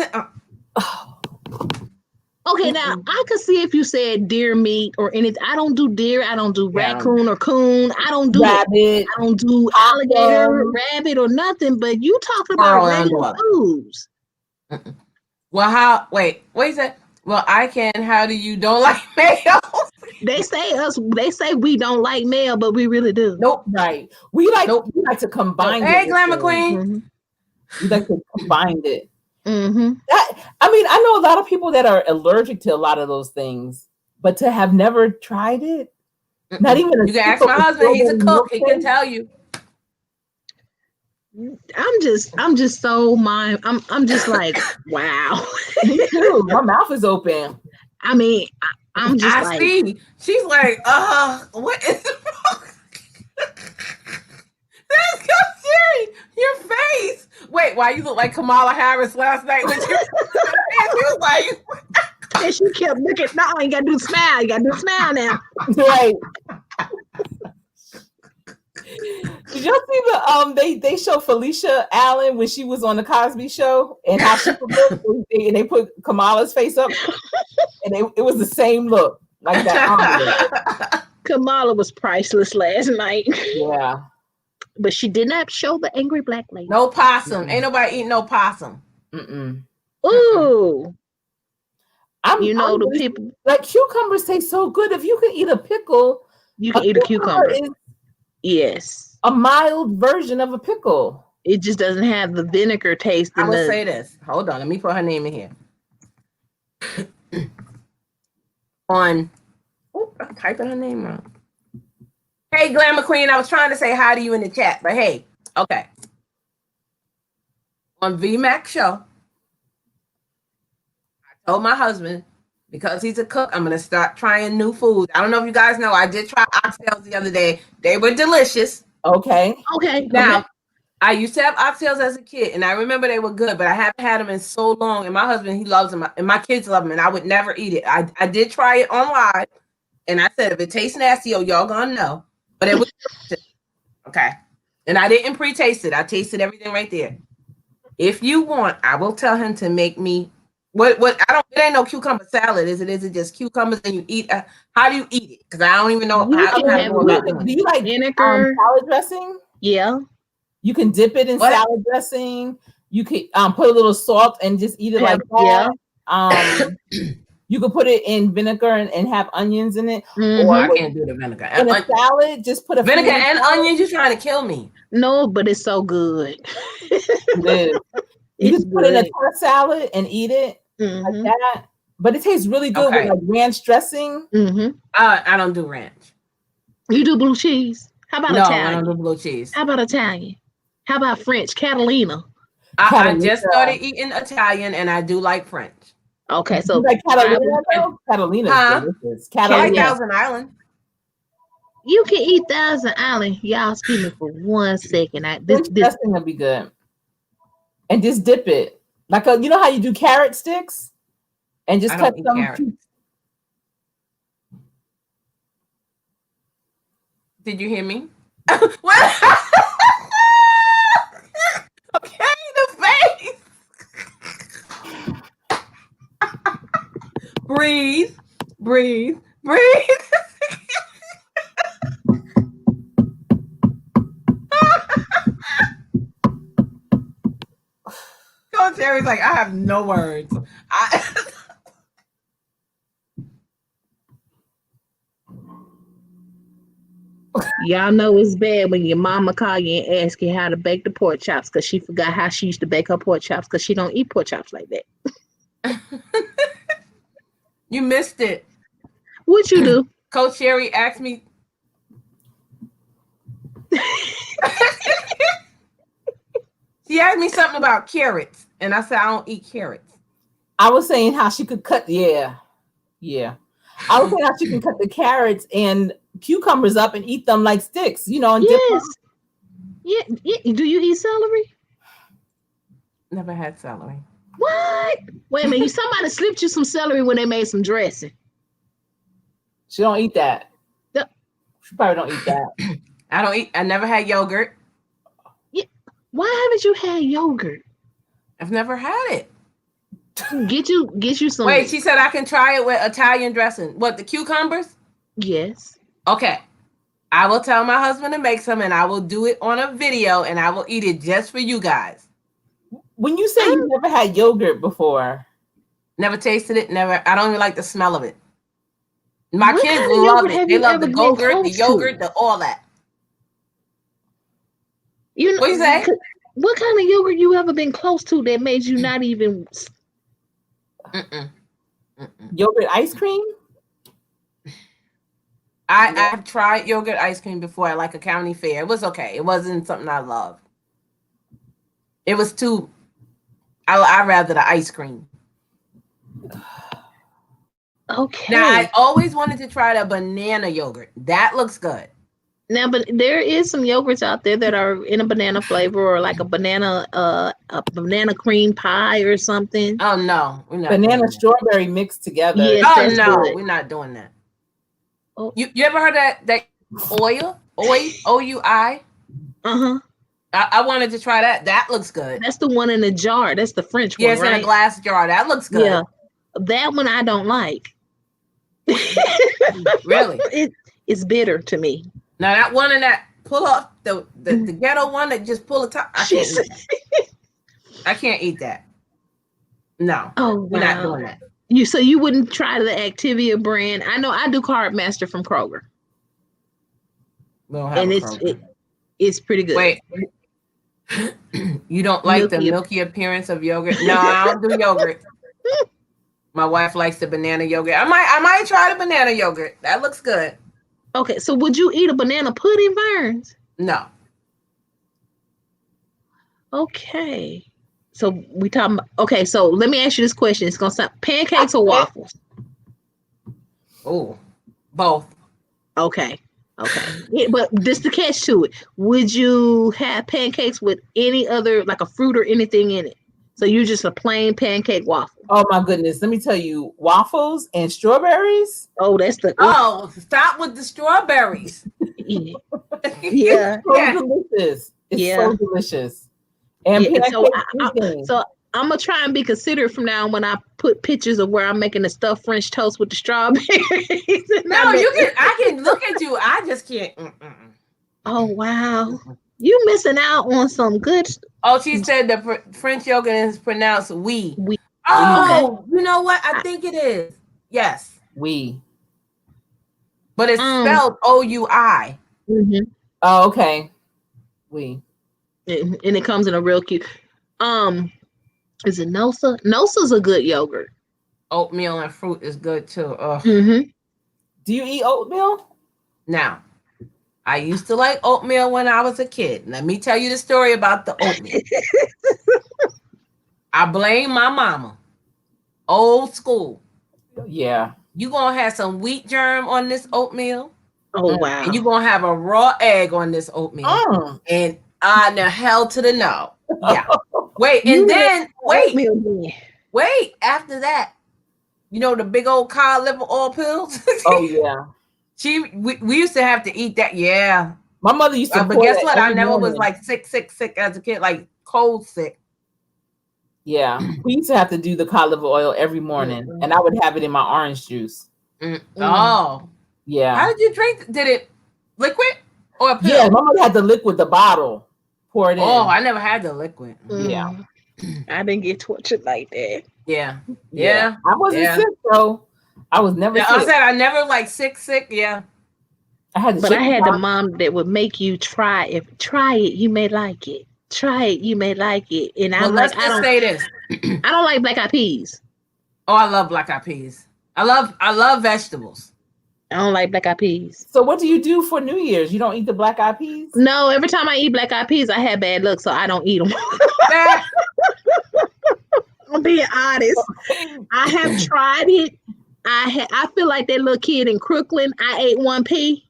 Okay, now I could see if you said deer meat or anything. I don't do deer. I don't do raccoon or coon. I don't do rabbit. It. I don't do alligator, rabbit, or nothing. But you talking about regular foods. Well, wait a second. Well, I can. How do you don't like mayo? They say we don't like mayo, but we really do. Nope. Right. We like to combine it. Hey, Glamour Queen. Mm-hmm. We like to combine it. Mm-hmm. I mean, I know a lot of people that are allergic to a lot of those things, but to have never tried it, not even you can ask my husband. He's a cook. He can tell you. I'm just so I'm just like wow. Me too. My mouth is open. I mean, I'm just like see. She's like, what is wrong? That's so serious. Your face. Wait, why you look like Kamala Harris last night when you was like and she kept looking. No, you gotta do smile. You gotta do smile now. Right. Did y'all see the they show Felicia Allen when she was on the Cosby Show and how she looked, and they put Kamala's face up and it was the same look like that. Kamala was priceless last night. Yeah. But she did not show the angry black lady. No possum. Ain't nobody eating no possum. Ooh. The people like cucumbers taste so good. If you can eat a pickle, you can eat a cucumber. Yes. A mild version of a pickle. It just doesn't have the vinegar taste. I will say this. Hold on. Let me put her name in here. I'm typing her name wrong. Hey, Glamour Queen, I was trying to say hi to you in the chat, but hey, okay. On VMAX show, I told my husband, because he's a cook, I'm going to start trying new foods. I don't know if you guys know, I did try oxtails the other day. They were delicious. Okay. Now, I used to have oxtails as a kid, and I remember they were good, but I haven't had them in so long, and my husband, he loves them, and my kids love them, and I would never eat it. I did try it on live, and I said, if it tastes nasty, y'all gonna know. But it was okay. And I didn't pre-taste it. I tasted everything right there. If you want, I will tell him to make me what it ain't no cucumber salad, is it just cucumbers and you eat how do you eat it? Because I don't even know do you like vinegar salad dressing? Yeah. You can dip it in salad dressing. You can put a little salt and just eat it like that. Yeah. You could put it in vinegar and have onions in it. Mm-hmm. Or I can't do the vinegar. In a salad, just put a vinegar and onions. You're trying to kill me. No, but it's so good. It is. You just put it in a salad and eat it like that. But it tastes really good with like ranch dressing. I don't do ranch. You do blue cheese? How about Italian? No, I don't do blue cheese. How about Italian? How about French? Catalina. I just started eating Italian and I do like French. Okay, You so like I Catalina would, though? Catalina's Huh? delicious. I like Yeah. Catalina. Thousand Island. you can eat Thousand Island. Y'all, excuse me for 1 second. French dressing will be good. And just dip it. Like you know how you do carrot sticks? And just I cut don't eat some. carrots. Did you hear me? What? Okay, the face. Breathe, breathe, breathe. Coach Terry's like, I have no words. Y'all know it's bad when your mama call you and ask you how to bake the pork chops because she forgot how she used to bake her pork chops because she don't eat pork chops like that. You missed it. What you do? Coach Sherry asked me. She asked me something about carrots, and I said I don't eat carrots. I was saying how she could cut. Yeah. I was saying how she can cut the carrots and cucumbers up and eat them like sticks. You know, and dip them. Yes. Yeah. Do you eat celery? Never had celery. What? Wait a minute. Somebody slipped you some celery when they made some dressing. She don't eat that. Yep. She probably don't eat that. I never had yogurt. Yeah. Why haven't you had yogurt? I've never had it. Get you some. Wait, she said I can try it with Italian dressing. What, the cucumbers? Yes. Okay. I will tell my husband to make some, and I will do it on a video, and I will eat it just for you guys. When you say you never had yogurt before, never tasted it. Never. I don't even like the smell of it. My What kids kind of love yogurt it. have They you love ever the been go-gurt, the close yogurt, to? all that. You know, What you say? what kind of yogurt you ever been close to that made you not even? Yogurt ice cream? I've tried yogurt ice cream before at like a county fair. It was okay. It wasn't something I loved. It was too. I rather the ice cream. Okay. Now I always wanted to try the banana yogurt. That looks good. Now, but there is some yogurts out there that are in a banana flavor or like a banana cream pie or something. Oh no, we're not banana strawberry mixed together. Yes, oh that's no, good. we're not doing that. Oh. You ever heard that oil? OUI? Uh-huh. I wanted to try that. That looks good. That's the one in the jar. That's the French one, Yes, right? in a glass jar. That looks good. Yeah. That one I don't like. Really? It's bitter to me. Now that one in that pull up the ghetto one that just pull the top. I can't eat that. No. Oh, wow. We're not doing that. So you wouldn't try the Activia brand? I know I do Cahrt Master from Kroger. We don't have and it's pretty good. Wait. You don't like the milky appearance of yogurt? No, I don't do yogurt. My wife likes the banana yogurt. I might try the banana yogurt. That looks good. Okay, so would you eat a banana pudding, Verns? No. Okay. So we talking about, okay, so let me ask you this question. It's gonna sound pancakes or waffles? Oh, both. Okay. Yeah, but just the catch to it. Would you have pancakes with any other, like a fruit or anything in it? So you just a plain pancake waffle. Oh my goodness. Let me tell you, waffles and strawberries. Oh, that's the stop with the strawberries. Yeah. It's so delicious. It's so delicious. And so I'm gonna try and be considerate from now on when I put pictures of where I'm making the stuffed French toast with the strawberries. No, I can look at you. I just can't. Oh wow, you missing out on some good. Oh, she said the French yogurt is pronounced "we." Oh, you know what? I think it is. Yes, we. But it's spelled OUI. Mm-hmm. Oh, okay. We. And it comes in a real cute. Is it Nosa? Nosa's a good yogurt. Oatmeal and fruit is good too. Mm-hmm. Do you eat oatmeal? Now, I used to like oatmeal when I was a kid. Let me tell you the story about the oatmeal. I blame my mama. Old school. Yeah. You gonna have some wheat germ on this oatmeal, Oh wow. and you gonna have a raw egg on this oatmeal, and the hell to the no. Yeah. Wait, and then wait. After that, you know the big old cod liver oil pills. Oh yeah. We used to have to eat that. Yeah. My mother used to. But guess what? I never morning. was like sick as a kid, like cold sick. Yeah, we used to have to do the cod liver oil every morning, and I would have it in my orange juice. Oh, yeah. How did you drink? Did it liquid or a pill? Yeah, my mother had the liquid, the bottle, pour it in. Oh, I never had the liquid. Yeah, I didn't get tortured like that. Yeah. I wasn't sick though. I was never. Sick. I said I never like sick. Yeah. I had, but I had the mom that would make you try it. Try it, you may like it. Try it, you may like it. And I'm let's just say this. I don't like black eyed peas. Oh, I love black eyed peas. I love vegetables. I don't like black eyed peas. So what do you do for New Year's? You don't eat the black eyed peas? No, every time I eat black eyed peas, I have bad luck, so I don't eat them. I'm being honest. I have tried it. I feel like that little kid in Crooklyn. I ate one pea.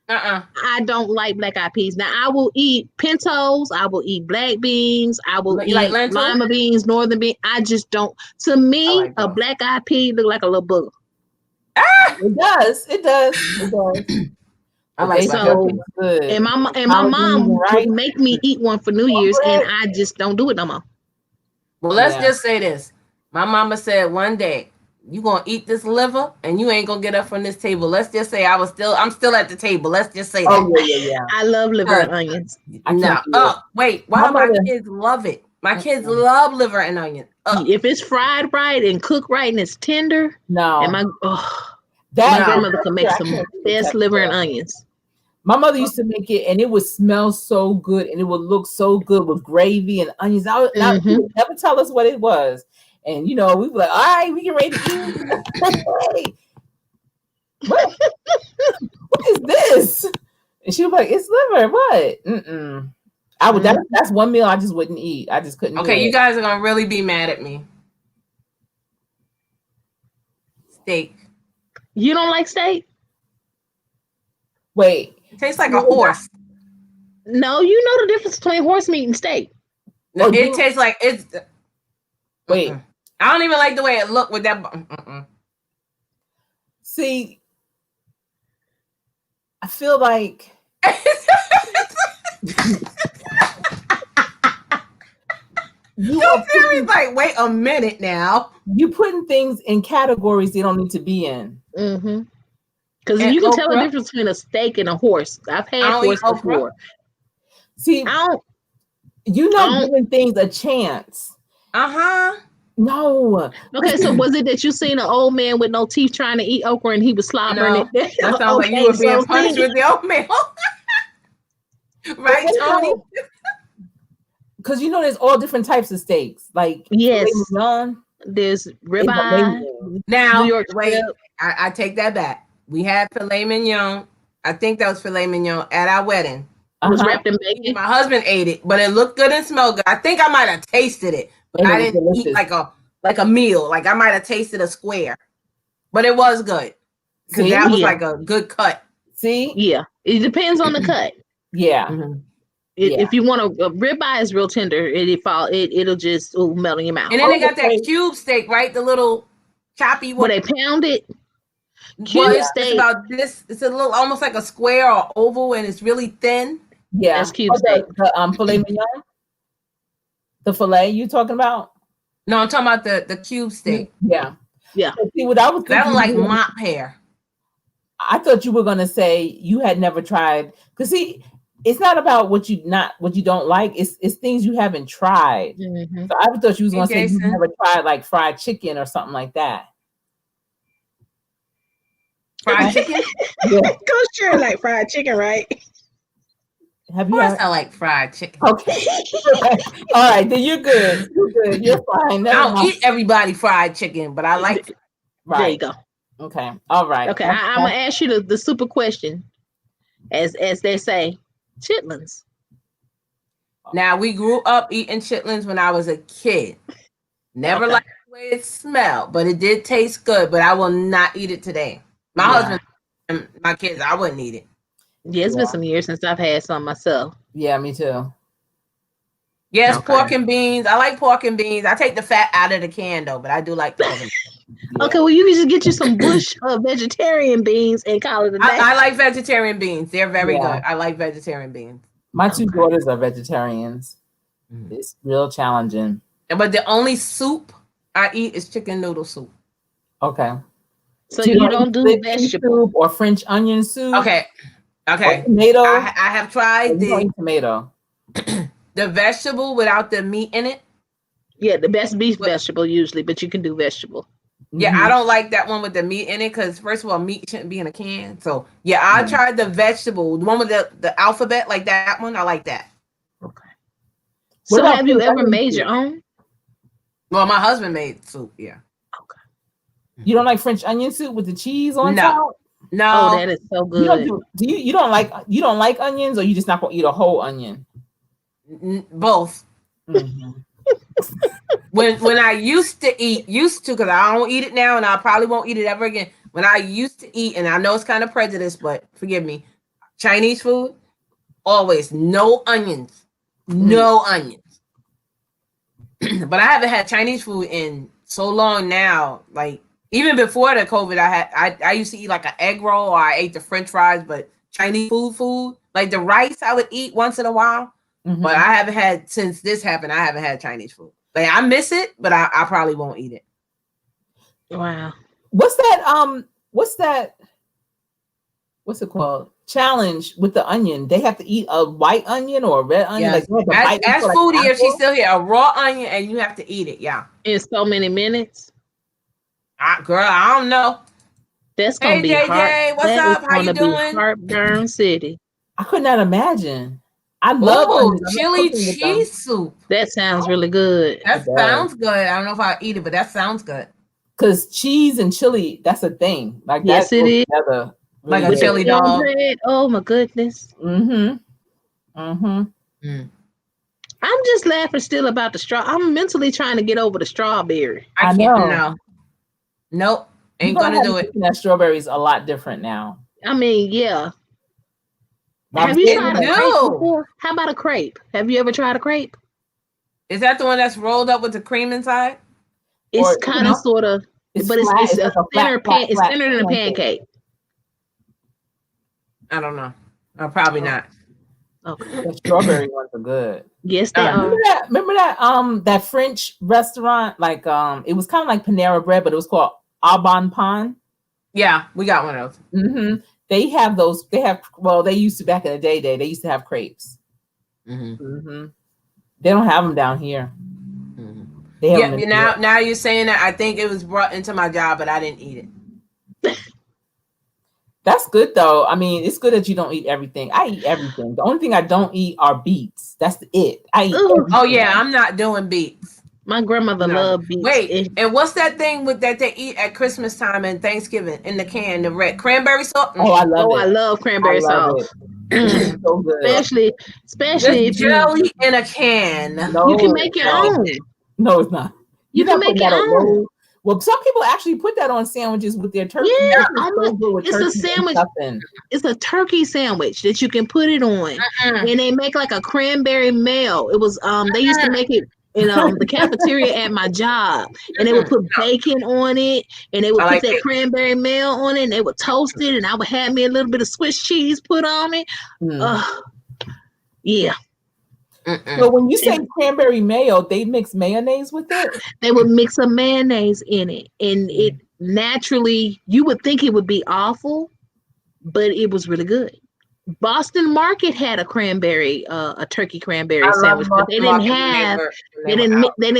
I don't like black eyed peas. Now I will eat pintos. I will eat black beans. I will eat like lima beans, northern beans. I just don't. To me, a black eyed pea look like a little booger. It does. I like so. And my mom would make me eat one for New Year's, and I just don't do it no more. Well, let's just say this. My mama said one day, you gonna eat this liver and you ain't gonna get up from this table. Let's just say I'm still at the table. Let's just say that. Oh yeah. I love liver and onions. No. Wait, why my kids love it? My kids love liver and onions. If it's fried right and cooked right and it's tender, and my grandmother can make some best liver and onions. My mother used to make it, and it would smell so good, and it would look so good with gravy and onions. She would never tell us what it was. And, we were like, all right, we get ready to eat. What is this? And she was like, it's liver. What? That's one meal I just wouldn't eat. I just couldn't. Okay, you guys are going to really be mad at me. Steak. You don't like steak? Wait. It tastes like a horse. No, you know the difference between horse meat and steak. No, it tastes like it's. Wait. I don't even like the way it looked with that. See, I feel like. Like, wait a minute now. You putting things in categories they don't need to be in. Because you can tell the difference between a steak and a horse. I've had horse before. See, giving things a chance. No. Okay, so was it that you seen an old man with no teeth trying to eat okra and he was slobbering it? That sounds like you were being punished with the oatmeal. Right, Tony? Because there's all different types of steaks. Like, yes, there's ribeye. Now, wait, I take that back. We had filet mignon. I think that was filet mignon at our wedding. It was wrapped in bacon. My husband ate it, but it looked good and smelled good. I think I might have tasted it, but I didn't eat like a meal. Like I might have tasted a square, but it was good because that was like a good cut. See, yeah, it depends on the cut. Yeah. If you want a ribeye is real tender, it'll just melt in your mouth. And then they got that cube steak, right? The little choppy one. Where they pound it. Cube steak. It's about this. It's a little almost like a square or oval, and it's really thin. Yeah, that's cube steak. The filet mignon. The filet you talking about? No, I'm talking about the cube steak. Yeah. So see what I was thinking. That was like mop hair. I thought you were gonna say you had never tried. Because see, it's not about what you don't like. It's things you haven't tried. So I thought you was gonna say you never tried like fried chicken or something like that. Fried chicken? Coach sure like fried chicken, right? Have you? Of course, I like fried chicken. Okay. All right, then you're good. You're fine. I don't eat everybody fried chicken, but I like it. Right. There you go. Okay. All right. Okay. I'm gonna ask you the super question, as they say, chitlins. Now we grew up eating chitlins when I was a kid. Never liked way it smelled, but it did taste good. But I will not eat it today. My husband and my kids, I wouldn't eat it. Yeah, it's been some years since I've had some myself. Yeah, me too. Yes, pork and beans. I like pork and beans. I take the fat out of the can though, but I do like the pork and beans. Yeah. Okay, well, you can just get you some bush vegetarian beans and call it a day. I like vegetarian beans. They're very good. I like vegetarian beans. My two daughters are vegetarians. It's real challenging. But the only soup I eat is chicken noodle soup. Okay. So you don't do vegetable soup or French onion soup? Okay. Or tomato. I have tried the tomato. The vegetable without the meat in it. Yeah, the best beef vegetable usually, but you can do vegetable. Yeah, I don't like that one with the meat in it because first of all, meat shouldn't be in a can. So yeah, I tried the vegetable, the one with the alphabet, like that one. I like that. Okay. So have you ever made your own? Well, my husband made soup. Yeah. Okay. You don't like French onion soup with the cheese on top? No. Oh, that is so good. You don't like onions, or you just not gonna eat a whole onion? Both. Mm-hmm. when I used to because I don't eat it now and I probably won't eat it ever again. When I used to eat, and I know it's kind of prejudiced, but forgive me, Chinese food, always no onions. No onions. But I haven't had Chinese food in so long now. Like even before the COVID, I used to eat like an egg roll, or I ate the French fries, but Chinese food, like the rice I would eat once in a while. But I haven't had, since this happened, I haven't had Chinese food. Like I miss it, but I probably won't eat it. Wow. What's it called? Challenge with the onion. They have to eat a white onion or a red onion. Yes. Ask Foodie if she's still here. A raw onion and you have to eat it. Yeah. In so many minutes. Girl, I don't know. That's gonna be JJ, what's up? How you doing? Heartburn City. I could not imagine. I love chili cheese soup. That sounds really good. That sounds good. I don't know if I'll eat it, but that sounds good. Because cheese and chili, that's a thing. Like yes, it is. Together, like a chili dog. Oh my goodness. I'm just laughing still about the straw. I'm mentally trying to get over the strawberry. I can't. No. Nope. Ain't gonna do it. That strawberry's a lot different now. I mean, yeah. Have you tried a crepe before? How about a crepe? Have you ever tried a crepe? Is that the one that's rolled up with the cream inside? It's kind of sort of, but it's a thinner pan. It's thinner than a pancake. I don't know. Probably not. Okay. The strawberry ones are good. Yes, they are. Remember that French restaurant? Like it was kind of like Panera Bread, but it was called Au Bon Pain. Yeah, we got one of those. They have those. They used to back in the day. They used to have crepes. They don't have them down here. Now you're saying that. I think it was brought into my job, but I didn't eat it. That's good though. I mean, it's good that you don't eat everything. I eat everything. The only thing I don't eat are beets. That's it. I eat everything. Oh yeah, I'm not doing beets. My grandmother loved beets. Wait, and what's that thing that they eat at Christmas time and Thanksgiving in the can, the red cranberry sauce? Oh, I love it. I love cranberry sauce. So good. Especially if jelly in a can. No, you can make your own. No, it's not. You can make your own. Well, some people actually put that on sandwiches with their turkey. Yeah, it's a sandwich. It's a turkey sandwich that you can put it on, and they make like a cranberry mayo. It was they used to make it in the cafeteria at my job, and they would put bacon on it, and they would put that cranberry mayo on it, and they would toast it, and I would have me a little bit of Swiss cheese put on it. Yeah. So when you say cranberry mayo, they mix mayonnaise with it? They would mix some mayonnaise in it, and it naturally, you would think it would be awful, but it was really good. Boston Market had a turkey cranberry sandwich, but they didn't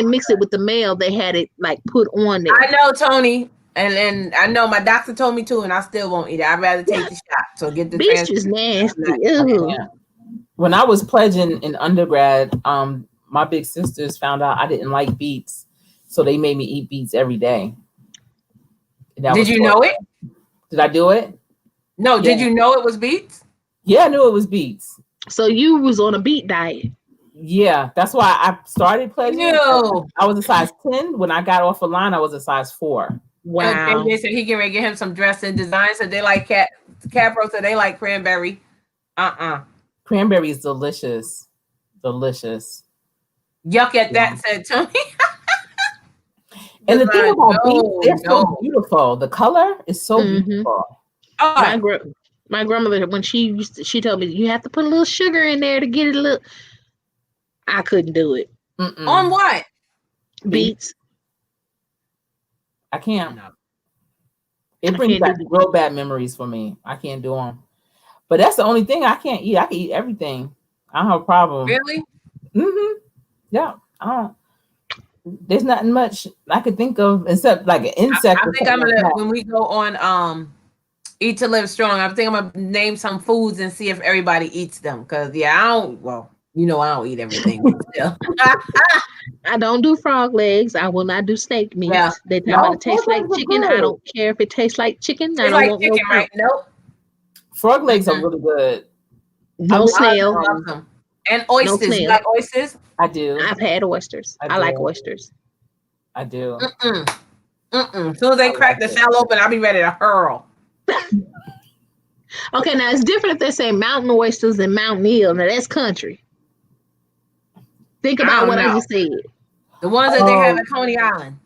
mix it with the mayo. They had it like put on there. I know, Tony, and I know my doctor told me to, and I still won't eat it. I'd rather take the shot. So get the beef is nasty. Ew. When I was pledging in undergrad, my big sisters found out I didn't like beets, so they made me eat beets every day. Did you know it? Did I do it? No. Yeah. Did you know it was beets? Yeah, I knew it was beets. So you was on a beet diet. Yeah, that's why I started pledging. Ew. I was a size 10. When I got off the line, I was a size 4. Wow. They said he can get him some dressing designs. So they like Capro, so they like cranberry. Cranberry is delicious. Delicious. Yuck at that, said Tony. And the thing about beets, they're so no. beautiful. The color is so beautiful. My grandmother, when she told me you have to put a little sugar in there to get it a little. I couldn't do it. On what? Beets. I can't. It brings back real bad memories for me. I can't do them. But that's the only thing I can't eat. I can eat everything. I don't have a problem. Really? Yeah. I don't. There's nothing much I could think of except like an insect. I think I'm gonna when we go on Eat to Live Strong. I think I'm gonna name some foods and see if everybody eats them. Cause I don't. Well, I don't eat everything. Still. I don't do frog legs. I will not do snake meat. Yeah. They tell me it tastes like chicken. I don't care if it tastes like chicken. I don't want chicken, no right? Nope. Frog legs are really good. No snail. I love them. And oysters. No, you like oysters? I do. I've had oysters. I like oysters. I do. As soon as they crack the shell open, I'll be ready to hurl. Okay, now it's different if they say mountain oysters and mountain eel. Now that's country. Think about what I just said. The ones that they have at Coney Island.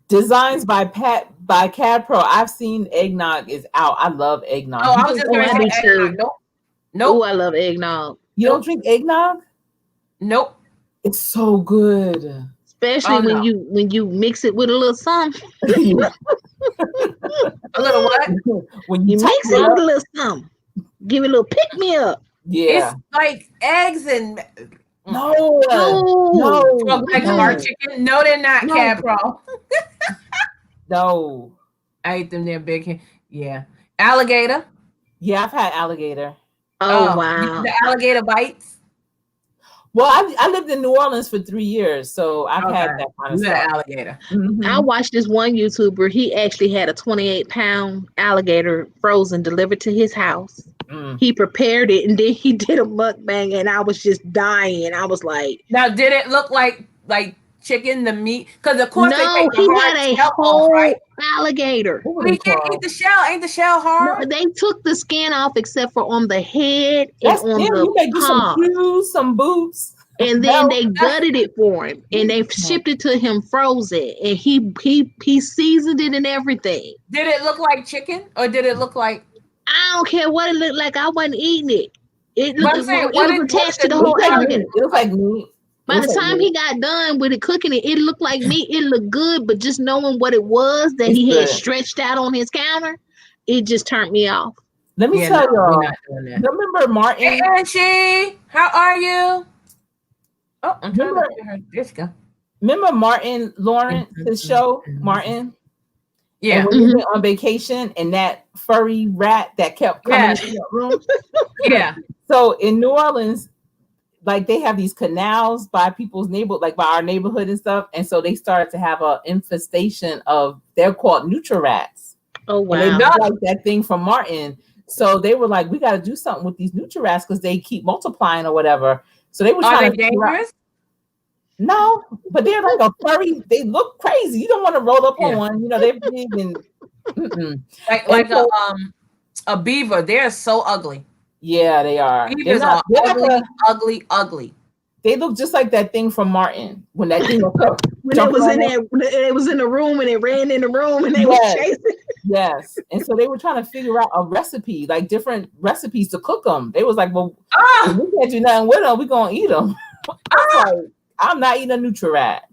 Designs by Cad Pro. I've seen eggnog is out. I love eggnog. Oh, I was just going to say eggnog. Nope. Oh, I love eggnog. You don't drink eggnog? Nope. It's so good. Especially when you mix it with a little something. A little what? When you mix it with a little something. Give it a little pick me up. Yeah. It's like eggs and no. Like our chicken. No, they're not, Cad Pro. No. I ate them. They're big. Yeah. Alligator. Yeah, I've had alligator. Oh wow. The alligator bites. Well, I lived in New Orleans for 3 years, so I've had that kind of stuff. Alligator. I watched this one YouTuber. He actually had a 28-pound alligator frozen delivered to his house. He prepared it and then he did a mukbang, and I was just dying. I was like, now did it look like chicken, the meat? Because of course no, he had a whole alligator. We can't eat the shell. Ain't the shell hard? No, they took the skin off except for on the head and on the you may do some shoes, some boots. And then they gutted it for him and they shipped it to him frozen, and he seasoned it and everything. Did it look like chicken or did it look like? I don't care what it looked like. I wasn't eating it. It was attached to the whole alligator. It looked like meat. By the time he got done with it cooking it, it looked like meat. It looked good, but just knowing what it was that he had stretched out on his counter, it just turned me off. Let me tell y'all. Remember Martin? Hey, Angie, how are you? Oh, I'm trying to get her. There she go. Remember Martin Lawrence, his show, Martin? Yeah. And when he went on vacation and that furry rat that kept coming into the room. Yeah. So in New Orleans, like they have these canals by people's like by our neighborhood and stuff. And so they started to have an infestation of, they're called Nutri-Rats. Oh, wow. And they look like that thing from Martin. So they were like, we got to do something with these Nutri-Rats because they keep multiplying or whatever. So they were trying to dangerous? No, but they're like a furry. They look crazy. You don't want to roll up on one. They're big and like a beaver. They're so ugly. Yeah, they are. Beavers are ugly. They look just like that thing from Martin when that thing when it was in there. It was in the room and it ran in the room and they was chasing. Yes, and so they were trying to figure out a recipe, like different recipes to cook them. They was like, "Well, we can't do nothing with them. We gonna eat them." I'm not eating a Nutri-Rat.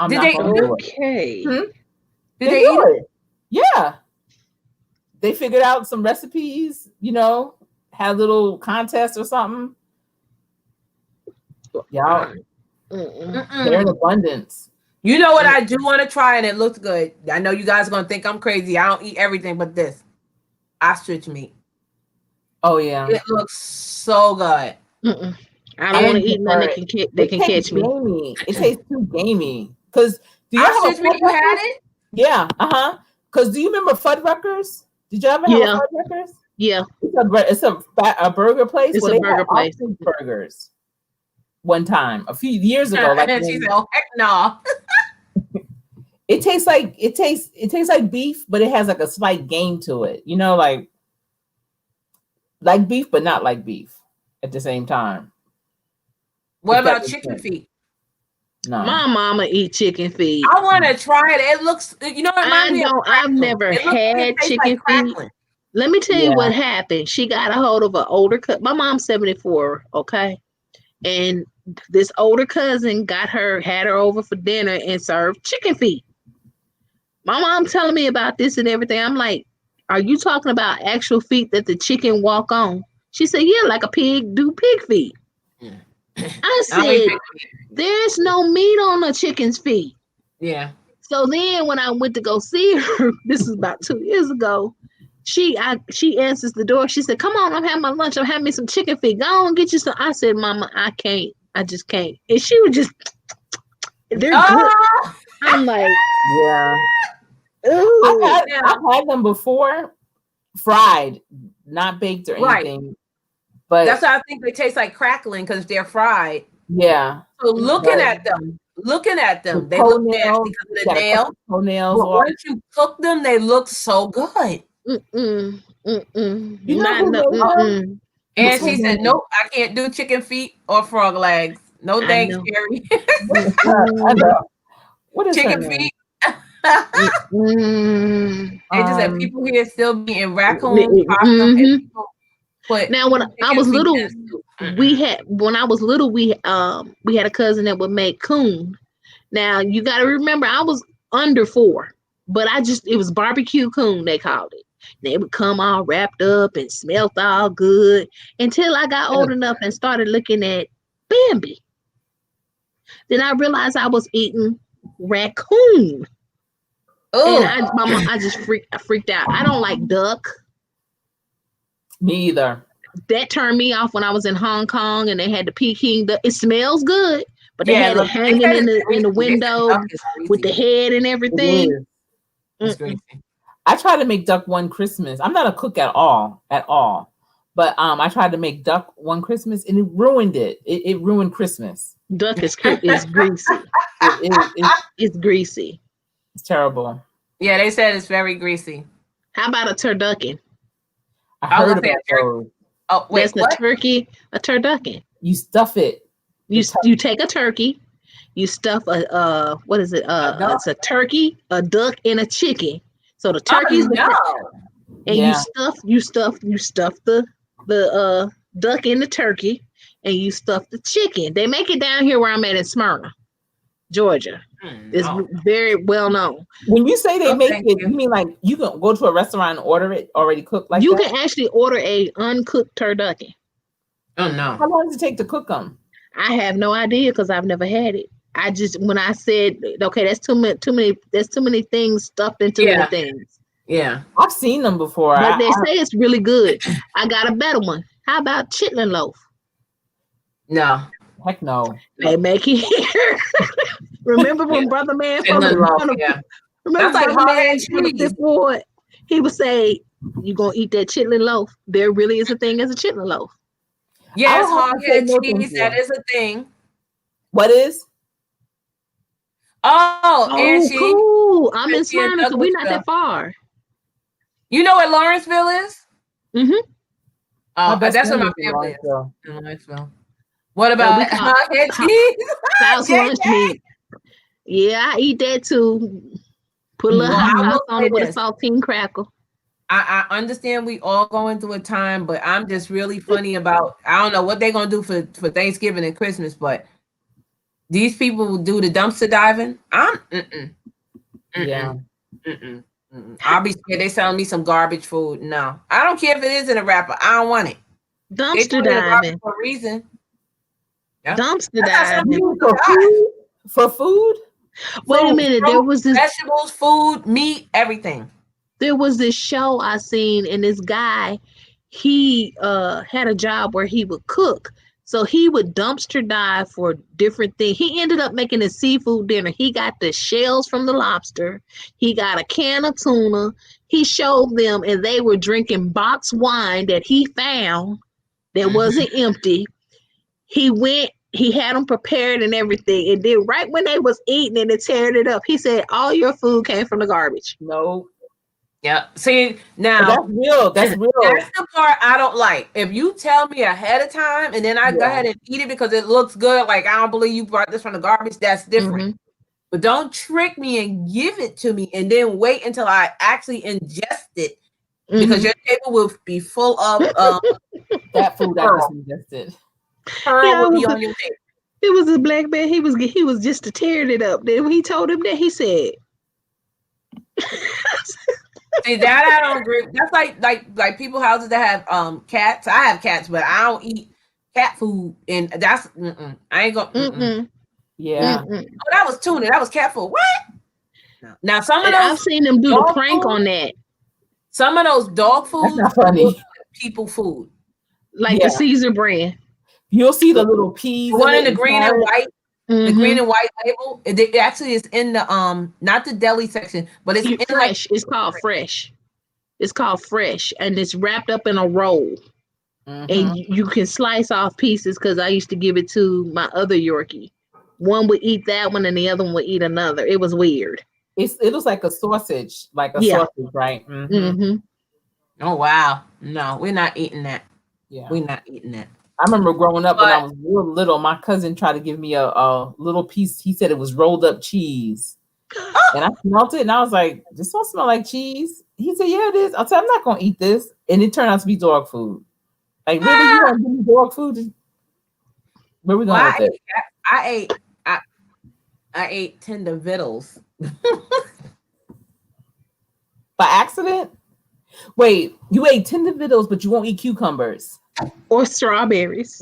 Did they do it? Did they eat it? Yeah. They figured out some recipes, had a little contest or something. Y'all, they're in abundance. You know what I do want to try, and it looks good. I know you guys are going to think I'm crazy. I don't eat everything but this. Ostrich meat. Oh, yeah. It looks so good. I don't want to eat nothing that can catch me. Gamey. It tastes too gamey. Because do you ostrich meat, you had it? Yeah. Because do you remember Fuddruckers? Did you ever have a Fuddruckers? Yeah. It's a burger place. It's a burger place. Burgers. one time a few years ago. Like and she said, "Oh heck no!" It tastes like beef, but it has like a slight game to it. You know, like beef, but not like beef at the same time. What about chicken feet? No. My mama eat chicken feet. I want to try it. It looks, you know, it reminds me of I've never had chicken feet. Let me tell you what happened. She got a hold of an older cousin. My mom's 74, okay? And this older cousin had her over for dinner and served chicken feet. My mom telling me about this and everything. I'm like, are you talking about actual feet that the chicken walk on? She said, yeah, like a pig do pig feet. I said, there's no meat on a chicken's feet. Yeah. So then when I went to go see her, this is about 2 years ago, she answers the door. She said, come on, I'm having my lunch. I'm having me some chicken feet. Go on, get you some. I said, Mama, I can't. I just can't. And she was just, they're good. I'm like, yeah. Ooh. I've had them before, fried, not baked or anything. Right. But that's why I think they taste like crackling because they're fried. Yeah. So looking at them, they look nasty because of the nail. Toenails. But once you cook them, they look so good. Mm-mm. Mm-mm. You know And she said, nope, I can't do chicken feet or frog legs. No thanks, Carrie. I know. What is chicken feet? They just said people here still being raccoons, and people put. Now, when I was little, we had a cousin that would make coon. Now you got to remember, I was under 4, but it was barbecue coon, they called it. They would come all wrapped up and smelled all good until I got old enough and started looking at Bambi. Then I realized I was eating raccoon. Oh, and I just freaked out. I don't like duck. Me either. That turned me off when I was in Hong Kong and they had the Peking duck. It smells good, but they had it hanging in the window with the head and everything. It's crazy. I tried to make duck one Christmas. I'm not a cook at all. But I tried to make duck one Christmas and it ruined it. It ruined Christmas. Duck is greasy. It's greasy. It's terrible. Yeah, they said it's very greasy. How about a turducken? I heard about those. Oh, wait, that's what? A turducken. You stuff it. You take a turkey, you stuff what is it? It's a turkey, a duck, and a chicken. So the turkey's and you stuff the duck in the turkey, and you stuff the chicken. They make it down here where I'm at in Smyrna, Georgia. It's very well known. When you say they make it, you mean like you can go to a restaurant and order it already cooked like that? You can actually order a uncooked turducken. Oh no! How long does it take to cook them? I have no idea because I've never had it. When I said, okay, that's too many. There's too many things stuffed into many things. Yeah, I've seen them before. But they say it's really good. I got a better one. How about chitlin loaf? No. Heck no. They make it here. Remember when Brother Man from remember that's like Brother Man this boy, he would say, you gonna eat that chitlin loaf? There really is a thing as a chitlin loaf. Yes, hog-headed cheese, that is a thing. What is? Oh, cool. I'm in Smyrna, so we're not that far. You know what Lawrenceville is? Mm-hmm. Oh, that's what my family is. In Lawrenceville. What about hog-headed cheese? South lunch meat. Yeah, I eat that too. Put a little hot sauce on it with a saltine crackle. I understand we all going through a time, but I'm just really funny about, I don't know what they're going to do for Thanksgiving and Christmas, but these people will do the dumpster diving. I'll be scared they selling me some garbage food. No, I don't care if it is in a wrapper. I don't want it. Dumpster diving for a reason. Yeah. Dumpster diving for food. Wait a minute. There was this vegetables, food, meat, everything. There was this show I seen, and this guy, he had a job where he would cook. So he would dumpster dive for different things. He ended up making a seafood dinner. He got the shells from the lobster. He got a can of tuna. He showed them, and they were drinking boxed wine that he found that wasn't empty. He went he had them prepared and everything. And then right when they was eating it and tearing it up, he said, all your food came from the garbage. No. Yeah. See, But now that's real. That's real. that's the part I don't like. If you tell me ahead of time and then I go ahead and eat it because it looks good, like I don't believe you brought this from the garbage, that's different. But don't trick me and give it to me and then wait until I actually ingest it because your table will be full of that food I just ingested. Pearl will be on your table. It was a black man. He was just tearing it up. Then when he told him that, he said, See, that I don't agree. That's like people houses that have cats. I have cats, but I don't eat cat food, and that's I ain't gonna. Yeah. Oh, that was tuna. That was cat food. What? No. Now some of those I've seen them do the prank on that. Some of those dog foods not funny. Like people food, like the Caesar brand. You'll see the little peas. The one in the green and white. The green and white label. It actually is in the not the deli section, but it's in fresh. It's called fresh. It's called fresh, and it's wrapped up in a roll. And you can slice off pieces because I used to give it to my other Yorkie. One would eat that one, and the other one would eat another. It was weird. It looks like a sausage, sausage, right? Oh wow! No, we're not eating that. Yeah, we're not eating that. I remember growing up when I was real little. My cousin tried to give me a little piece. He said it was rolled up cheese, and I smelled it, and I was like, "This don't smell like cheese." He said, "Yeah, it is." I said, "I'm not gonna eat this," and it turned out to be dog food. Like, really, you gonna give me dog food? Where we going with it? I ate tender vittles by accident. Wait, you ate tender vittles, but you won't eat cucumbers or strawberries.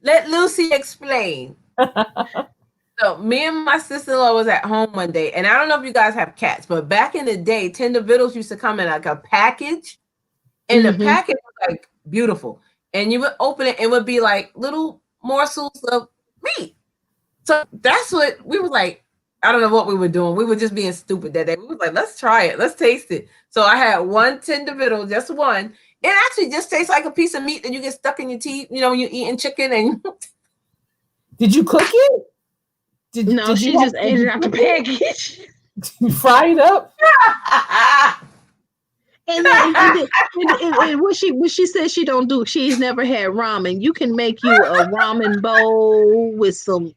Let Lucy explain. So me and my sister-in-law was at home one day, and I don't know if you guys have cats, but back in the day, tender vittles used to come in like a package, and the package was like beautiful, and you would open it, it would be like little morsels of meat. So that's what we were like. I don't know what we were doing. We were just being stupid that day. We were like, let's try it. Let's taste it. So I had one tender vittle, just one. It actually just tastes like a piece of meat that you get stuck in your teeth, you know, when you're eating chicken. And did you cook it? Did she just ate it out the package. Fry it up. And what she said she don't do. She's never had ramen. You can make you a ramen bowl with some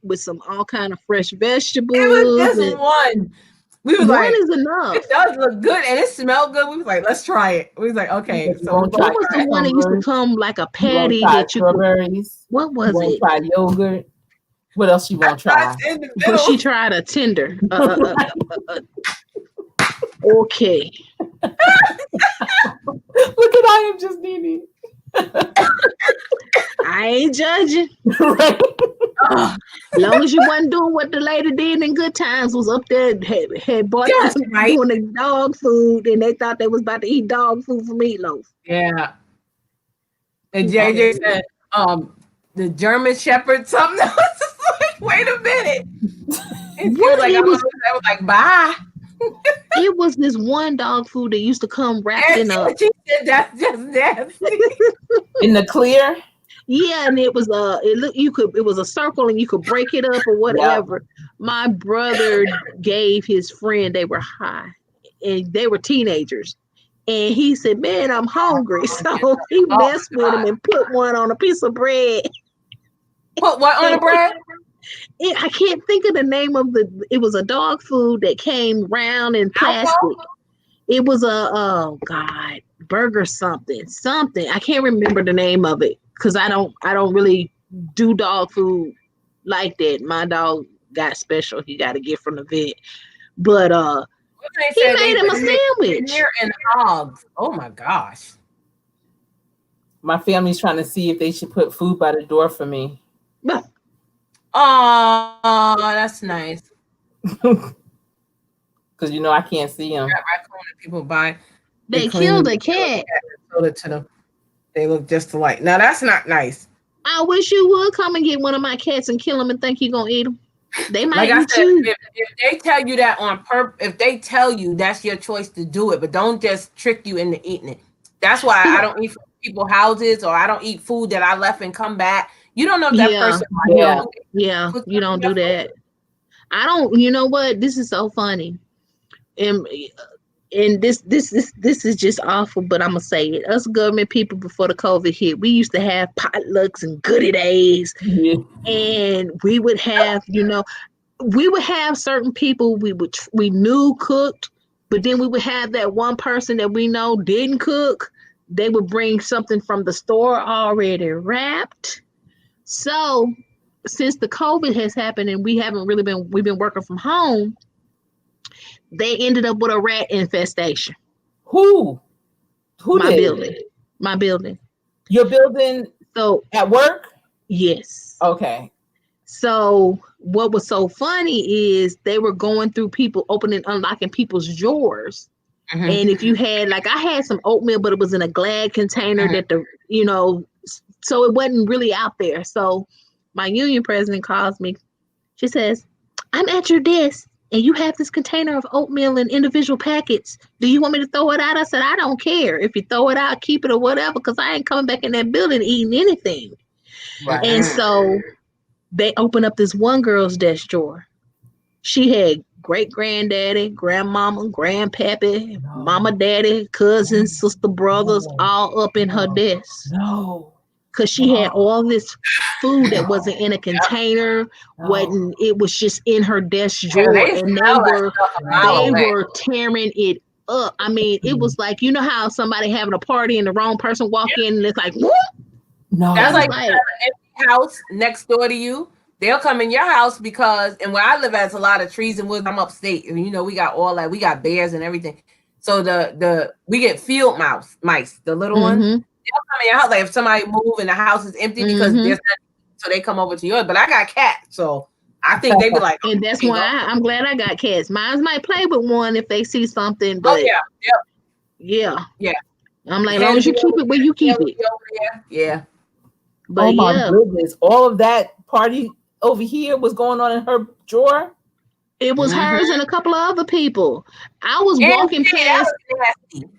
all kind of fresh vegetables. It was just one. We was one like, is enough. It does look good and it smelled good. We was like, let's try it. We was like, okay. So what was the one that used to come like a patty that you strawberries? What was it? Try yogurt. What else you want to try? But she tried a tender. Okay. Look at I am just Nene. I ain't judging. As long as you wasn't doing what the lady did in Good Times, was up there had bought doing the dog food, and they thought they was about to eat dog food from Meatloaf. Yeah. And JJ said, the German Shepherd something. I was just like, wait a minute. And she was like, I was like, bye. It was this one dog food that used to come wrapped in a. She said that's just nasty. In the clear. Yeah, and it was it was a circle and you could break it up or whatever. Yeah. My brother gave his friend, they were high and they were teenagers. And he said, man, I'm hungry. So he messed with him and put one on a piece of bread. Put what on the bread? I can't think of the name of it was a dog food that came round in plastic. It was burger something. I can't remember the name of it because I don't really do dog food like that. My dog got special. He got to get from the vet. But he made him a sandwich. And hogs. Oh my gosh. My family's trying to see if they should put food by the door for me. Oh, that's nice. Because I can't see them. People buy. They killed a cat. Sold it to them. They look just alike. Now that's not nice. I wish you would come and get one of my cats and kill them and think you're gonna eat them. They might eat you. If they tell you that on purpose, if they tell you that's your choice to do it, but don't just trick you into eating it. That's why I don't eat from people's houses, or I don't eat food that I left and come back. You don't know if that person. You don't do that. I don't. You know what? This is so funny, and this is just awful. But I'm gonna say it. Us government people before the COVID hit, we used to have potlucks and goodie days, and we would have, we would have certain people we knew cooked, but then we would have that one person that we know didn't cook. They would bring something from the store already wrapped. So since the COVID has happened and we've been working from home, they ended up with a rat infestation. Who My did? building. Your building? So at work? Yes. Okay. So what was so funny is they were going through people unlocking people's drawers. Mm-hmm. And if you had, like, I had some oatmeal, but it was in a Glad container that so it wasn't really out there. So my union president calls me. She says, I'm at your desk and you have this container of oatmeal in individual packets. Do you want me to throw it out? I said, I don't care. If you throw it out, keep it or whatever, because I ain't coming back in that building eating anything. Right. And so they opened up this one girl's desk drawer. She had great granddaddy, grandmama, grandpappy, mama, daddy, cousins, sister, brothers, all up in her desk. No. Because she had all this food that wasn't in a container, it was just in her desk drawer, and they were tearing it up. I mean, it was like, you know how somebody having a party and the wrong person walk in and it's like, what? No, that's like an empty house next door to you. They'll come in your house because, and where I live at, it's a lot of trees and woods. I'm upstate, and we got all that. We got bears and everything. So we get field mice, the little ones. They'll come in your house. Like if somebody move and the house is empty because there's nothing, so they come over to yours. But I got cats, so I think they be like, and that's why I'm glad I got cats. Mine might play with one if they see something, but yeah. I'm like, as long as you keep it where you keep it. Yeah. But my goodness, all of that party over here was going on in her drawer. It was hers and a couple of other people. I was walking past.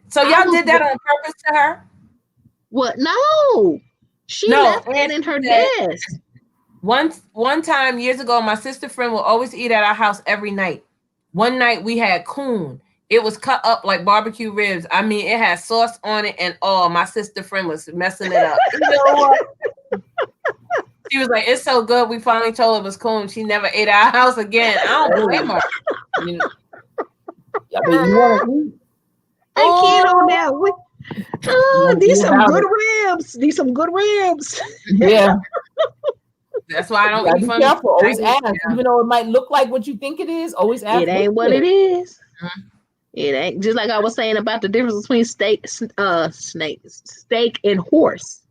So y'all did that on purpose to her? What? No, she left it in her desk. One time years ago, my sister friend will always eat at our house every night. One night we had coon. It was cut up like barbecue ribs. I mean, it had sauce on it and all. My sister friend was messing it up. You know what? She was like, it's so good. We finally told her it was cool. She never ate at our house again. I don't blame her. I can't on that. These some good ribs. These some good ribs. Yeah. That's why I don't eat from careful. Always ask. Even though it might look like what you think it is, always ask. It ain't what it is. It ain't. Just like I was saying about the difference between steak and horse.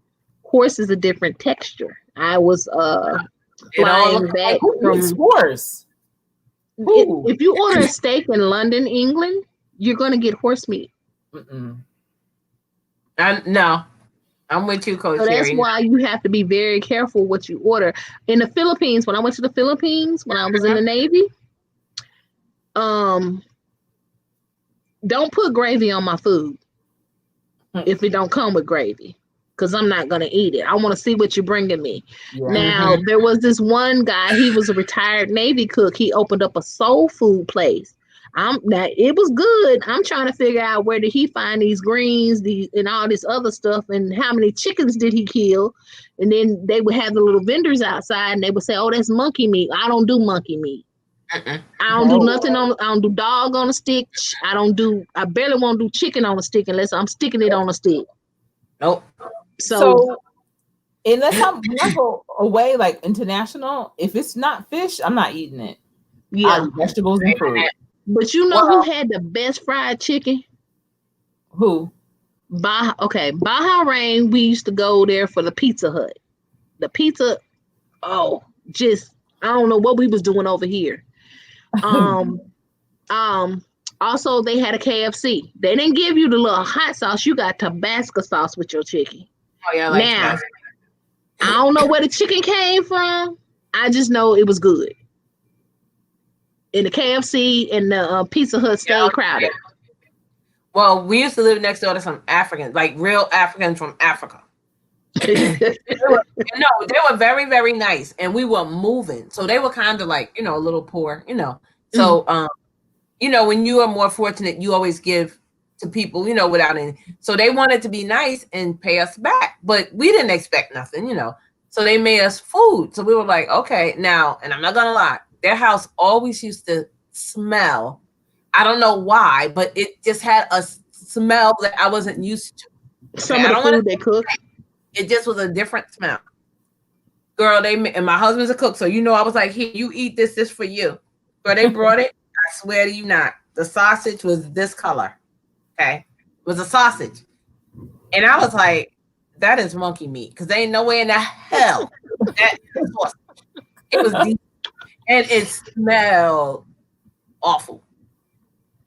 Horse is a different texture. I was flying back from horse. If you order a steak in London, England, you're going to get horse meat. No, I'm with you, Coach. So that's why you have to be very careful what you order. In the Philippines, when I went to the Philippines, when I was in the Navy, don't put gravy on my food if it don't come with gravy. Because I'm not going to eat it. I want to see what you're bringing me. Yeah. Now, there was this one guy. He was a retired Navy cook. He opened up a soul food place. It was good. I'm trying to figure out where did he find these greens and all this other stuff, and how many chickens did he kill? And then they would have the little vendors outside, and they would say, "Oh, that's monkey meat. I don't do monkey meat. I don't do nothing I don't do dog on a stick. I barely want to do chicken on a stick unless I'm sticking it on a stick." Nope. So unless I'm go away like international, if it's not fish, I'm not eating it. Yeah, vegetables and fruit. But you know who had the best fried chicken? Who? Bahrain. We used to go there for the Pizza Hut. The pizza. I don't know what we was doing over here. Also, they had a KFC. They didn't give you the little hot sauce. You got Tabasco sauce with your chicken. Oh yeah, now I don't know where the chicken came from. I just know it was good. And the KFC and the Pizza Hut stayed crowded. Well, we used to live next door to some Africans, like real Africans from Africa. They were very, very nice, and we were moving, so they were kind of like a little poor, So, when you are more fortunate, you always give to people, without any. So they wanted to be nice and pay us back, but we didn't expect nothing, So they made us food. So we were like, okay, now, and I'm not gonna lie, their house always used to smell. I don't know why, but it just had a smell that I wasn't used to. Okay? Some of the food they cook. It just was a different smell. Girl, and my husband's a cook, so I was like, here, you eat this. This for you. Girl, they brought it. I swear to you not. The sausage was this color. Okay, it was a sausage, and I was like, that is monkey meat, because there ain't no way in the hell that sausage. It was deep, and it smelled awful.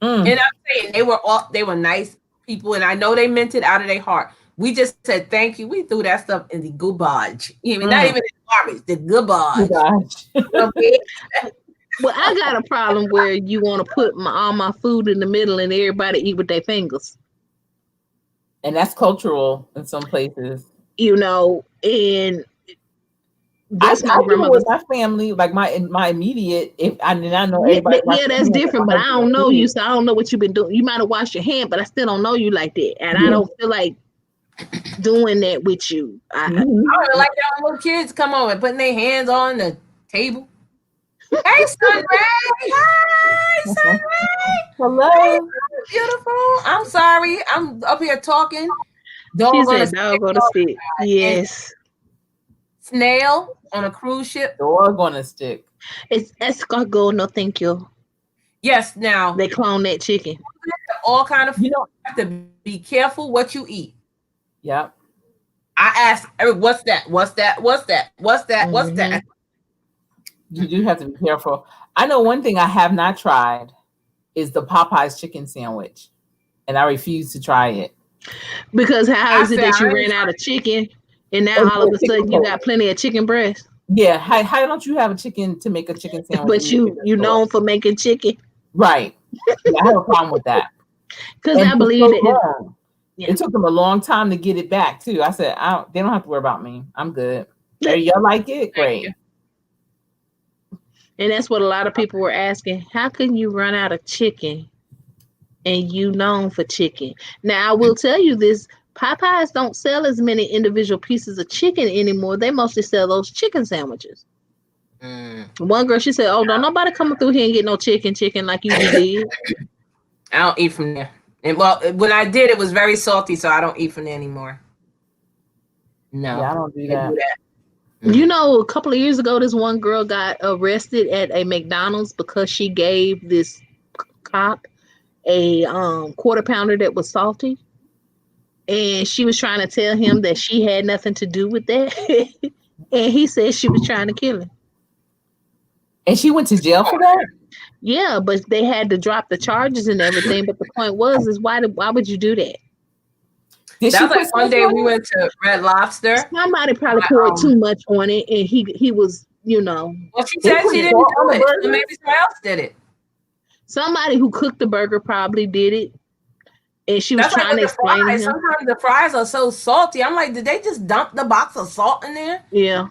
And I'm saying they were nice people, and I know they meant it out of their heart. We just said thank you. We threw that stuff in the garbage. Not even in garbage, the garbage. Well, I got a problem where you want to put all my food in the middle and everybody eat with their fingers. And that's cultural in some places. And that's my grandmother with my family, like my immediate. I know everybody. Yeah, that's different, but I don't know you, so I don't know what you've been doing. You might have washed your hand, but I still don't know you like that, and I don't feel like doing that with you. I don't even like that when little kids come over and putting their hands on the table. Hey, Sunray. Hi, Sunray. Hello. Hey, beautiful. I'm sorry. I'm up here talking. Dog on a stick. Yes. Snail on a cruise ship. Dog on a stick. It's escargot. No, thank you. Yes. Now they clone that chicken. All kind of. You have to be careful what you eat. Yep. I ask, what's that? What's that? What's that? What's that? What's that? You do have to be careful. I know one thing I have not tried is the Popeyes chicken sandwich, and I refuse to try it. Because how is it that you ran out of chicken, and now all of a sudden you got plenty of chicken breast? Yeah, how don't you have a chicken to make a chicken sandwich? But you known for making chicken, right? Yeah, I have a problem with that because I believe that it took them a long time to get it back too. I said, they don't have to worry about me. I'm good. Y'all like it? Great. And that's what a lot of people were asking. How can you run out of chicken and you known for chicken? Now, I will tell you this. Popeyes don't sell as many individual pieces of chicken anymore. They mostly sell those chicken sandwiches. One girl, she said, oh, don't nobody come through here and get no chicken like you did. I don't eat from there. And when I did, it was very salty, so I don't eat from there anymore. No. Yeah, I don't do that. A couple of years ago, this one girl got arrested at a McDonald's because she gave this cop a quarter pounder that was salty. And she was trying to tell him that she had nothing to do with that. And he said she was trying to kill him. And she went to jail for that? Yeah, but they had to drop the charges and everything. But the point is why would you do that? That was like one day we went to Red Lobster. Somebody probably poured too much on it, and he was, Well, she said she didn't do it, so maybe someone else did it. Somebody who cooked the burger probably did it, and she was trying to explain to him. Sometimes the fries are so salty. I'm like, did they just dump the box of salt in there? Yeah.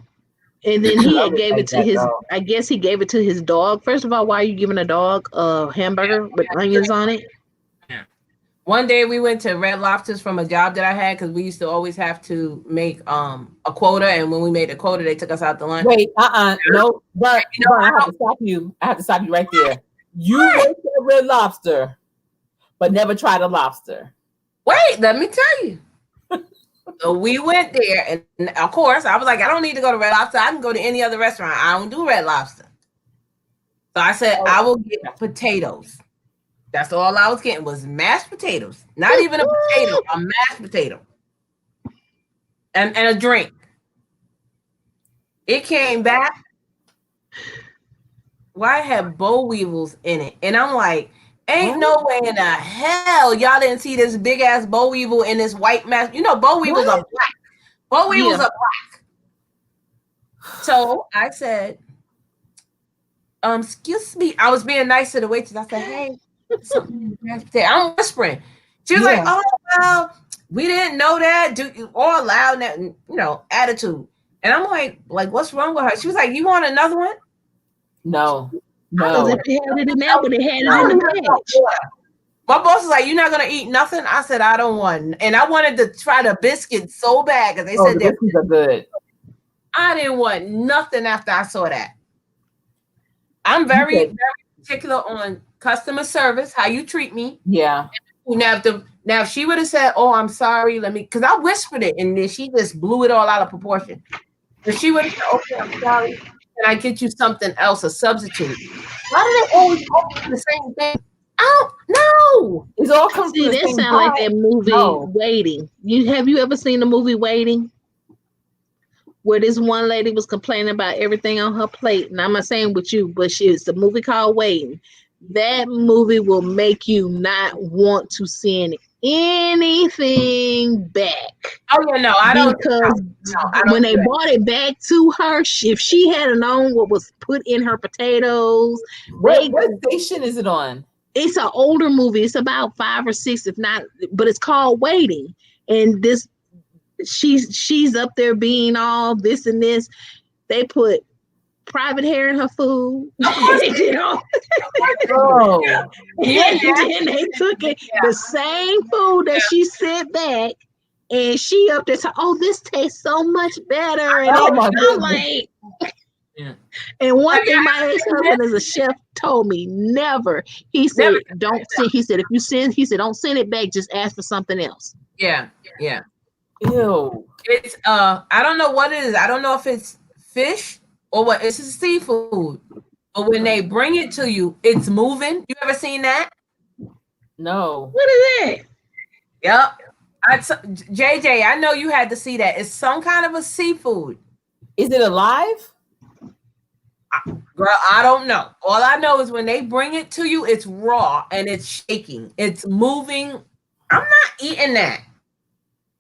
And then he gave it to his. I guess he gave it to his dog. First of all, why are you giving a dog a hamburger with onions on it? One day we went to Red Lobsters from a job that I had because we used to always have to make a quota, and when we made the quota, they took us out to lunch. Wait, no, but I have to stop you. I have to stop you right there. You went to a Red Lobster, but never tried a lobster. Wait, let me tell you. So we went there, and of course, I was like, I don't need to go to Red Lobster. I can go to any other restaurant. I don't do Red Lobster. So I said, I will get potatoes. That's all I was getting was mashed potatoes. Not even a potato, a mashed potato. And a drink. It came back. Why had boll weevils in it? And I'm like, ain't no way in the hell y'all didn't see this big ass boll weevil in this white mask. Boll weevils are black. Boll weevils are black. So I said, excuse me. I was being nice to the waitress. I said, hey, I'm whispering. She was like, oh, well, we didn't know that. Do you all loud that, attitude. And I'm like, what's wrong with her? She was like, you want another one? No. Because if they had it in there, but they had it in the package. My boss was like, you're not going to eat nothing? I said, I don't want. And I wanted to try the biscuits so bad because they said the biscuits are good. I didn't want nothing after I saw that. I'm very particular on customer service, how you treat me. Yeah. Now, if she would have said, oh, I'm sorry, because I whispered it, and then she just blew it all out of proportion. If she would have said, okay, I'm sorry, can I get you something else, a substitute? Why do they always do the same thing? Oh, no. It's all comes See, that sound like that movie Waiting. Have you ever seen the movie Waiting? Where this one lady was complaining about everything on her plate. And I'm not saying with you, but it's a movie called Waiting. That movie will make you not want to send anything back. Oh, yeah, no, I don't. Because when they brought it back to her, if she had known what was put in her potatoes. What station is it on? It's an older movie. It's about 5 or 6, if not, but it's called Waiting. And this, she's up there being all this and this. They put private hair in her food. They did all. And they took it, the same food that she sent back, and she up there said, "Oh, this tastes so much better." And I'm like, and one thing my ex-husband as a chef told me, never. He said, "Don't send." He said, "If you send," he said, "Don't send it back. Just ask for something else." Yeah. Ew. It's I don't know what it is. I don't know if it's fish or what. It's seafood. But when they bring it to you, it's moving. You ever seen that? No. What is that? Yep. JJ, I know you had to see that. It's some kind of a seafood. Is it alive? Girl, I don't know. All I know is when they bring it to you, it's raw and it's shaking. It's moving. I'm not eating that.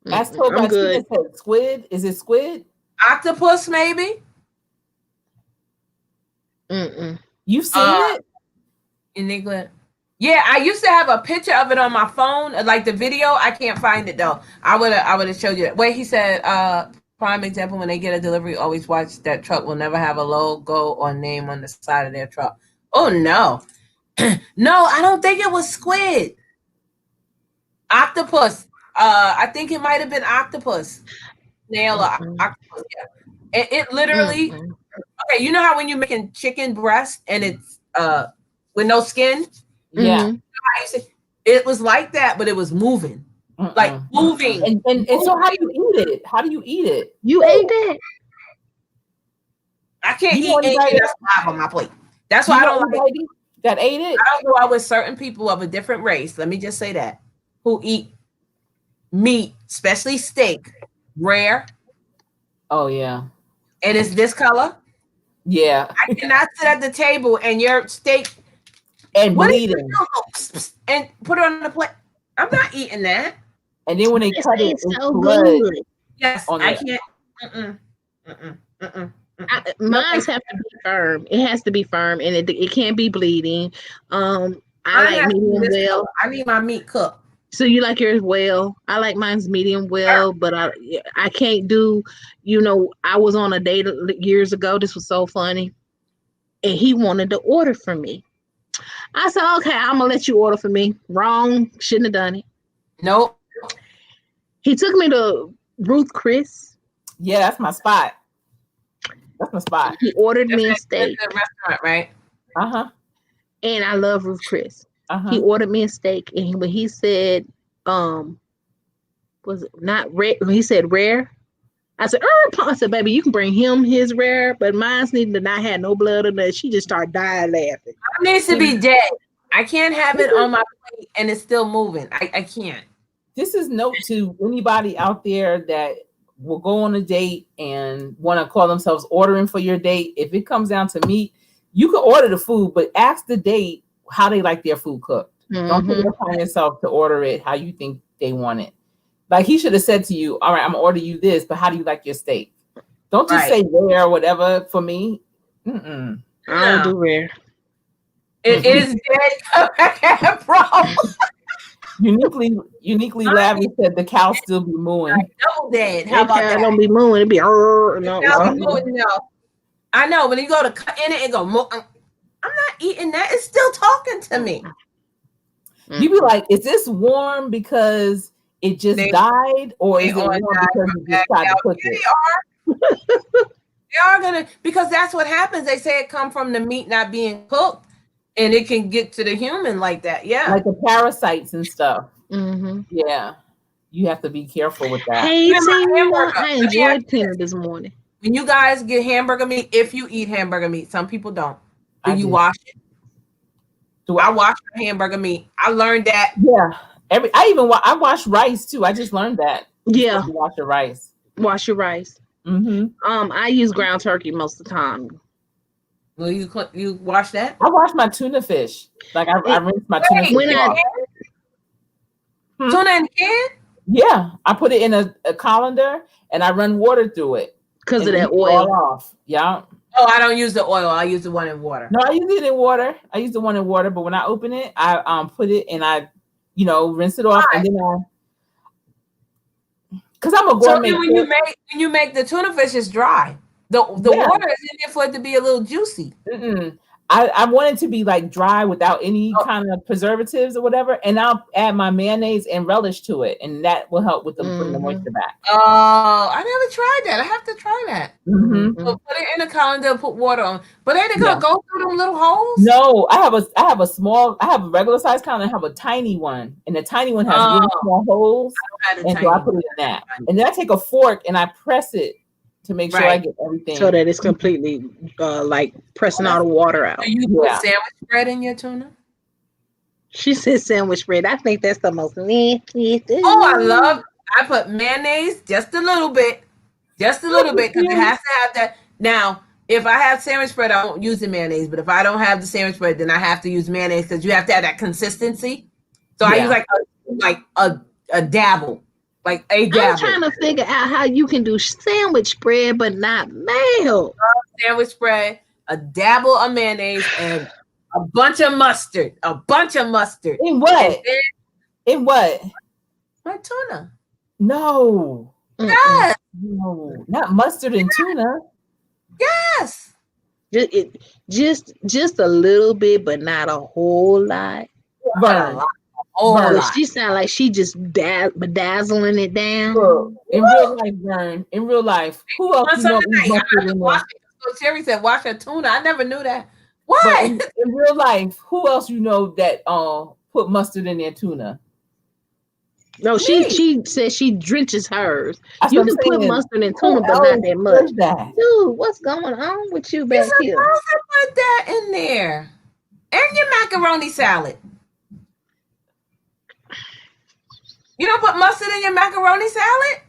That's told by said squid. Is it squid? Octopus, maybe. You've seen it in England? Yeah, I used to have a picture of it on my phone, like the video. I can't find it though. I would have showed you that. Wait, he said, prime example, when they get a delivery, always watch that truck will never have a logo or name on the side of their truck. Oh no. No, I don't think it was squid. Octopus. I think it might have been octopus. Snail or octopus, yeah. It literally okay, you know how when you're making chicken breast and it's with no skin? Yeah. It was like that, but it was moving. Like moving. And so how do you eat it? How do you eat it? You ate that? I can't eat anything that's live on my plate. That's why I don't like that ate it. I don't go out with certain people of a different race. Let me just say that. Who eat meat, especially steak, rare. Oh yeah. And it's this color. Yeah. I cannot sit at the table and your steak and bleeding and put it on the plate. I'm not eating that. And then when they cut it, it's so blood. Good. Yes, I can't. Mine have to be firm. It has to be firm, and it can't be bleeding. I like medium well. I need my meat cooked. So you like yours well? I like mine's medium well, but I can't do. I was on a date years ago. This was so funny, and he wanted to order for me. I said, "Okay, I'm gonna let you order for me." Wrong. Shouldn't have done it. Nope. He took me to Ruth Chris. Yeah, that's my spot. That's my spot. He ordered me a steak. That's a restaurant, right? And I love Ruth Chris. He ordered me a steak, and when he said, was it not rare? He said rare. I said, I said, baby, you can bring him his rare, but mine's needed to not have no blood in it. She just started dying laughing. It needs to be dead. I can't have it on my plate and it's still moving. I can't. This is note to anybody out there that will go on a date and want to call themselves ordering for your date. If it comes down to meat, you can order the food, but ask the date how they like their food cooked. Don't put it upon yourself to order it how you think they want it. Like he should have said to you, all right, I'm gonna order you this, but how do you like your steak? Don't just say rare or whatever for me. I don't do rare. It is dead. Problem. Uniquely Lavish said the cow still be mooing. Double dead. How about that? Don't be mooing. It be no. No. I know when you go to cut in it, it go. I'm not eating that. It's still talking to me. You be like, is this warm because it just died, or is it warm because you just tried to cook it? They are gonna, because that's what happens. They say it come from the meat not being cooked, and it can get to the human like that. Yeah, like the parasites and stuff. Mm-hmm. Yeah, you have to be careful with that. Hey, Tina, I enjoyed Tina this morning. When you guys get hamburger meat, if you eat hamburger meat, some people don't. Do you wash it? I wash my hamburger meat. I learned that. Yeah, I wash rice too. I just learned that. Yeah, you wash your rice. Wash your rice. Mm-hmm. I use ground turkey most of the time. Will you wash that? I wash my tuna fish. Like I rinse my tuna fish. Tuna in a can? Yeah, I put it in a colander and I run water through it because of that oil off. Yeah. Oh, I don't use the oil. I use the one in water. No, I use it in water. I use the one in water, but when I open it, I put it and I, rinse it off, and then because I'm a gourmet. So when you make the tuna fish is dry. The water is in there for it to be a little juicy. I want it to be like dry without any kind of preservatives or whatever, and I'll add my mayonnaise and relish to it, and that will help with bring the moisture back. Oh, I never tried that. I have to try that. So put it in a colander, put water on, but ain't it gonna go through them little holes? No, I have a regular size colander. I have a tiny one, and the tiny one has really small holes, and so I put it in that, and then I take a fork and I press it to make sure I get everything, so that it's completely like pressing all the water out. Do you put sandwich bread in your tuna? She said sandwich bread. I think that's the most nasty thing. Oh, I put mayonnaise just a little bit, because it has to have that. Now, if I have sandwich bread, I won't use the mayonnaise. But if I don't have the sandwich bread, then I have to use mayonnaise because you have to have that consistency. So I use like a dabble. Like a dabble. I'm trying to figure out how you can do sandwich bread but not mayo. Sandwich bread, a dabble of mayonnaise, and a bunch of mustard. In what? In what? My tuna. No. Yes. No, not mustard and tuna. Yes. Just a little bit, but not a whole lot. She sound like she just bedazzling it down. Look, in real life, Vern. In real life, who else you know? So Sherry said, "Wash your tuna." I never knew that. What? In real life, who else you know that put mustard in their tuna? No, she says she drenches hers. You can put mustard in tuna, but not that much. Dude, what's going on with you back here? Put that in there, and your macaroni salad. You don't put mustard in your macaroni salad?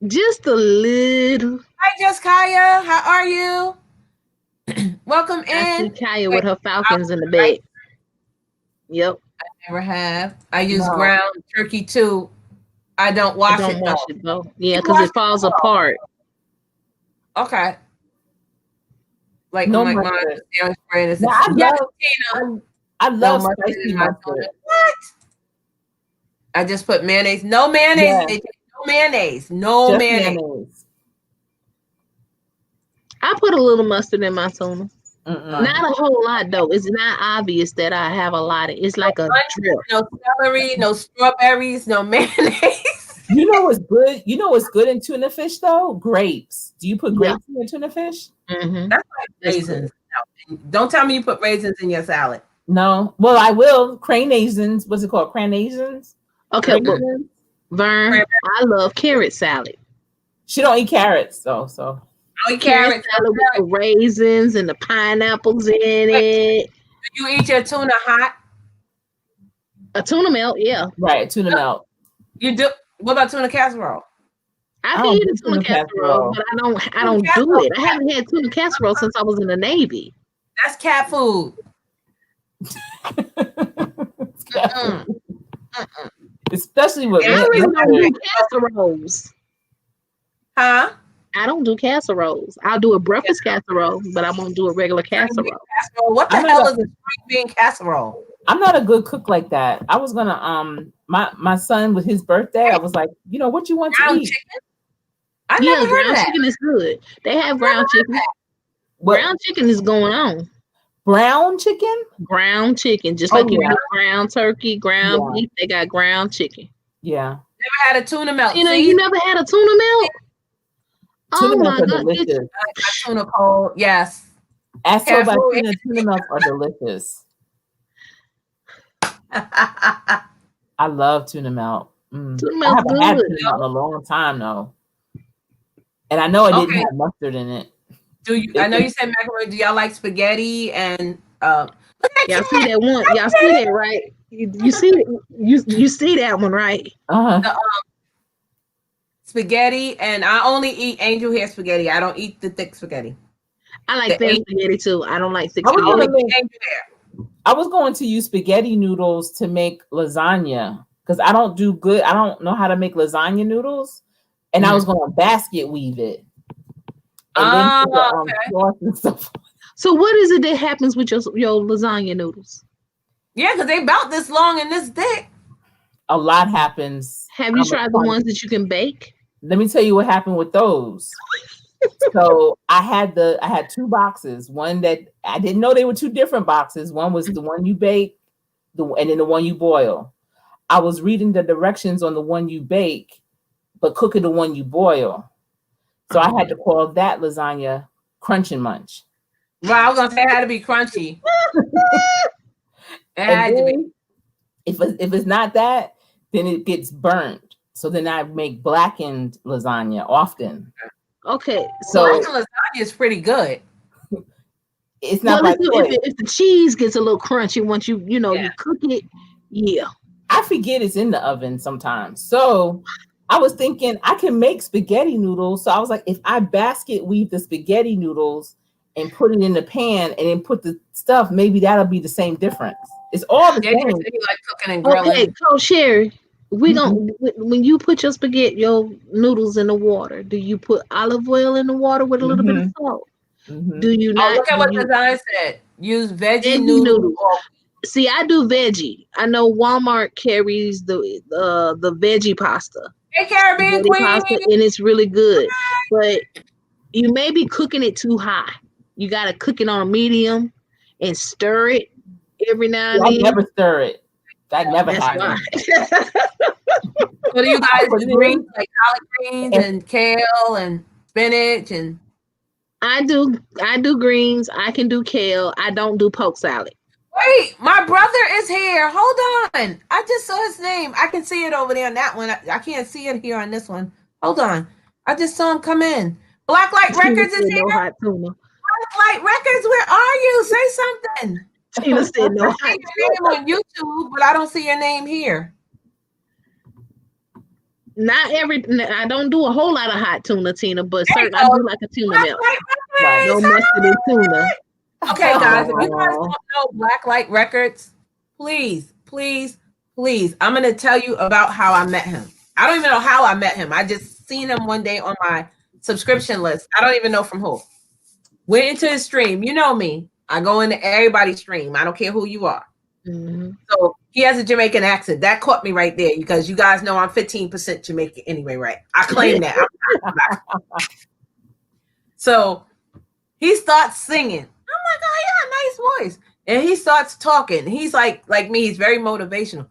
Just a little. Hi, Jessica. How are you? Welcome in. I see Kaya with her falcons in the bed. Yep. I never have. I use ground turkey too. I don't wash it though. Yeah, because it falls apart. Okay. Like no my sandwich bread is. I love spicy mustard. What? I just put mayonnaise. No mayonnaise. Yes. No mayonnaise. No mayonnaise. I put a little mustard in my tuna. Not a whole lot though. It's not obvious that I have a lot of. It's like a drip. No celery, no strawberries, no mayonnaise. You know what's good? You know what's good in tuna fish though? Grapes. Do you put grapes in your tuna fish? That's like raisins. No. Don't tell me you put raisins in your salad. No. Well, I will. Cranaisins. What's it called? Cranaisins. Okay, well, Vern, I love carrot salad. She don't eat carrots, so. I eat carrot salad with the raisins and the pineapples in it. Do you eat your tuna hot? A tuna melt, yeah. Right, tuna melt. You do. What about tuna casserole? I can eat a tuna casserole, but I don't do it. I haven't had tuna casserole since I was in the Navy. That's cat food. Especially with casseroles. Huh? I don't do casseroles. I'll do a breakfast casserole, but I won't do a regular casserole. What the hell is a string bean casserole? I'm not a good cook like that. I was gonna my son with his birthday, I was like, what you want to Ground eat? chicken? I Yeah, never heard of ground that. chicken is good. They have ground chicken. What Ground chicken is going on. brown chicken? Ground chicken, just Oh like you yeah, get ground turkey, ground yeah, beef. They got ground chicken. yeah. Never had a tuna melt. Tina, See, you never had a tuna melt? Tuna Oh melts my are God! delicious. a tuna cold. Yes. As told by Careful. Tuna melts are delicious. I love tuna melt. Tuna I melt's haven't had good. tuna melt in a long time though, and I know it didn't Okay. have mustard in it. I know you said macaroni. Do y'all like spaghetti and look at Y'all see Kat. that one? Y'all see that, right? You see you see that one, right? The spaghetti, and I only eat angel hair spaghetti. I don't eat the thick spaghetti. I like The thin angel, spaghetti too. I don't like thick I was I only spaghetti. gonna eat angel hair. I was going to use spaghetti noodles to make lasagna because I don't do good. I don't know how to make lasagna noodles, and I was going to basket weave it and then put the Okay. sauce and stuff. So what is it that happens with your lasagna noodles? Yeah, because they about this long and this thick. A lot happens. Have you tried the ones that you can bake? Let me tell you what happened with those. So I had 2 boxes. One that I didn't know they were 2 different boxes. One was the one you bake, and then the one you boil. I was reading the directions on the one you bake, but cooking the one you boil. So I had to call that lasagna Crunch and Munch. Well, I was gonna say it had to be crunchy. It And had to be. then if it's not that, then it gets burnt. So then I make blackened lasagna often. Okay, So Blackened lasagna is pretty good. it's not by choice. if the cheese gets a little crunchy once you cook it, yeah. I forget it's in the oven sometimes. So I was thinking I can make spaghetti noodles. So I was like, if I basket weave the spaghetti noodles and put it in the pan and then put the stuff, maybe that'll be the same difference. It's all the Yeah, you same. said you like cooking and grilling. Okay, Coach Sherry, when you put your noodles in the water, do you put olive oil in the water with a little bit of salt? Do you Oh, not? look at what design said. Use veggie Veggie noodles. noodles. See, I do veggie. I know Walmart carries the veggie pasta. Hey, Caribbean Veggie Queen. pasta, and it's really good. But you may be cooking it too high. You got to cook it on a medium and stir it every now and I then. never stir it. That never That's happens. why. What do you guys do? Greens like collard greens and kale and spinach and. I do greens. I can do kale. I don't do poke salad. Wait, my brother is here. Hold on. I just saw his name. I can see it over there on that one. I can't see it here on this one. Hold on. I just saw him come in. Blacklight Records is here. No hot tuna. Blacklight Records, where are you? Say something. Tina said no I hot see your name on YouTube, but I don't see your name here. I don't do a whole lot of hot tuna, Tina, but certainly I do like a tuna melt. Right. No mustard and tuna. Okay, guys, if you guys don't know Blacklight Records, please, I'm going to tell you about how I met him. I don't even know how I met him. I just seen him one day on my subscription list. I don't even know from who. Went into his stream. You know me. I go into everybody's stream. I don't care who you are. Mm-hmm. So he has a Jamaican accent. That caught me right there because you guys know I'm 15% Jamaican anyway, right? I claim that. So he starts singing. I'm like, oh, yeah, nice voice. And he starts talking. He's like me. He's very motivational.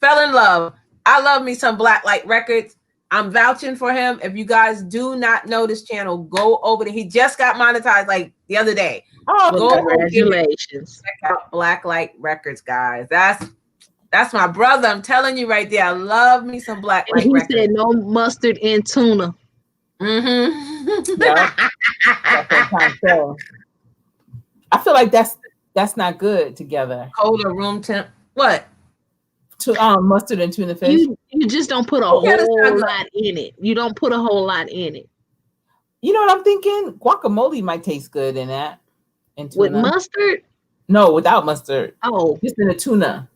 Fell in love. I love me some Blacklight Records. I'm vouching for him. If you guys do not know this channel, go over there. He just got monetized like the other day. Oh, congratulations. Check out Blacklight Records, guys. That's my brother. I'm telling you right there. I love me some Blacklight Records. He said no mustard and tuna. Mm-hmm. Yeah. I feel like that's not good together. Cold or room temp. What? Mustard and tuna fish. You just don't put a whole lot in it. You don't put a whole lot in it. You know what I'm thinking? Guacamole might taste good in that. With mustard? No, without mustard. Oh. Just in a tuna.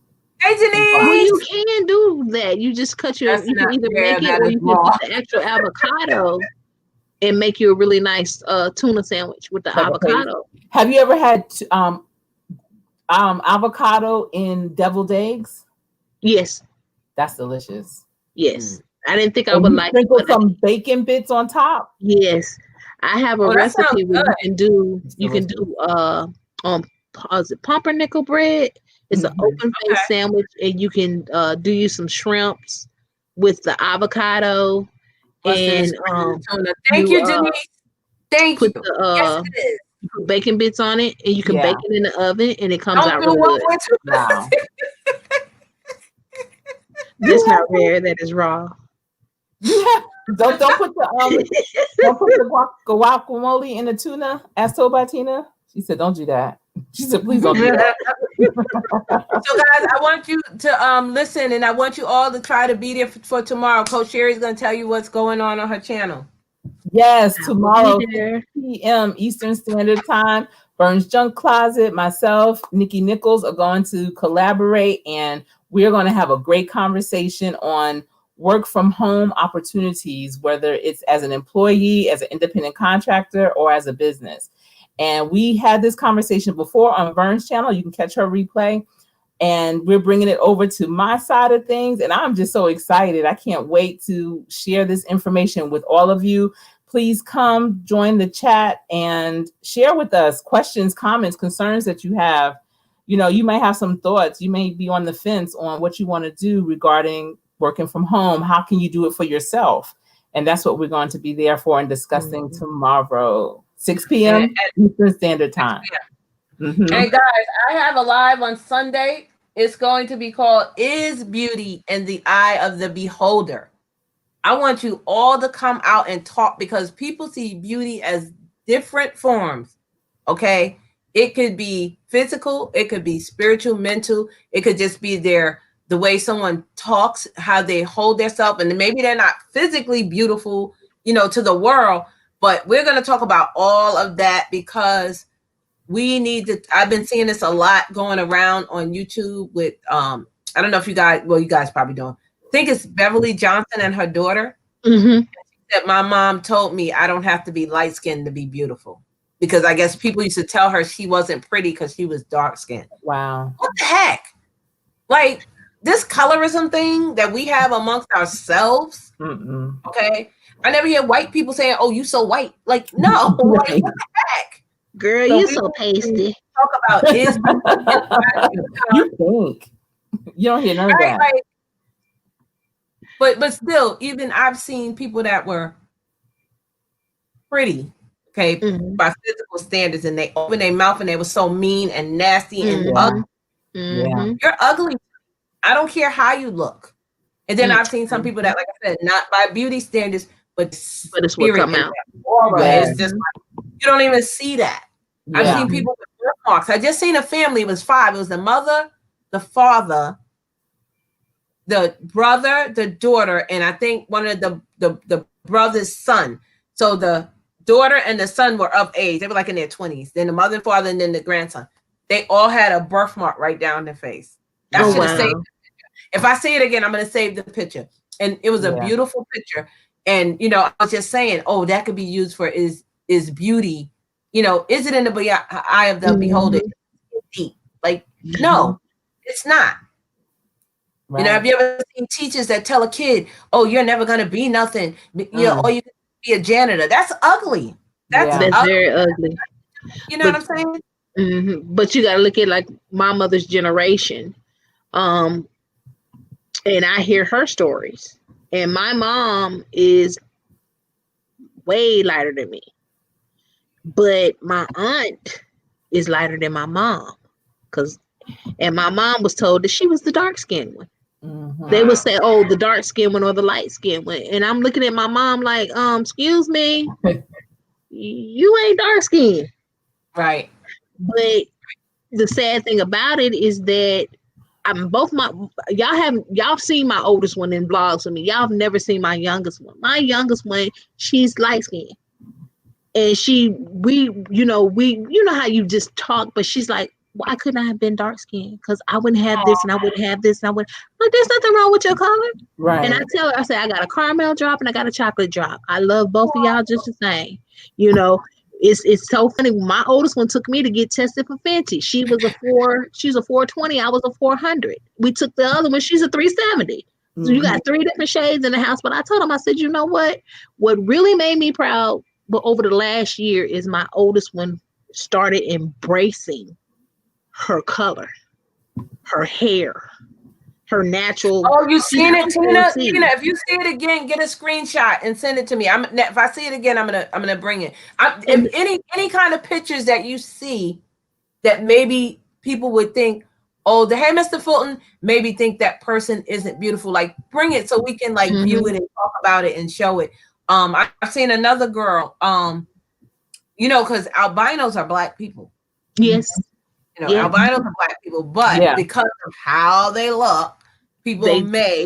Hey, Denise. Well, you can do that. You just cut you can either make it or you can get the actual avocado and make you a really nice tuna sandwich with the avocado. Have you ever had Avocado in deviled eggs. Yes. That's delicious. Yes. I didn't think I And would you like it, sprinkle but some bacon bits on top. yes. I have a Oh, that sounds recipe where good. you can do is it pumpernickel bread? It's an Mhm. open Okay. faced sandwich, and you can do you some shrimps with the avocado, Busting and and springing the tuna. Thank you you, Denise. Thank you. put the Yes, it is. you put bacon bits on it, and you can Yeah. bake it in the oven, and it comes Don't out do really one good. more too. Wow. That's You not rare. That is raw. have don't put the guacamole in the tuna. Asked told by Tina. She said, "Don't do that." She said, "Please don't do that." So guys, I want you to listen, and I want you all to try to be there for tomorrow. Coach Sherry's going to tell you what's going on her channel. Yes, I will be tomorrow, 6 there. p.m. Eastern Standard Time. Burns Junk Closet, myself, Nikki Nichols are going to collaborate, and we're going to have a great conversation on work from home opportunities, whether it's as an employee, as an independent contractor, or as a business. And we had this conversation before on Vern's channel. You can catch her replay. And we're bringing it over to my side of things. And I'm just so excited. I can't wait to share this information with all of you. Please come join the chat and share with us questions, comments, concerns that you have. You know, you might have some thoughts. You may be on the fence on what you want to do regarding working from home. How can you do it for yourself? And that's what we're going to be there for and discussing tomorrow, 6 p.m. Eastern Standard Time. Mhm. Hey guys, I have a live on Sunday. It's going to be called Is Beauty in the Eye of the Beholder? I want you all to come out and talk because people see beauty as different forms. Okay. It could be physical, it could be spiritual, mental, it could just be the way someone talks, how they hold themselves, and maybe they're not physically beautiful, to the world, but we're going to talk about all of that because we need to. I've been seeing this a lot going around on YouTube with I don't know if you guys probably don't. I think it's Beverly Johnson and her daughter. Mm-hmm. That my mom told me I don't have to be light skinned to be beautiful. Because I guess people used to tell her she wasn't pretty because she was dark skinned. Wow. What the heck? Like this colorism thing that we have amongst ourselves. Mm-mm. Okay. I never hear white people saying, "Oh, you so white." Like, no, like, what the heck? Girl, So you we so pasty. talk about is You think you don't hear none of right, that. but still, even I've seen people that were pretty, okay, by physical standards, and they opened their mouth and they were so mean and nasty and ugly. Yeah. You're ugly. I don't care how you look. And then I've seen some people that, like I said, not by beauty standards, but But it's what spirit come and out. aura. Yes. It's just like, you don't even see that. I've Yeah. seen people with birthmarks. I just seen a family. It was 5. It was the mother, the father, the brother, the daughter, and I think one of the brother's son. So the daughter and the son were of age. They were like in their 20s. Then the mother and father, and then the grandson. They all had a birthmark right down their face. I should have saved the picture. If I see it again, I'm going to save the picture. And it was a beautiful picture. And, I was just saying, oh, that could be used for is beauty. Is it in the eye of the beholder? Deep. Like, no, it's not. Right. Have you ever seen teachers that tell a kid, "Oh, you're never going to be nothing. Or you can be a janitor." That's ugly. That's That's very ugly. You know what I'm saying? Mm-hmm. But you got to look at like my mother's generation, and I hear her stories. And my mom is way lighter than me, but my aunt is lighter than my mom, and my mom was told that she was the dark skinned one. They would say, "Oh, the dark skinned one or the light skinned one," and I'm looking at my mom like, "Excuse me, you ain't dark skinned." Right. But the sad thing about it is that y'all seen my oldest one in vlogs with me. Y'all have never seen my youngest one. My youngest one, she's light skinned. And you know how you just talk, but she's like, why couldn't I have been dark skinned? Because I wouldn't have this and I wouldn't have this and I wouldn't. Like, there's nothing wrong with your color. Right. And I tell her, I say, I got a caramel drop and I got a chocolate drop. I love both of y'all just the same. It's so funny. My oldest one took me to get tested for Fenty. She's a 420. I was a 400. We took the other one. She's a 370. So you got 3 different shades in the house. But I told him, I said, you know what? What really made me proud, but over the last year, is my oldest one started embracing her color, her hair, her natural. Oh, you seen it, Tina? Tina, if you see it again, get a screenshot and send it to me. If I see it again, I'm gonna bring it. If any kind of pictures that you see that maybe people would think, oh, hey, Mr. Fulton, maybe think that person isn't beautiful. Like, bring it so we can like view it and talk about it and show it. I've seen another girl. Because albinos are Black people. Yes. Albinos are Black people, but because of how they look, people may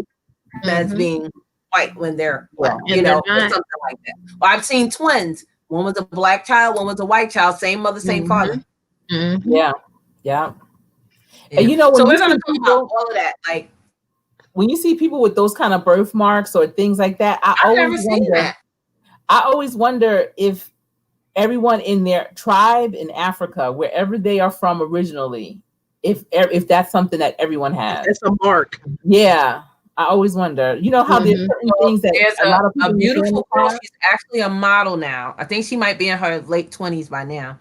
as being white when they're Black, or something like that. Well, I've seen twins. One was a Black child, one was a white child, same mother, same father. Yeah. And so we're gonna talk about all of that. Like, when you see people with those kind of birthmarks or things like that, I always wonder if everyone in their tribe in Africa, wherever they are from originally, if that's something that everyone has. It's a mark. Yeah. I always wonder. You know how there's certain things that there's a lot of people a beautiful girl. She's actually a model now. I think she might be in her late 20s by now.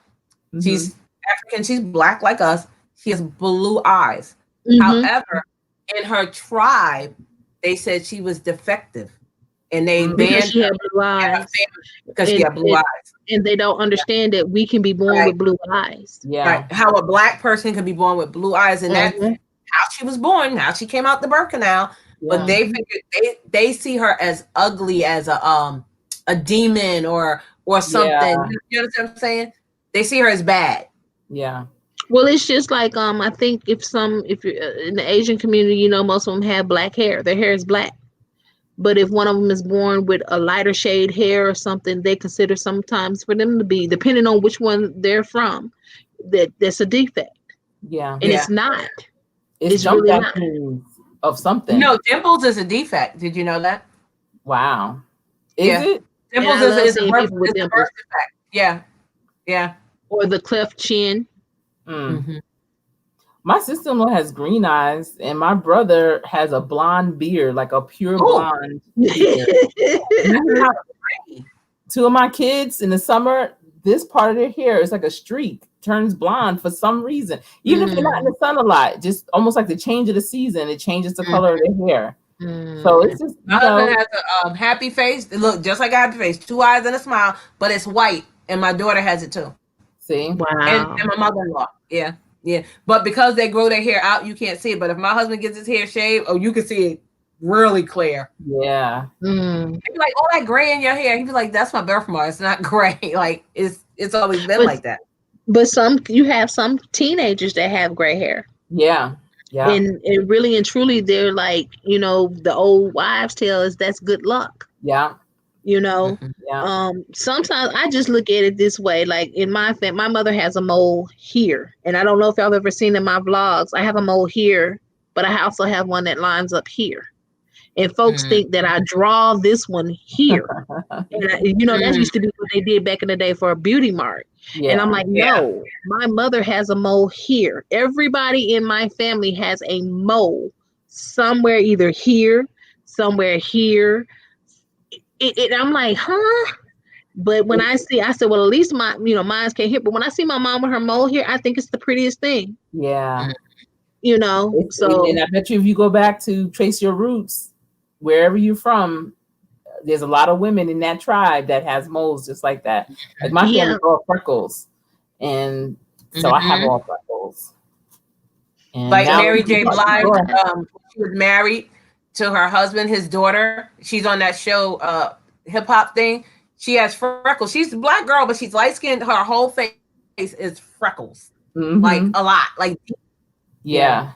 She's African. She's Black like us. She has blue eyes. However, in her tribe, they said she was defective, and they banned she had blue eyes because she had blue eyes. And they don't understand that we can be born with blue eyes. Yeah, right. How a Black person can be born with blue eyes, and that's how she was born. How she came out the birth canal. But they figured they see her as ugly as a demon or something. You understand what I'm saying? They see her as bad. Yeah. Well, it's just like I think if you're in the Asian community, most of them have Black hair. Their hair is Black. But if one of them is born with a lighter shade hair or something, they consider sometimes for them to be, depending on which one they're from, that's a defect. Yeah. And it's not. It's really not. Of something. No, dimples is a defect. Did you know that? Wow. Is it? Dimples is a birth defect. Yeah. Or the cleft chin. My sister-in-law has green eyes, and my brother has a blonde beard, like a pure blonde beard. Two of my kids in the summer, this part of their hair is like a streak, turns blonde for some reason. Even if they're not in the sun a lot, just almost like the change of the season, it changes the color of their hair. So it's just my husband has a happy face. It look just like a happy face, 2 eyes and a smile, but it's white, and my daughter has it too. See, wow, and my mother-in-law, yeah. But because they grow their hair out, you can't see it. But if my husband gets his hair shaved, you can see it really clear. Yeah. He'd be like, "Oh, that gray in your hair." He'd be like, "That's my birthmark. It's not gray. Like it's always been like that." But you have some teenagers that have gray hair. Yeah. And really and truly, they're like, the old wives' tale is that's good luck. Yeah. Sometimes I just look at it this way. Like in my family, my mother has a mole here, and I don't know if y'all have ever seen in my vlogs. I have a mole here, but I also have one that lines up here. And folks think that I draw this one here. And that used to be what they did back in the day for a beauty mark. Yeah. And I'm like, no, my mother has a mole here. Everybody in my family has a mole somewhere, either here, somewhere here. I'm like, huh? But when I said, well, at least mine's can't hit. But when I see my mom with her mole here, I think it's the prettiest thing. Yeah. And I bet you if you go back to trace your roots, wherever you're from, there's a lot of women in that tribe that has moles just like that. Like my family all freckles. And so I have all freckles. And like Mary J. Blige, she was married to her husband, his daughter. She's on that show, hip hop thing. She has freckles. She's a Black girl, but she's light skinned. Her whole face is freckles, like a lot. Like,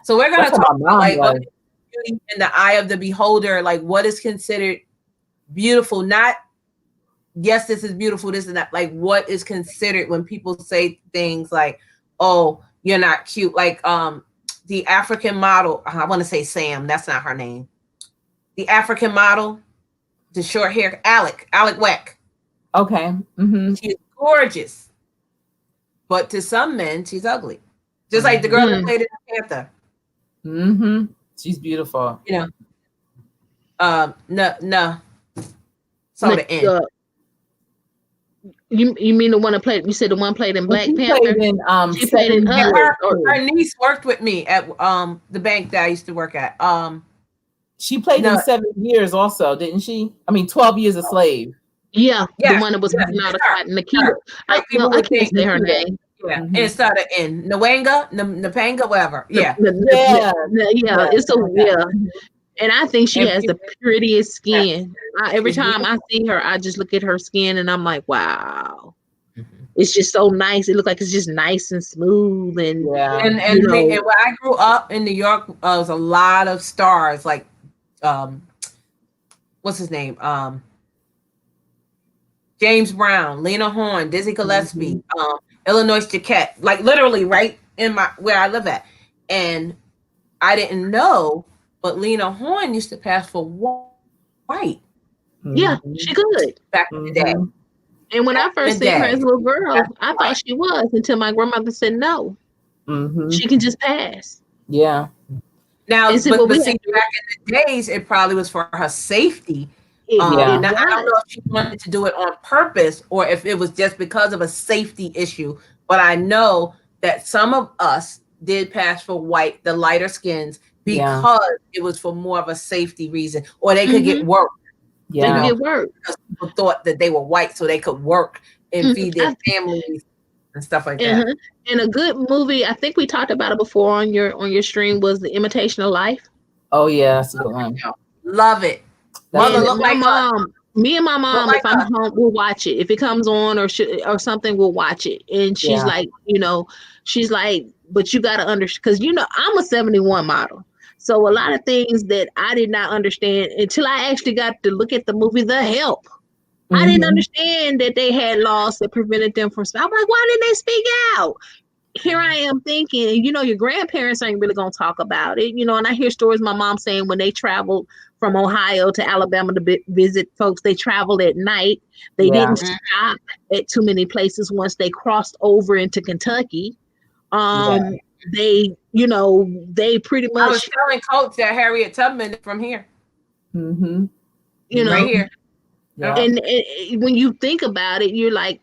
So we're gonna talk about like what is beauty in the eye of the beholder. Like, what is considered beautiful? Not yes, this is beautiful. This and that. Like, what is considered when people say things like, "Oh, you're not cute." Like, the African model. I want to say Sam. That's not her name. The African model, the short hair, Alec Weck. Okay. She's gorgeous. but to some men, she's ugly. Just like the girl that played in Panther. Mm-hmm. She's beautiful. You know, no. So the end. You mean the one that played? You said the one played in Black Panther. Played in, she played in her niece worked with me at the bank that I used to work at. She played in 7 years also, didn't she? I mean, 12 Years a Slave. Yeah, the one that was coming out of cotton. Nikita. I can't say her name. Yeah, instead of in Napanga, whatever. Yeah. It's and I think she has the prettiest skin. Every time I see her, I just look at her skin and I'm like, wow. It's just so nice. It looks like it's just nice and smooth. And and when I grew up in New York, there was a lot of stars like what's his name? James Brown, Lena Horne, Dizzy Gillespie, Illinois Jaquette, like literally right in where I live at. And I didn't know, but Lena Horne used to pass for white. Yeah, she could. Back in the day. And when I first seen her as a little girl, I thought she was until my grandmother said no. She can just pass. Yeah. Now, but see, back in the days, it probably was for her safety. Now, I don't know if she wanted to do it on purpose or if it was just because of a safety issue. But I know that some of us did pass for white, the lighter skins, because it was for more of a safety reason, or they could get work. They could get work because people thought that they were white, so they could work and feed their families and stuff like that. And a good movie, I think we talked about it before on your stream, was The Imitation of Life. Oh yeah, that's a good one. Love it. Mother look like mom. Me and my mom, if I'm home, we'll watch it. If it comes on or something, we'll watch it. And she's like, she's like, but you got to understand, because I'm a 71 model. So a lot of things that I did not understand until I actually got to look at the movie The Help. I didn't understand that they had laws that prevented them from speaking. I'm like, why didn't they speak out? Here I am thinking, your grandparents ain't really going to talk about it, and I hear stories my mom saying when they traveled from Ohio to Alabama to visit folks, they traveled at night. They didn't stop at too many places once they crossed over into Kentucky. They, they pretty much. I was telling Coach that Harriet Tubman from here. Right here. And when you think about it, you're like,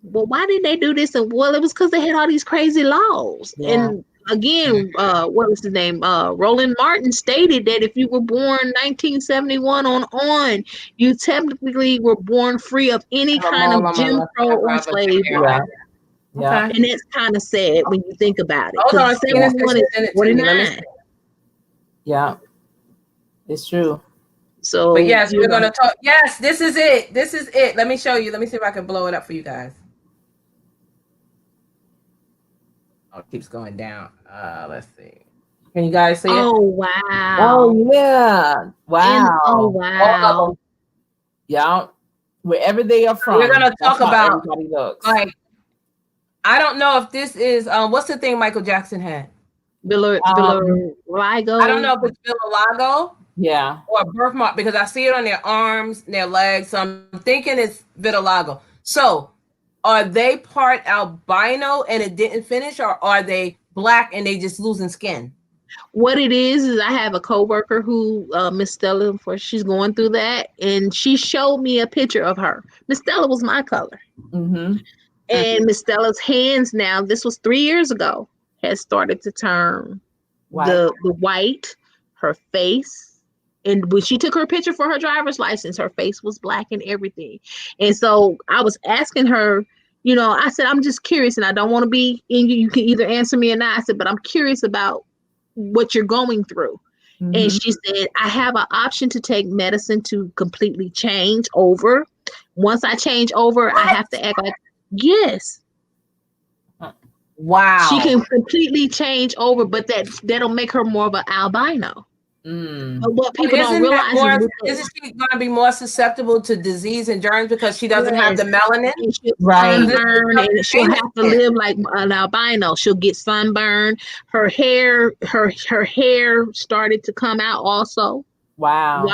well, why did they do this? And well, it was because they had all these crazy laws. And again, what was his name? Roland Martin stated that if you were born 1971 on, you technically were born free of any kind of Jim Crow or slavery. Yeah. And it's kind of sad when you think about it. Hold on, 71 is 49. Yeah, it's true. So, but yes, we're gonna talk. Yes, this is it. This is it. Let me show you. Let me see if I can blow it up for you guys. Oh, it keeps going down. Let's see. Can you guys see it? Oh wow. Oh yeah. Wow. Oh wow. Yeah. Wherever they are from. We're gonna talk about everybody looks. Like, I don't know if this is what's the thing Michael Jackson had? Vitiligo. I don't know if it's vitiligo. Yeah. Or a birthmark, because I see it on their arms, their legs. So I'm thinking it's vitiligo. So are they part albino and it didn't finish, or are they black and they just losing skin? What it is I have a coworker who Miss Stella, she's going through that, and she showed me a picture of her. Miss Stella was my color. And Miss Stella's hands now, this was 3 years ago, has started to turn the white, her face. And when she took her picture for her driver's license, her face was black and everything. And so I was asking her, I said, I'm just curious, and I don't want to be in you. You can either answer me or not. I said, but I'm curious about what you're going through. And she said, I have an option to take medicine to completely change over. Once I change over, I have to act like, yes. Wow. She can completely change over, but that'll make her more of an albino. But what people don't realize isn't she going to be more susceptible to disease and germs because she doesn't have the melanin? And she'll have to live like an albino. She'll get sunburn. Her hair started to come out also. Wow.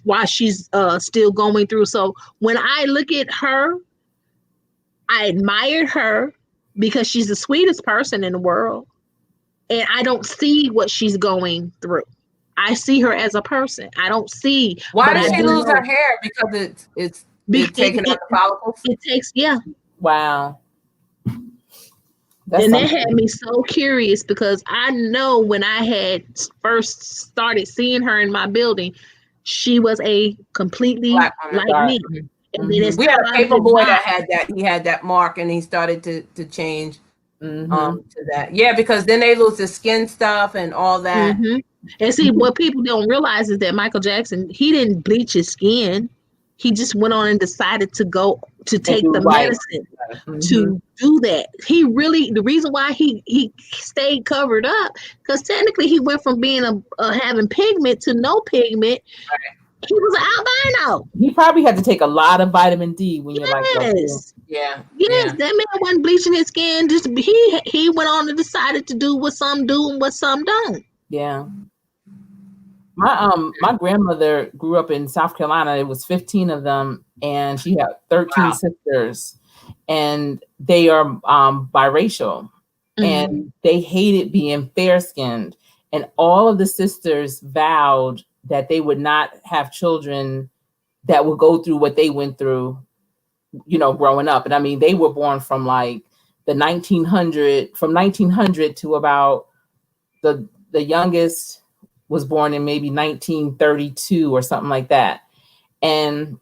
While she's still going through. So when I look at her, I admired her because she's the sweetest person in the world. And I don't see what she's going through. I see her as a person. I don't see. Why but did I she do lose know her hair? Because it's be- taking out the follicles. it takes, yeah. Wow. That's And that something. had me so curious because I know when I had first started seeing her in my building, she was a completely Black woman. like me. And then as We had a time paper went boy by, that had that. He had that mark, and he started to change Mm-hmm. to that. Yeah, because then they lose the skin stuff and all that. And see, what people don't realize is that Michael Jackson, he didn't bleach his skin. He just went on and decided to go to take the white. medicine to do that. He really, the reason why he stayed covered up, because technically he went from being a having pigment to no pigment. He was an albino. He probably had to take a lot of vitamin D when you're like that. Yes. Yeah. Yes, that man wasn't bleaching his skin. Just he went on and decided to do what some do and what some don't. Yeah. My grandmother grew up in South Carolina. It was 15 of them, and she had 13 sisters, and they are biracial, and they hated being fair skinned, and all of the sisters vowed that they would not have children that would go through what they went through, growing up. And I mean, they were born from like the 1900 to about the youngest was born in maybe 1932 or something like that. And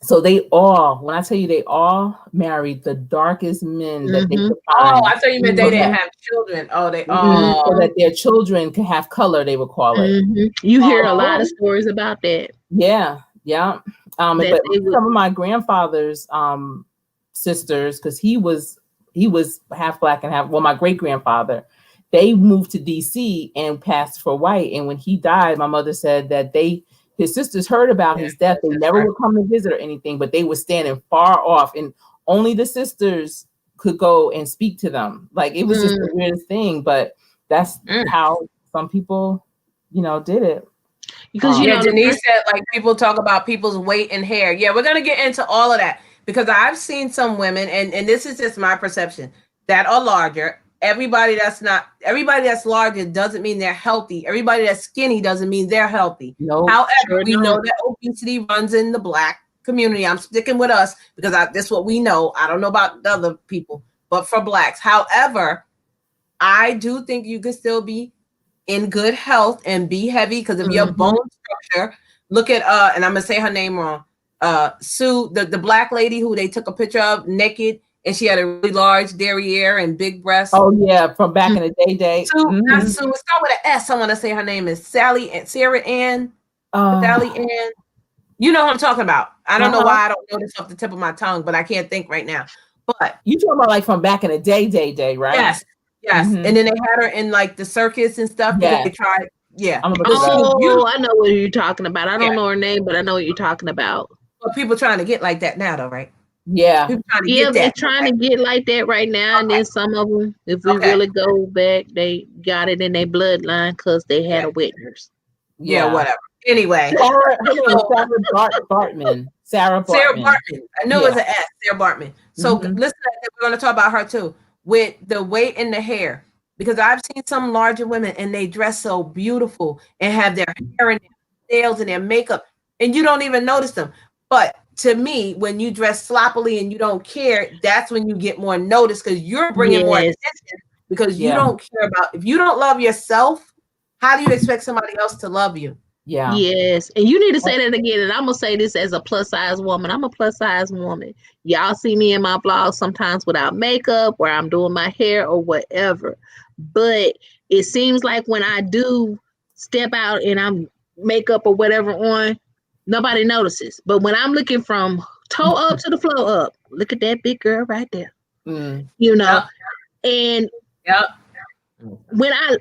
so they all, when I tell you, they all married the darkest men that they could find. Oh, I thought you meant they didn't have children. Oh, they so that their children could have color, they would call it. You hear a lot of stories about that. Yeah. But some of my grandfather's sisters, because he was half black and half, my great grandfather, they moved to DC and passed for white. And when he died, my mother said that his sisters heard about his death. They never would come to visit or anything, but they were standing far off, and only the sisters could go and speak to them. Like, it was just the weirdest thing, but that's how some people, did it. Because Denise said, like, people talk about people's weight and hair. Yeah, we're gonna get into all of that because I've seen some women, and this is just my perception, that are larger. Everybody that's larger doesn't mean they're healthy. Everybody that's skinny doesn't mean they're healthy. No, however, we know that obesity runs in the Black community. I'm sticking with us because that's what we know. I don't know about the other people, but for Blacks. However, I do think you could still be in good health and be heavy because of your bone structure. Look at and I'm gonna say her name wrong. Sue, the Black lady who they took a picture of naked, and she had a really large derriere and big breasts. Oh yeah, from back in the day. Sue, not Sue. Start with an S. I want to say her name is Sarah Ann. Sally Ann. You know what I'm talking about. I don't know why I don't know this off the tip of my tongue, but I can't think right now. But you talking about like from back in the day, right? Yes. And then they had her in like the circus and stuff. Yeah. They tried. Yeah. I know what you're talking about. I don't know her name, but I know what you're talking about. But people trying to get like that now, though, right? Yeah. They're trying to get like that right now. And then some of them, if we really go back, they got it in their bloodline because they had a witness. Yeah, whatever. Anyway. Sarah Bartman. I know it was an S. Sarah Bartman. So listen, we're going to talk about her too, with the weight and the hair. Because I've seen some larger women and they dress so beautiful and have their hair and their nails and their makeup, and you don't even notice them. But to me, when you dress sloppily and you don't care, that's when you get more notice because you're bringing more attention because you don't care about, if you don't love yourself, how do you expect somebody else to love you? Yeah. Yes. And you need to say that again. And I'm going to say this as a plus size woman. I'm a plus size woman. Y'all see me in my blog sometimes without makeup, where I'm doing my hair or whatever. But it seems like when I do step out and I'm makeup or whatever on, nobody notices. But when I'm looking from toe up to the floor up, look at that big girl right there. And when I'm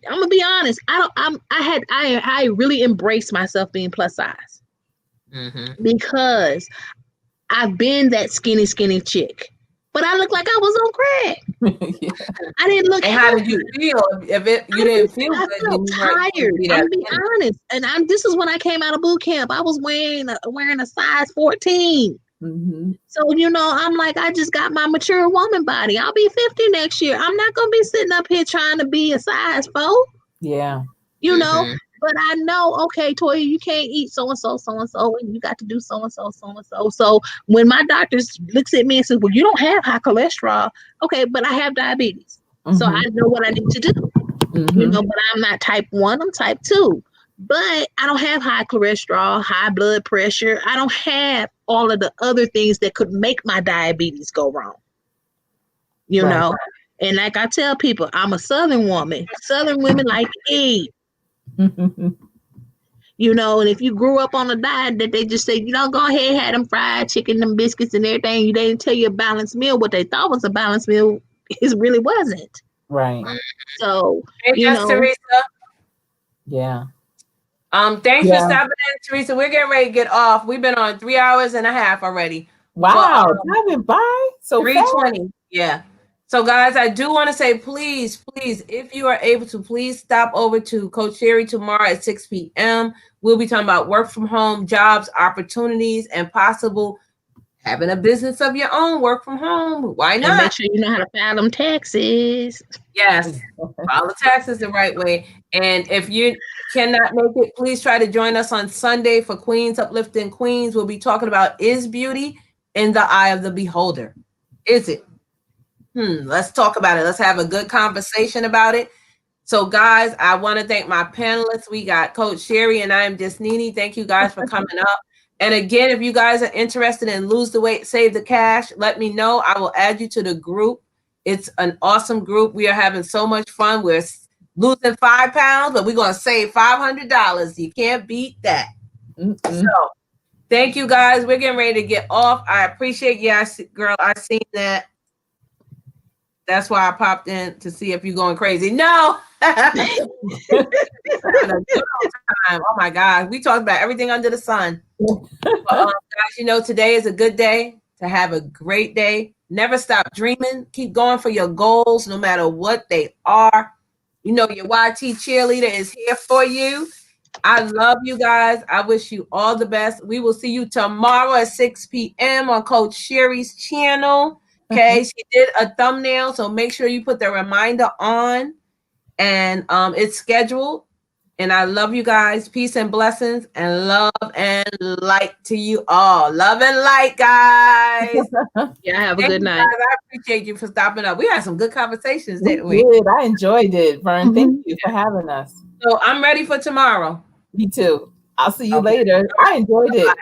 gonna be honest, I really embraced myself being plus size because I've been that skinny chick, but I look like I was on crack. I didn't look. And how did you feel? If you didn't feel good, I felt tired. I'm being honest, and this is when I came out of boot camp. I was wearing a size 14. Mm-hmm. So, I'm like, I just got my mature woman body. I'll be 50 next year. I'm not going to be sitting up here trying to be a size 4, Yeah. But I know, okay, Toya, you can't eat so-and-so, so-and-so, and you got to do so-and-so, so-and-so. So when my doctor looks at me and says, well, you don't have high cholesterol. Okay, but I have diabetes. So I know what I need to do, but I'm not type 1, I'm type 2. But I don't have high cholesterol, high blood pressure. I don't have all of the other things that could make my diabetes go wrong. Right. And like I tell people, I'm a Southern woman. Southern women like to eat. And if you grew up on a diet that they just say, go ahead, have them fried chicken, them biscuits and everything, they didn't tell you a balanced meal. What they thought was a balanced meal, it really wasn't. Right. So, Hey, Teresa. Yeah. Thanks for stopping in, Teresa. We're getting ready to get off. We've been on 3 hours and a half already. Wow, time went by so 3:20. Yeah. So, guys, I do want to say, please, if you are able to, please stop over to Coach Sherry tomorrow at 6 p.m. We'll be talking about work from home, jobs, opportunities, and possible having a business of your own, work from home. Why not? And make sure you know how to file them taxes. Yes, file the taxes the right way. And if you cannot make it, please try to join us on Sunday for Queens Uplifting Queens. We'll be talking about, is beauty in the eye of the beholder? Is it? Let's talk about it. Let's have a good conversation about it. So, guys, I want to thank my panelists. We got Coach Sherry and I am just Nene. Thank you guys for coming up. And again, if you guys are interested in Lose the Weight, Save the Cash, let me know. I will add you to the group. It's an awesome group. We are having so much fun. We're losing 5 pounds, but we're going to save $500. You can't beat that. So, thank you guys. We're getting ready to get off. I appreciate you. Girl, I seen that. That's why I popped in to see if you're going crazy. No. Oh my God. We talked about everything under the sun. But, guys, today is a good day to have a great day. Never stop dreaming. Keep going for your goals, no matter what they are. Your YT cheerleader is here for you. I love you guys. I wish you all the best. We will see you tomorrow at 6 p.m. on Coach Sherry's channel. Okay, she did a thumbnail, so make sure you put the reminder on, and it's scheduled. And I love you guys. Peace and blessings, and love and light to you all. Love and light, guys. Yeah, have a good night. Guys. I appreciate you for stopping up. We had some good conversations, didn't we? Did. I enjoyed it, Vern. Thank you for having us. So I'm ready for tomorrow. Me too. I'll see you later. I enjoyed it.